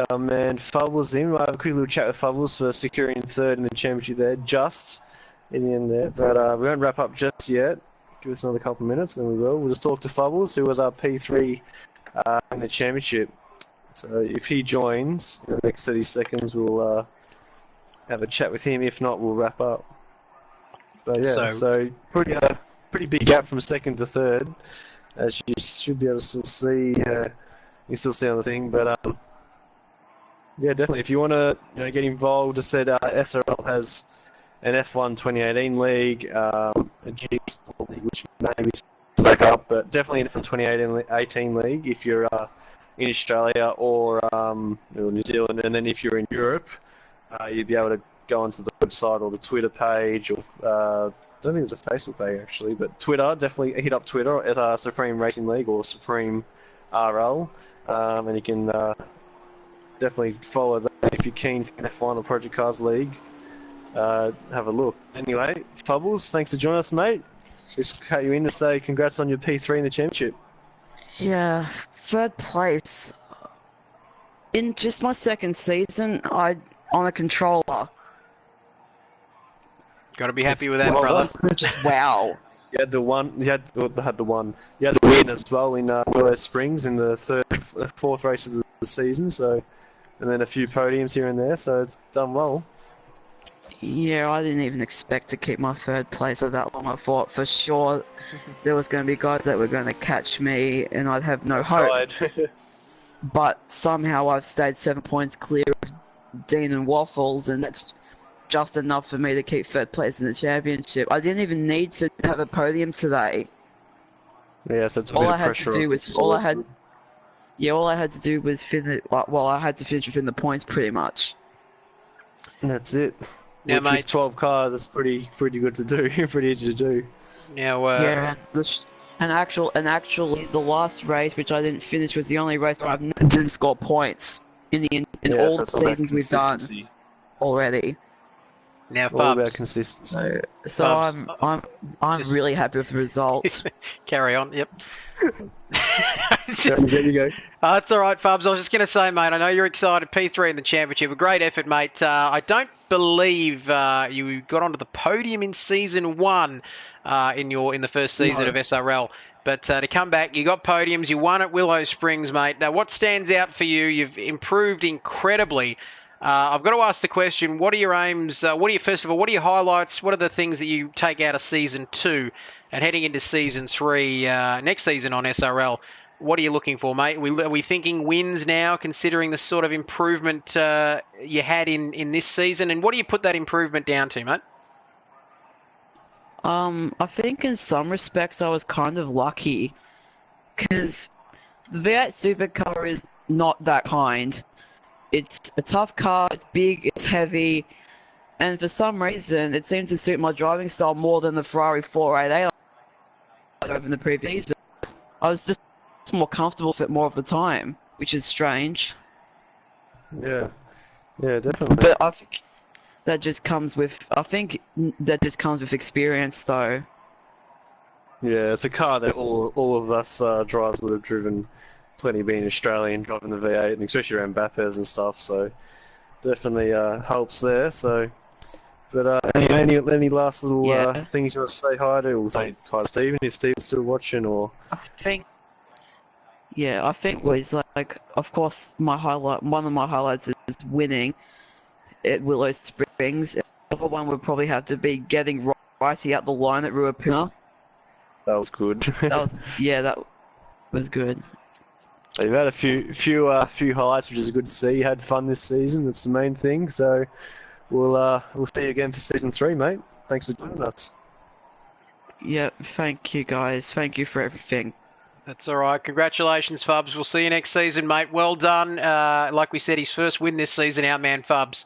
our man Fubbles in. We'll have a quick little chat with Fubbles for securing third in the championship there, just in the end there. But we won't wrap up just yet. Give us another couple of minutes, and we will. We'll just talk to Fubbles, who was our P3 in the championship. So if he joins in the next 30 seconds, we'll have a chat with him. If not, we'll wrap up. But yeah, so pretty big gap from second to third, as you should be able to still see. You can still see on the thing, but yeah, definitely. If you want to get involved, I said SRL has an F1 2018 league, a GS league, which maybe back up, but definitely an F1 2018 league if you're in Australia or New Zealand, and then if you're in Europe, you'd be able to go onto the website or the Twitter page, or I don't think there's a Facebook page actually, but Twitter, definitely hit up Twitter at Supreme Racing League or Supreme RL, and you can definitely follow that if you're keen for an F1 or Project Cars League. Have a look. Anyway, Fubbles, thanks for joining us, mate. Just cut you in to say congrats on your P3 in the championship. Yeah, third place. In just my second season, I on a controller. Got to be happy with that, well, brother. Just wow. You had the one. You had the one. You had the win as well in Willow Springs in the fourth race of the season. So, and then a few podiums here and there. So it's done well. Yeah, I didn't even expect to keep my third place for that long. I thought for sure there was going to be guys that were going to catch me, and I'd have no hope. But somehow I've stayed 7 points clear of Dean and Waffles, and that's just enough for me to keep third place in the championship. I didn't even need to have a podium today. Yeah, so it's a all bit I of had pressure. To do was all I had. Yeah, all I had to do was finish. Well, I had to finish within the points pretty much. And that's it. Now, Which mate, with 12 cars, that's pretty good to do. Pretty easy to do. now, Yeah, and actually, the last race, which I didn't finish, was the only race where I didn't score points in all the seasons we've done already. now, All about Fubs, consistency. So Fubs, I'm just- really happy with the results. carry on. Yep. There you go. That's all right, Fubs. I was just going to say, mate, I know you're excited. P3 in the championship. A great effort, mate. I don't believe you got onto the podium in season 1 in the first season of SRL. But to come back, you got podiums. You won at Willow Springs, mate. Now, what stands out for you? You've improved incredibly. I've got to ask the question, what are your aims? What are your highlights? What are the things that you take out of season 2 and heading into season 3 next season on SRL? What are you looking for, mate? Are we thinking wins now, considering the sort of improvement you had in this season? And what do you put that improvement down to, mate? I think in some respects I was kind of lucky, because the V8 Supercar is not that kind. It's a tough car, it's big, it's heavy, and for some reason it seemed to suit my driving style more than the Ferrari 488 I drove in the previous season. I was just more comfortable with it more of the time, which is strange. Yeah, definitely. But I think that just comes with experience, though. Yeah, it's a car that all of us drivers would have driven. Plenty being Australian, driving the V8, and especially around Bathurst and stuff. So definitely helps there. So, but any last little things you want to say hi to, or say hi to Stephen if Stephen's still watching, or I think was like, of course, one of my highlights is winning at Willow Springs. Another one would probably have to be getting Ricey out the line at Ruapuna. that was good. That was good. So you've had a few highlights, which is good to see. You had fun this season. That's the main thing. So we'll see you again for season 3, mate. Thanks for joining us. Yeah, thank you guys. Thank you for everything. That's all right. Congratulations, Fubs. We'll see you next season, mate. Well done. Like we said, his first win this season, outman Fubs.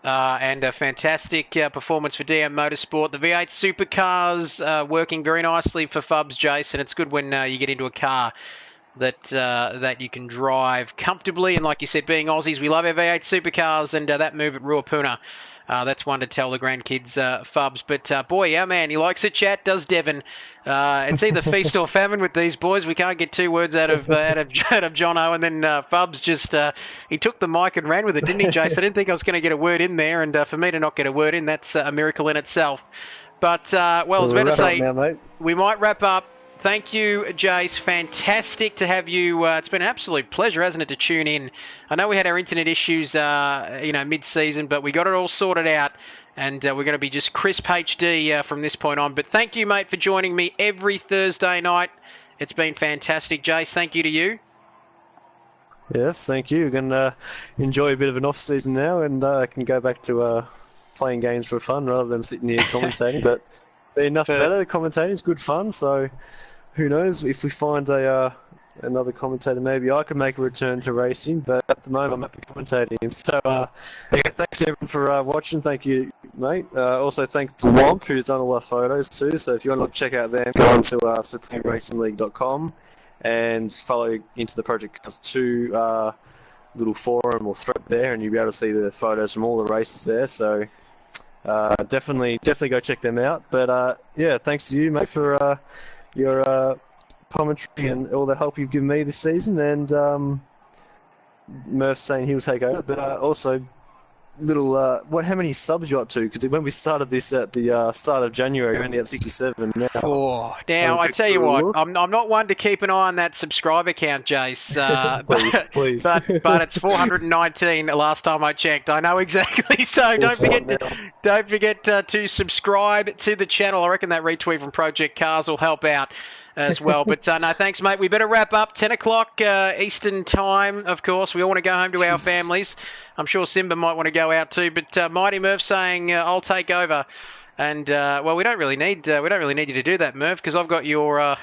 And a fantastic performance for DM Motorsport. The V8 Supercars working very nicely for Fubs, Jason. It's good when you get into a car that you can drive comfortably. And like you said, being Aussies, we love our V8 Supercars, and that move at Ruapuna. That's one to tell the grandkids, Fubs. But boy, our man, he likes to chat, does Devon. It's either feast or famine with these boys. We can't get 2 words out of Jono. And then Fubs just he took the mic and ran with it, didn't he, Jace? I didn't think I was going to get a word in there, and for me to not get a word in, that's a miracle in itself. But I was about to say, now, mate. We might wrap up. Thank you, Jace. Fantastic to have you. It's been an absolute pleasure, hasn't it, to tune in. I know we had our internet issues, mid-season, but we got it all sorted out, and we're going to be just crisp HD from this point on. But thank you, mate, for joining me every Thursday night. It's been fantastic, Jace. Thank you to you. Yes, thank you. You can enjoy a bit of an off-season now, and I can go back to playing games for fun rather than sitting here commentating. But being nothing better, commentating is good fun, so who knows, if we find another commentator, maybe I could make a return to racing, but at the moment I'm happy commentating. So thanks everyone for watching. Thank you, mate. Also thanks to Womp, who's done all our photos too. So if you want to check out them, go on to supremeracingleague.com and follow into the Project Cars 2 little forum or thread there, and you'll be able to see the photos from all the races there. So definitely go check them out. But thanks to you, mate, for your commentary and all the help you've given me this season. And Murph's saying he'll take over, but also little how many subs you up to? Because when we started this at the start of January, we're only at 67 now. Oh, now I tell you what, I'm not one to keep an eye on that subscriber count, Jace. Please. But it's 419 last time I checked. I know exactly. So don't forget to subscribe to the channel. I reckon that retweet from Project Cars will help out as well. But no, thanks, mate. We better wrap up. 10 o'clock Eastern time, of course. We all want to go home to our families. I'm sure Simba might want to go out too. But Mighty Murph saying I'll take over. And well, we don't really need you to do that, Murph, because I've got your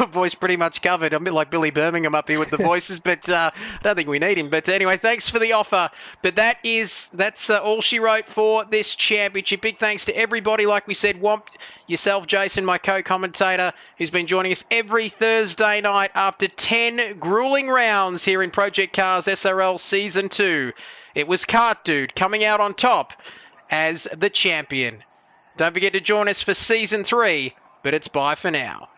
voice pretty much covered. I'm a bit like Billy Birmingham up here with the voices, but I don't think we need him. But anyway, thanks for the offer. But that's all she wrote for this championship. Big thanks to everybody, like we said, Womp, yourself, Jason, my co-commentator, who's been joining us every Thursday night after 10 grueling rounds here in Project Cars SRL Season 2. It was Kart Dude coming out on top as the champion. Don't forget to join us for Season 3, but it's bye for now.